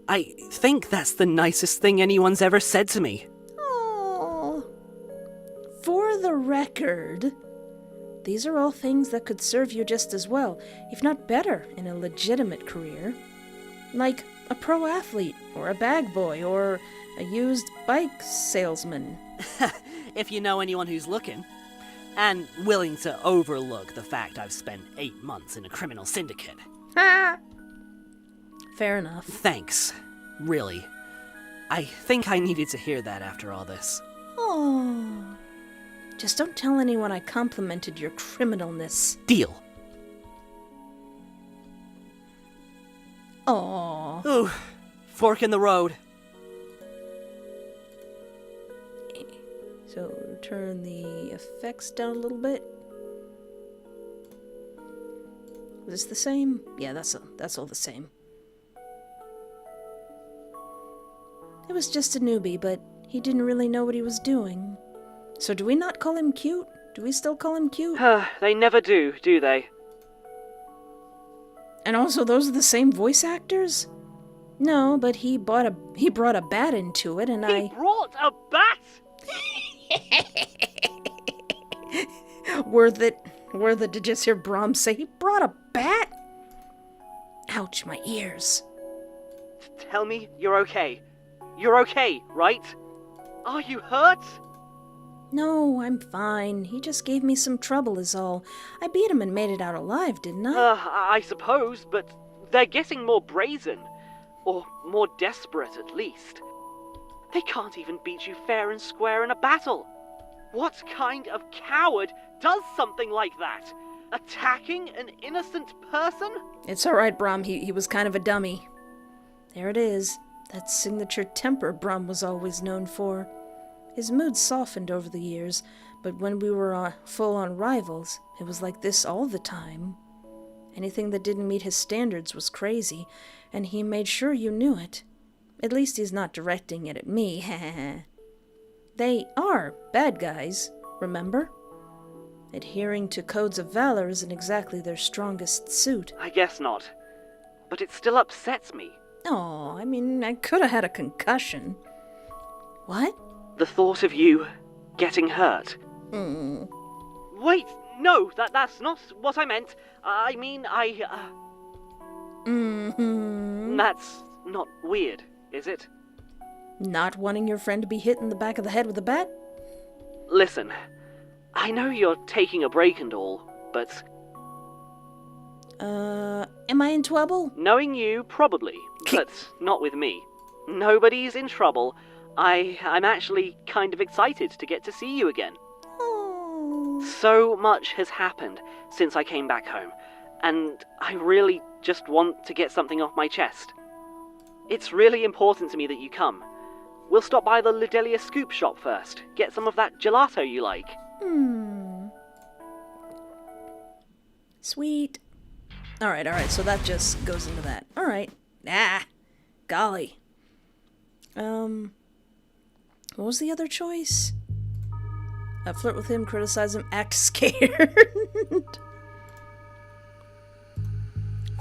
I think that's the nicest thing anyone's ever said to me. Aww. For the record, these are all things that could serve you just as well, if not better, in a legitimate career. Like a pro athlete, or a bag boy, or a used bike salesman. If you know anyone who's looking. And willing to overlook the fact I've spent 8 months in a criminal syndicate. Ha! Fair enough. Thanks. Really. I think I needed to hear that after all this. Oh. Just don't tell anyone I complimented your criminalness. Deal. Aww. Ooh, fork in the road. So turn the effects down a little bit. Is this the same? Yeah, that's all the same. It was just a newbie, but he didn't really know what he was doing. So do we not call him cute? Do we still call him cute? They never do they? And also, those are the same voice actors? No, but he brought a bat into it, and He brought a bat? Worth it. Did you just hear Brahm say he brought a bat? Ouch, my ears. Tell me you're okay. You're okay, right? Are you hurt? No, I'm fine. He just gave me some trouble is all. I beat him and made it out alive, didn't I? I suppose, but they're getting more brazen. Or more desperate, at least. They can't even beat you fair and square in a battle. What kind of coward does something like that? Attacking an innocent person? It's alright, Brahm. He was kind of a dummy. There it is. That signature temper Brahm was always known for. His mood softened over the years, but when we were full-on rivals, it was like this all the time. Anything that didn't meet his standards was crazy, and he made sure you knew it. At least he's not directing it at me, They are bad guys, remember? Adhering to codes of valor isn't exactly their strongest suit. I guess not. But it still upsets me. Oh, I mean, I could have had a concussion. What? The thought of you getting hurt. Wait, no, that's not what I meant. I mean, That's not weird, is it? Not wanting your friend to be hit in the back of the head with a bat? Listen, I know you're taking a break and all, but... Am I in trouble? Knowing you, probably, but not with me. Nobody's in trouble. I'm actually kind of excited to get to see you again. Oh. So much has happened since I came back home, and I really just want to get something off my chest. It's really important to me that you come. We'll stop by the Lidelia Scoop shop first, get some of that gelato you like. Sweet. Alright, so that just goes into that. Alright. Golly. What was the other choice? Flirt with him, criticize him, act scared.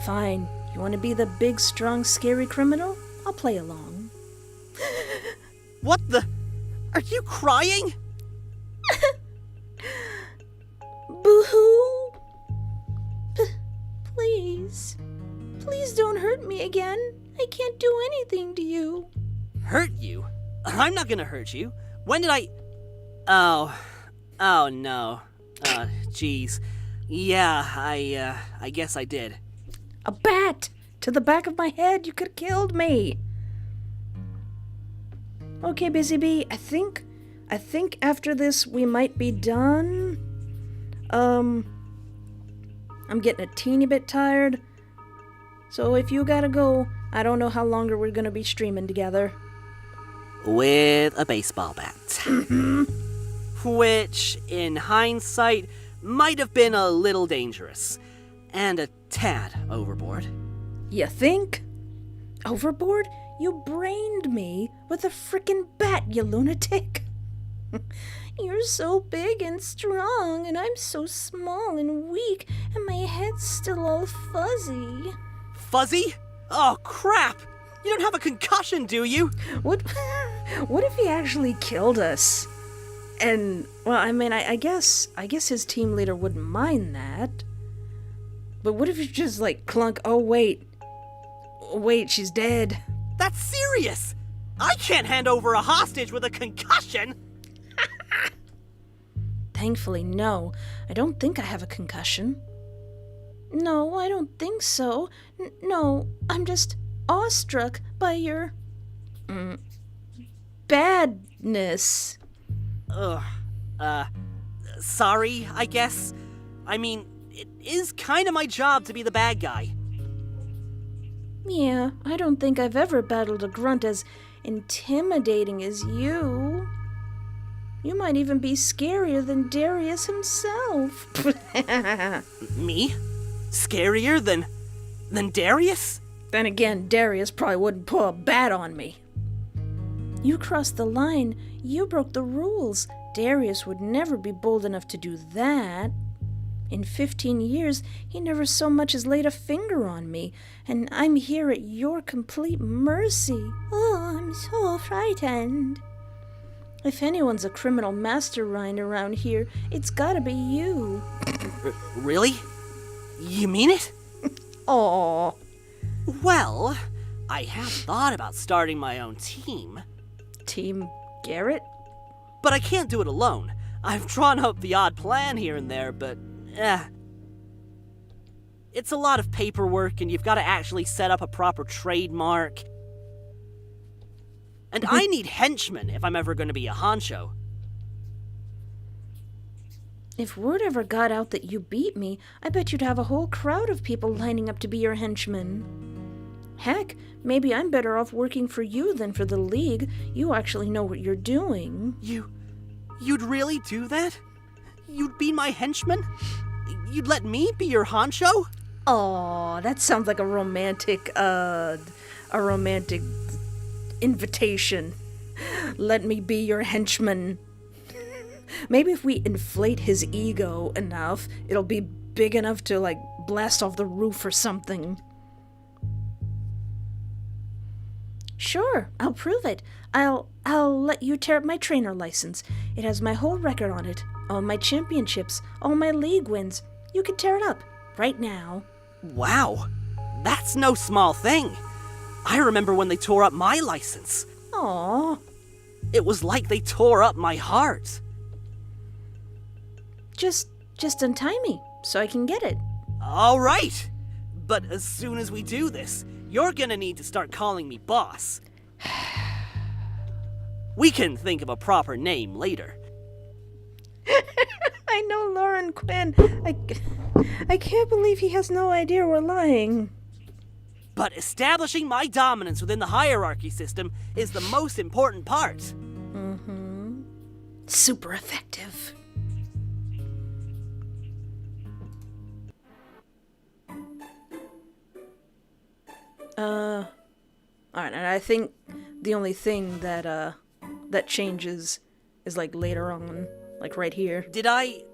Fine. You want to be the big, strong, scary criminal? I'll play along. What the? Are you crying? Boo-hoo! Please. Please don't hurt me again. I can't do anything to you. Hurt you? I'm not gonna hurt you. When did I... Oh no. Jeez. Yeah, I guess I did. A bat! To the back of my head, you could have killed me. Okay, Busy Bee, I think after this we might be done. I'm getting a teeny bit tired. So if you gotta go, I don't know how longer we're gonna be streaming together. With a baseball bat. Which, in hindsight, might have been a little dangerous. And a tad overboard. You think? Overboard? You brained me with a frickin' bat, you lunatic. You're so big and strong, and I'm so small and weak, and my head's still all fuzzy. Fuzzy? Oh, crap! You don't have a concussion, do you? What if he actually killed us? And, well, I mean, I guess his team leader wouldn't mind that. But what if you just, like, clunk, oh, wait, she's dead. That's serious! I can't hand over a hostage with a concussion! Thankfully, no. I don't think I have a concussion. No, I don't think so. No, I'm just awestruck by your... badness. Sorry, I guess. I mean, it is kind of my job to be the bad guy. Yeah, I don't think I've ever battled a grunt as intimidating as you. You might even be scarier than Darius himself. Me? Scarier than Darius? Then again, Darius probably wouldn't pull a bat on me. You crossed the line. You broke the rules. Darius would never be bold enough to do that. In 15 years, he never so much as laid a finger on me, and I'm here at your complete mercy. Oh, I'm so frightened. If anyone's a criminal mastermind around here, it's gotta be you. Really? You mean it? Aw. Well, I have thought about starting my own team. Team Garrett? But I can't do it alone. I've drawn up the odd plan here and there, but it's a lot of paperwork, and you've got to actually set up a proper trademark. And I need henchmen if I'm ever going to be a honcho. If word ever got out that you beat me, I bet you'd have a whole crowd of people lining up to be your henchmen. Heck, maybe I'm better off working for you than for the League. You actually know what you're doing. You'd really do that? You'd be my henchman? You'd let me be your honcho? Aw, that sounds like a romantic invitation. Let me be your henchman. Maybe if we inflate his ego enough, it'll be big enough to, like, blast off the roof or something. Sure, I'll prove it. I'll let you tear up my trainer license. It has my whole record on it. All my championships, all my league wins. You can tear it up. Right now. Wow, that's no small thing. I remember when they tore up my license. Aww. It was like they tore up my heart. Just untie me, so I can get it. All right. But as soon as we do this, you're gonna need to start calling me boss. We can think of a proper name later. I know Lauren Quinn. I can't believe he has no idea we're lying. But establishing my dominance within the hierarchy system is the most important part. Mm-hmm. Super effective. Alright, and I think the only thing that changes is, like, later on. Like, right here. Did I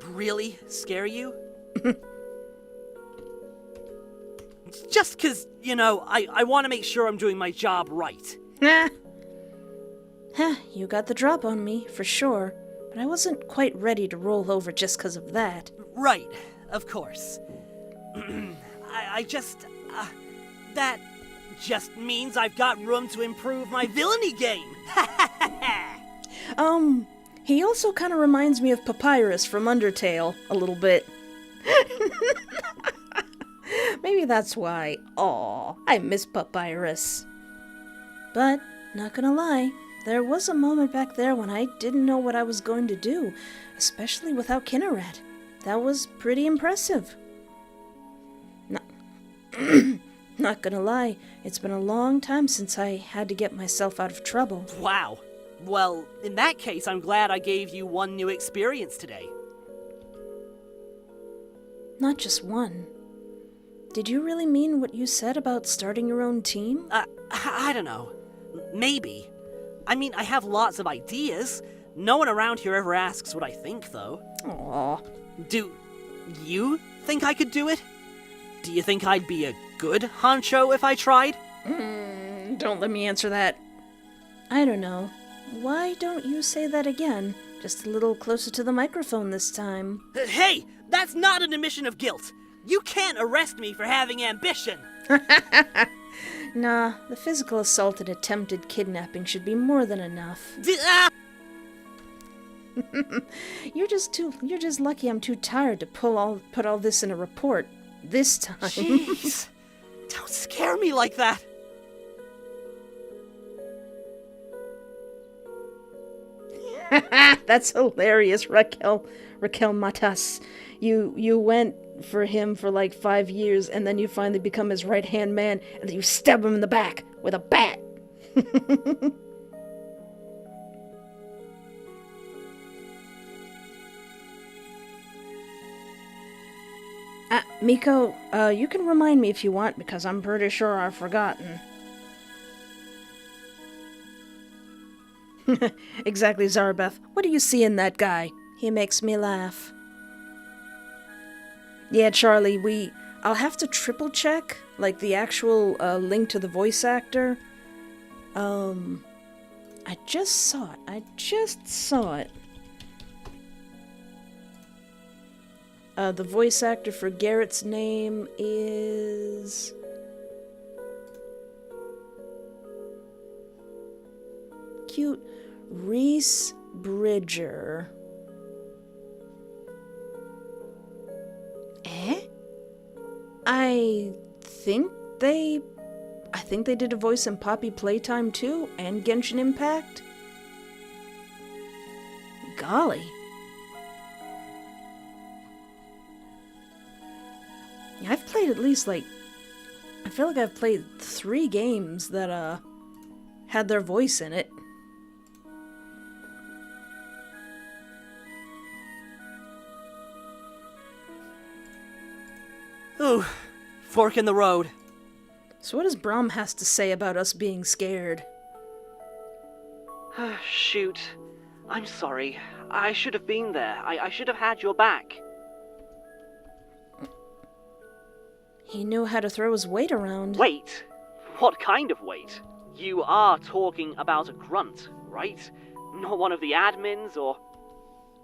really scare you? Just 'cause, you know, I want to make sure I'm doing my job right. You got the drop on me, for sure. But I wasn't quite ready to roll over just 'cause of that. Right, of course. That just means I've got room to improve my villainy game. He also kind of reminds me of Papyrus from Undertale, a little bit. Maybe that's why. Aw, I miss Papyrus. But, not gonna lie, there was a moment back there when I didn't know what I was going to do, especially without Kinneret. That was pretty impressive. Not gonna lie, it's been a long time since I had to get myself out of trouble. Wow. Well, in that case, I'm glad I gave you one new experience today. Not just one. Did you really mean what you said about starting your own team? I don't know. Maybe. I mean, I have lots of ideas. No one around here ever asks what I think, though. Aww. Do you think I could do it? Do you think I'd be a good honcho if I tried? Don't let me answer that. I don't know. Why don't you say that again? Just a little closer to the microphone this time. Hey, that's not an admission of guilt. You can't arrest me for having ambition. Nah, the physical assault and attempted kidnapping should be more than enough. You're just lucky I'm too tired to put all this in a report this time. Jeez. Don't scare me like that. That's hilarious, Raquel Matas. You went for him for like 5 years, and then you finally become his right-hand man, and then you stab him in the back with a bat. Miko, you can remind me if you want, because I'm pretty sure I've forgotten. Exactly, Zarbeth. What do you see in that guy? He makes me laugh. Yeah, Charlie, I'll have to triple check, like, the actual link to the voice actor. I just saw it. The voice actor for Garrett's name is... Cute Reese Bridger. I think they did a voice in Poppy Playtime too, and Genshin Impact. Golly. Yeah, I've played at least, like, I feel like I've played 3 games that had their voice in it. Ooh, fork in the road. So what does Braum has to say about us being scared? Shoot. I'm sorry. I should have been there. I should have had your back. He knew how to throw his weight around. Weight? What kind of weight? You are talking about a grunt, right? Not one of the admins, or...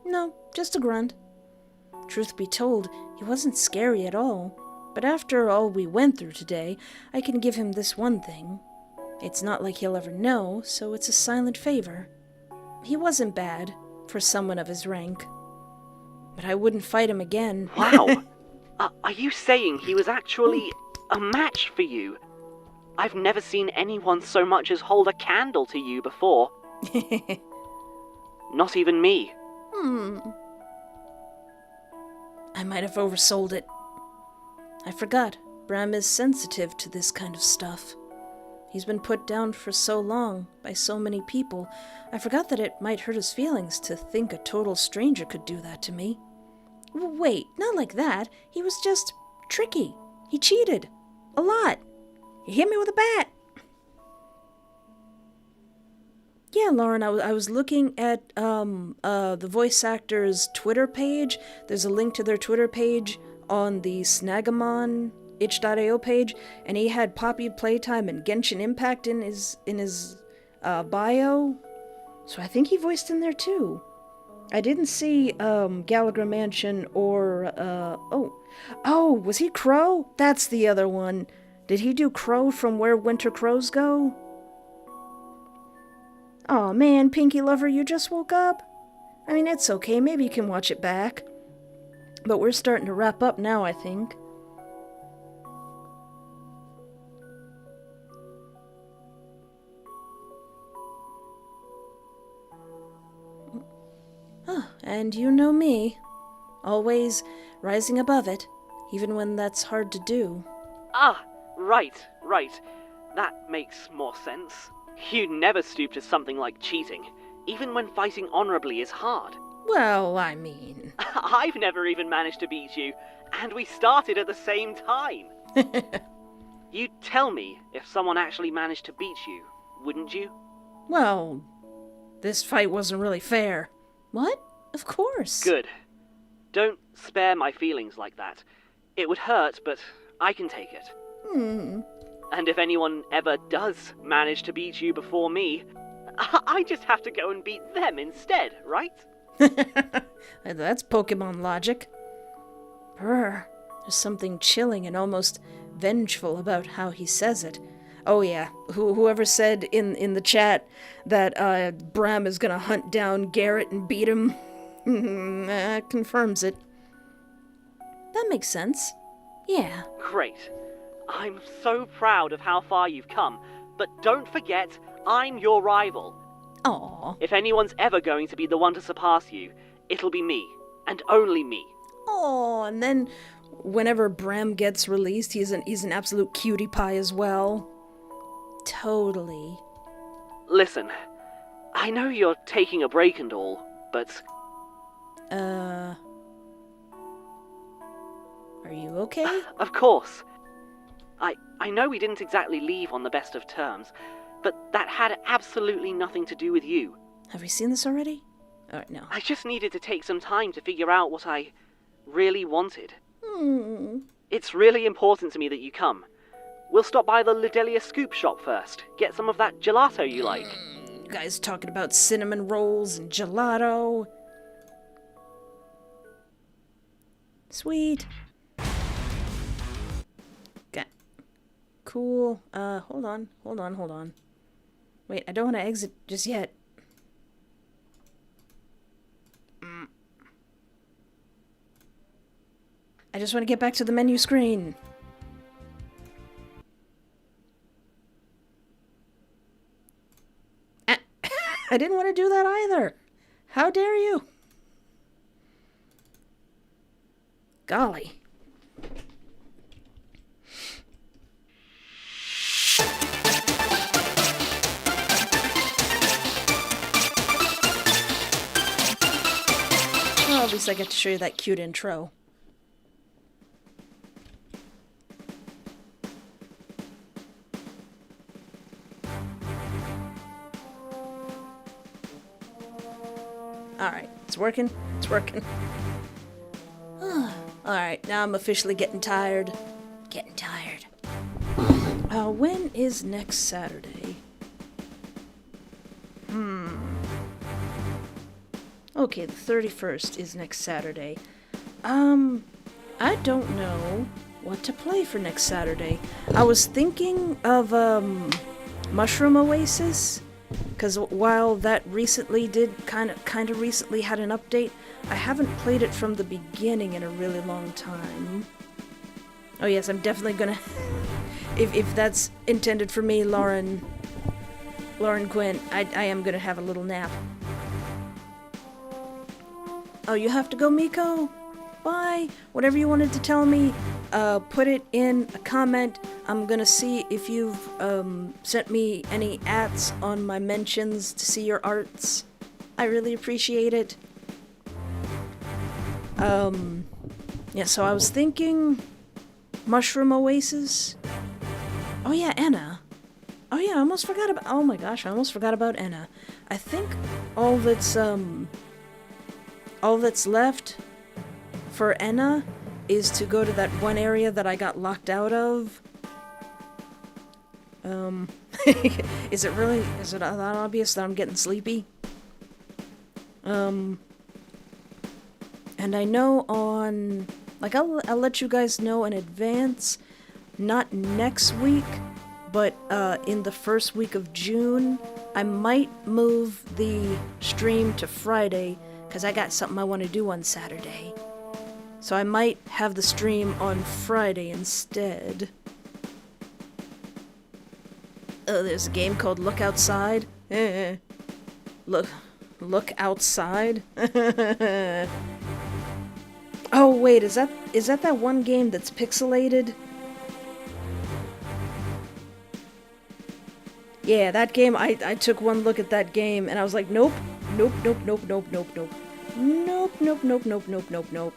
No, just a grunt. Truth be told, he wasn't scary at all. But after all we went through today, I can give him this one thing. It's not like he'll ever know, so it's a silent favor. He wasn't bad, for someone of his rank. But I wouldn't fight him again. Wow! Are you saying he was actually a match for you? I've never seen anyone so much as hold a candle to you before. Not even me. I might have oversold it. I forgot. Bram is sensitive to this kind of stuff. He's been put down for so long, by so many people. I forgot that it might hurt his feelings to think a total stranger could do that to me. Wait, not like that. He was just tricky. He cheated. A lot. He hit me with a bat. Yeah, Lauren, I was looking at the voice actor's Twitter page. There's a link to their Twitter page on the SnaggeMon itch.io page, and he had Poppy Playtime and Genshin Impact in his bio. So I think he voiced in there too. I didn't see Gallagher Mansion or oh, was he Crow? That's the other one. Did he do Crow from Where Winter Crows Go? Aw, man, Pinky Lover, you just woke up? I mean, it's okay, maybe you can watch it back. But we're starting to wrap up now, I think. Oh, and you know me. Always rising above it, even when that's hard to do. Ah, right. That makes more sense. You never stoop to something like cheating, even when fighting honorably is hard. Well, I mean... I've never even managed to beat you, and we started at the same time. You'd tell me if someone actually managed to beat you, wouldn't you? Well, this fight wasn't really fair. What? Of course. Good. Don't spare my feelings like that. It would hurt, but I can take it. And if anyone ever does manage to beat you before me, I just have to go and beat them instead, right? That's Pokemon logic. Brr, there's something chilling and almost vengeful about how he says it. Oh yeah, whoever said in the chat that Bram is gonna hunt down Garrett and beat him, confirms it. That makes sense. Yeah. Great. I'm so proud of how far you've come, but don't forget, I'm your rival. Aww. If anyone's ever going to be the one to surpass you, it'll be me, and only me. Oh, and then whenever Bram gets released, he's an absolute cutie pie as well. Totally. Listen, I know you're taking a break and all, but... Are you okay? Of course. I know we didn't exactly leave on the best of terms, but that had absolutely nothing to do with you. Have we seen this already? Alright, no. I just needed to take some time to figure out what I really wanted. It's really important to me that you come. We'll stop by the Lidelia Scoop shop first. Get some of that gelato you like. You guys talking about cinnamon rolls and gelato. Sweet. Okay. Cool. Hold on. Wait, I don't want to exit just yet. I just want to get back to the menu screen. I didn't want to do that either. How dare you? Golly. Well, at least I get to show you that cute intro. Alright, it's working. Alright, now I'm officially getting tired. When is next Saturday? Okay, the 31st is next Saturday. I don't know what to play for next Saturday. I was thinking of, Mushroom Oasis, because while that recently kind of recently had an update, I haven't played it from the beginning in a really long time. Oh yes, I'm definitely gonna, if that's intended for me, Lauren Quinn, I am gonna have a little nap. Oh, you have to go, Miko? Bye! Whatever you wanted to tell me, put it in a comment. I'm gonna see if you've, sent me any ats on my mentions to see your arts. I really appreciate it. Yeah, so I was thinking Mushroom Oasis. Oh yeah, Enna. Oh yeah, I almost forgot about, oh my gosh, I almost forgot about Enna. I think all that's left for Enna is to go to that one area that I got locked out of. Is it that obvious that I'm getting sleepy? And I know on, like, I'll let you guys know in advance, not next week, but in the first week of June, I might move the stream to Friday, because I got something I want to do on Saturday. So I might have the stream on Friday instead. Oh, there's a game called Look Outside. Look Outside? Oh wait, is that one game that's pixelated? Yeah, that game, I took one look at that game and I was like, nope, nope, nope, nope, nope, nope, nope. Nope, nope, nope, nope, nope, nope, nope.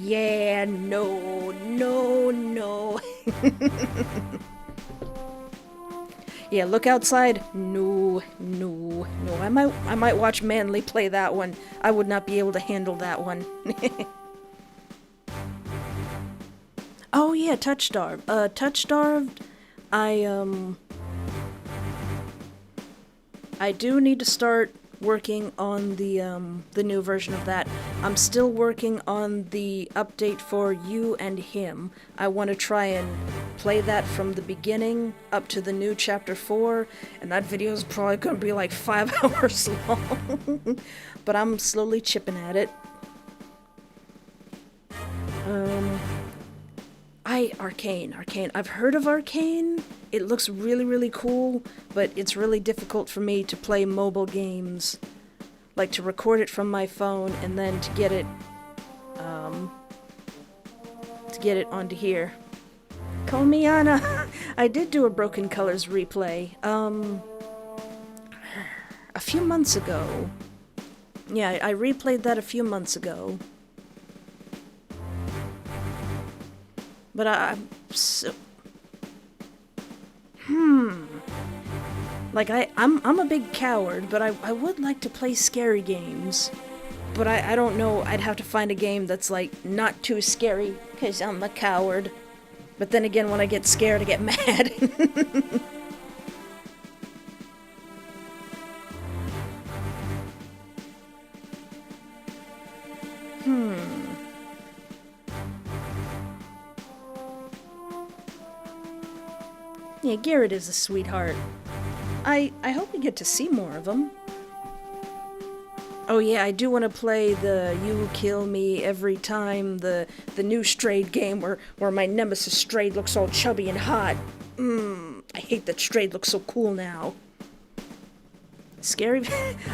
Yeah, no, no, no. Yeah, Look Outside. No, no, no. I might watch Manly play that one. I would not be able to handle that one. Oh yeah, Touch-Starved. Touch-Starved, I do need to start working on the new version of that. I'm still working on the update for You and Him. I want to try and play that from the beginning up to the new chapter 4, and that video is probably going to be like 5 hours long. But I'm slowly chipping at it. Arcane. I've heard of Arcane. It looks really, really cool, but it's really difficult for me to play mobile games. Like, to record it from my phone and then to get it onto here. Call me Anna! I did do a Broken Colors replay, a few months ago. Yeah, I replayed that a few months ago. But I'm so... Like, I'm a big coward, but I would like to play scary games. But I don't know, I'd have to find a game that's, like, not too scary, because I'm a coward. But then again, when I get scared, I get mad. Yeah, Garrett is a sweetheart. I hope we get to see more of him. Oh yeah, I do want to play the You Kill Me Every Time, the new Strayed game where my nemesis Strayed looks all chubby and hot. I hate that Strayed looks so cool now. Scary...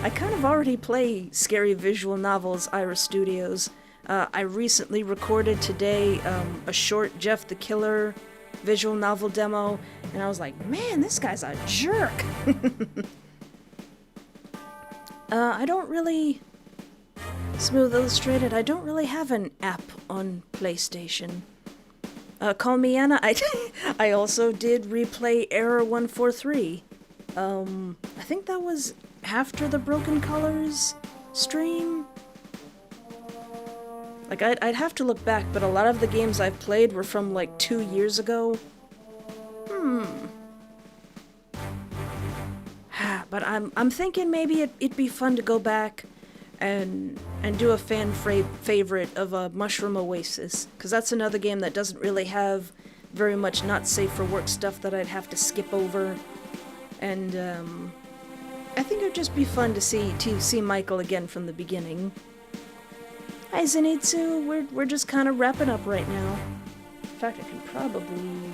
I kind of already play Scary Visual Novels, Iris Studios. I recently recorded today a short Jeff the Killer visual novel demo, and I was like, man, this guy's a jerk. I don't really... Smooth Illustrated, I don't really have an app on PlayStation. Call me Anna, I also did replay Error 143. I think that was after the Broken Colors stream? Like, I'd have to look back, but a lot of the games I've played were from, like, 2 years ago. But I'm thinking maybe it'd be fun to go back and do a favorite of Mushroom Oasis, because that's another game that doesn't really have very much not safe for work stuff that I'd have to skip over. And I think it'd just be fun to see Michael again from the beginning. Hi Zenitsu, we're just kind of wrapping up right now. In fact, I can probably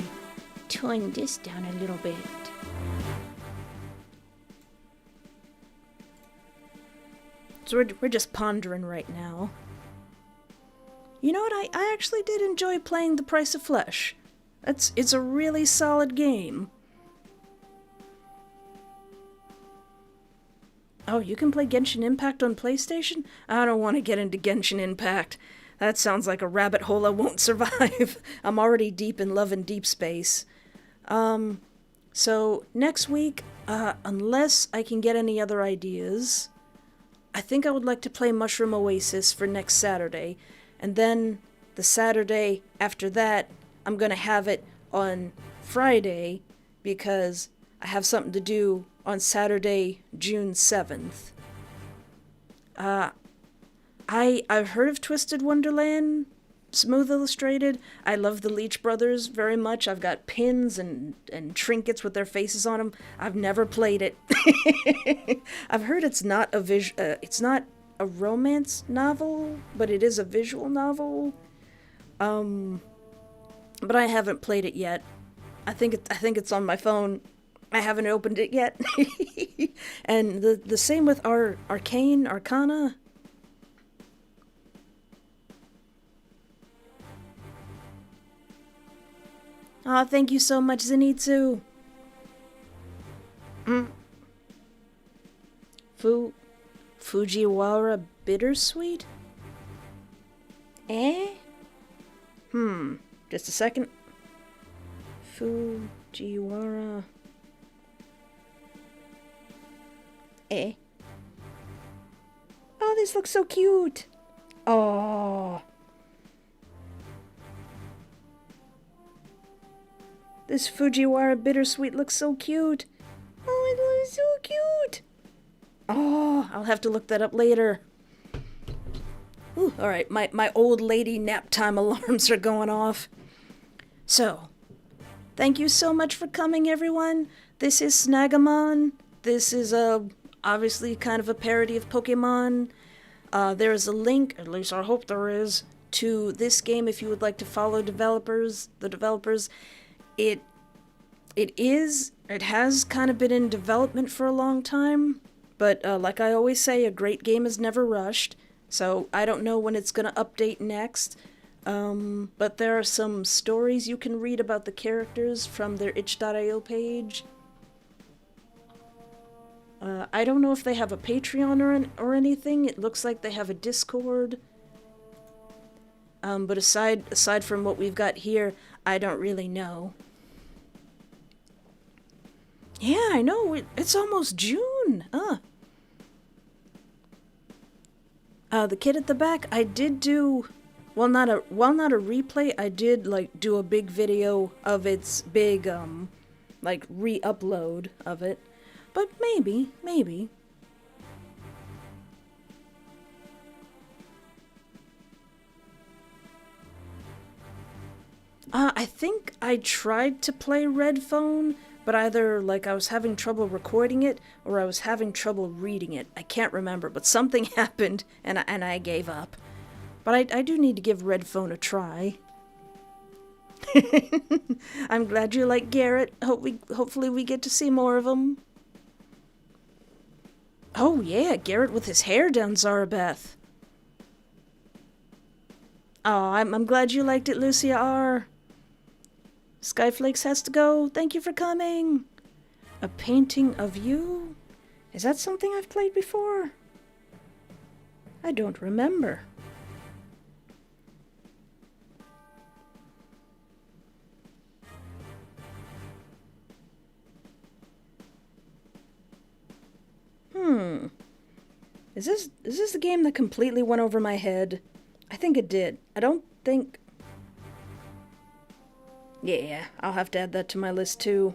tone this down a little bit. So we're just pondering right now. You know what? I actually did enjoy playing The Price of Flesh. It's a really solid game. Oh, you can play Genshin Impact on PlayStation? I don't want to get into Genshin Impact. That sounds like a rabbit hole I won't survive. I'm already deep in Love and Deep Space. So next week, unless I can get any other ideas, I think I would like to play Mushroom Oasis for next Saturday. And then the Saturday after that, I'm going to have it on Friday because I have something to do on Saturday, June 7th. I've heard of Twisted Wonderland, Smooth Illustrated. I love the Leech Brothers very much. I've got pins and trinkets with their faces on them. I've never played it. I've heard it's not a romance novel, but it is a visual novel. But I haven't played it yet. I think it's on my phone. I haven't opened it yet. And the same with Arcana. Aw, thank you so much, Zenitsu. Fujiwara Bittersweet? Just a second. Fujiwara... Oh, these look so cute. Oh. This Fujiwara Bittersweet looks so cute. Oh, it looks so cute. Oh, I'll have to look that up later. Ooh, all right, my old lady nap time alarms are going off. So, thank you so much for coming, everyone. This is SnaggeMon. This is obviously kind of a parody of Pokemon. There is a link, at least I hope there is, to this game if you would like to follow the developers. It has kind of been in development for a long time, but like I always say, a great game is never rushed, so I don't know when it's going to update next, but there are some stories you can read about the characters from their itch.io page. I don't know if they have a Patreon or anything. It looks like they have a Discord. But aside from what we've got here, I don't really know. Yeah, I know. It's almost June. The kid at the back, I did do, well, not a replay. I did do a big video of its big re-upload of it. But maybe. I think I tried to play Red Phone, but either I was having trouble recording it or I was having trouble reading it. I can't remember, but something happened and I gave up. But I do need to give Red Phone a try. I'm glad you like Garrett. Hopefully we get to see more of him. Oh yeah, Garrett with his hair down, Zarabeth. Oh, I'm glad you liked it, Lucia R. Skyflakes has to go. Thank you for coming. A painting of you? Is that something I've played before? I don't remember. Is this the game that completely went over my head? I think it did. I don't think... Yeah, I'll have to add that to my list too.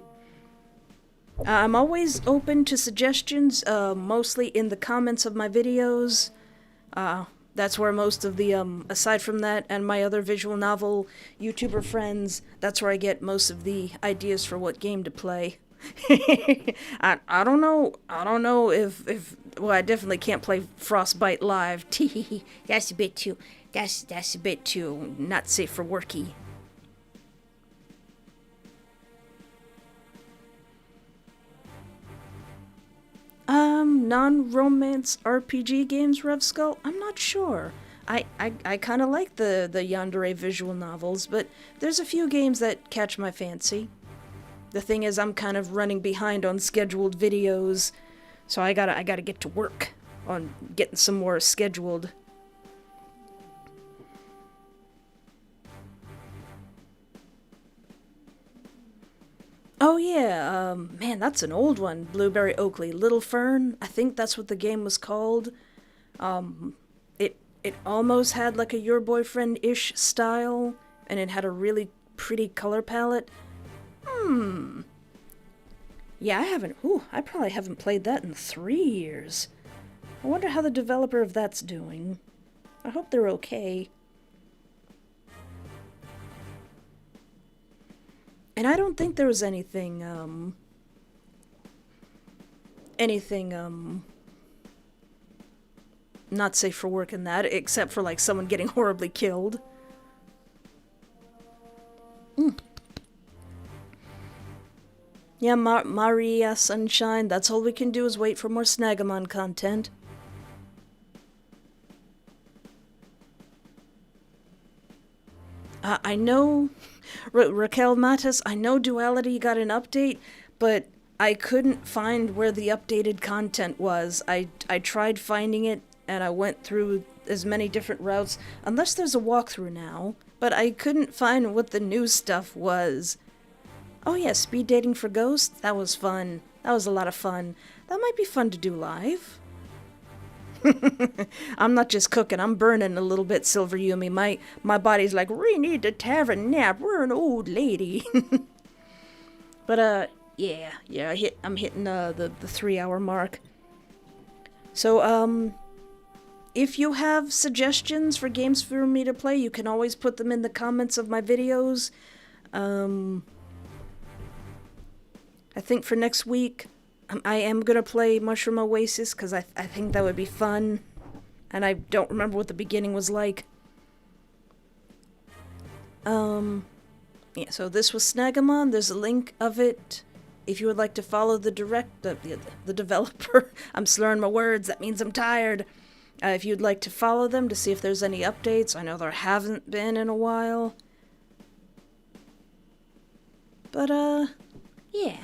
I'm always open to suggestions, mostly in the comments of my videos. That's where most of the, aside from that and my other visual novel YouTuber friends, that's where I get most of the ideas for what game to play. I don't know if well, I definitely can't play Frostbite live. That's a bit too, that's a bit too not safe for worky. Non-romance RPG games, Rev Skull? I'm not sure. I kind of like the Yandere visual novels, but there's a few games that catch my fancy. The thing is, I'm kind of running behind on scheduled videos, so I gotta get to work on getting some more scheduled. Oh yeah, man, that's an old one. Blueberry Oakley, Little Fern. I think that's what the game was called. It almost had like a Your Boyfriend-ish style, and it had a really pretty color palette. Yeah, I probably haven't played that in 3 years. I wonder how the developer of that's doing. I hope they're okay. And I don't think there was anything not safe for work in that, except for, like, someone getting horribly killed. Yeah, Maria Sunshine, that's all we can do is wait for more SnaggeMon content. I know, Raquel Matas, I know Duality got an update, but I couldn't find where the updated content was. I tried finding it, and I went through as many different routes, unless there's a walkthrough now, but I couldn't find what the new stuff was. Oh yeah, speed dating for ghosts? That was fun. That was a lot of fun. That might be fun to do live. I'm not just cooking, I'm burning a little bit, Silver Yumi. My body's like, we need to have a nap, we're an old lady. But, yeah, I'm hitting the 3 hour mark. So, if you have suggestions for games for me to play, you can always put them in the comments of my videos. I think for next week, I am gonna play Mushroom Oasis, because I think that would be fun. And I don't remember what the beginning was like. Yeah, so this was SnaggeMon. There's a link of it. If you would like to follow the developer, I'm slurring my words, that means I'm tired. If you'd like to follow them to see if there's any updates, I know there haven't been in a while. But, yeah.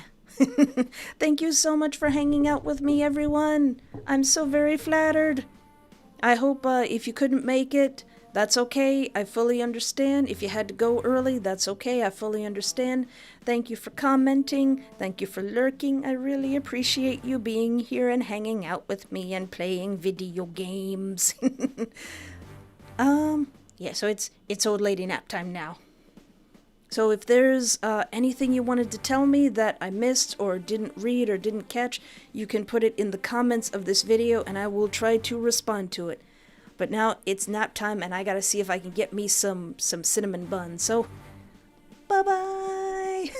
Thank you so much for hanging out with me, everyone. I'm so very flattered. I hope, if you couldn't make it, that's okay. I fully understand. If you had to go early, that's okay. I fully understand. Thank you for commenting. Thank you for lurking. I really appreciate you being here and hanging out with me and playing video games. Yeah, so it's old lady nap time now. So if there's anything you wanted to tell me that I missed or didn't read or didn't catch, you can put it in the comments of this video and I will try to respond to it. But now it's nap time and I gotta see if I can get me some cinnamon buns. So, bye-bye!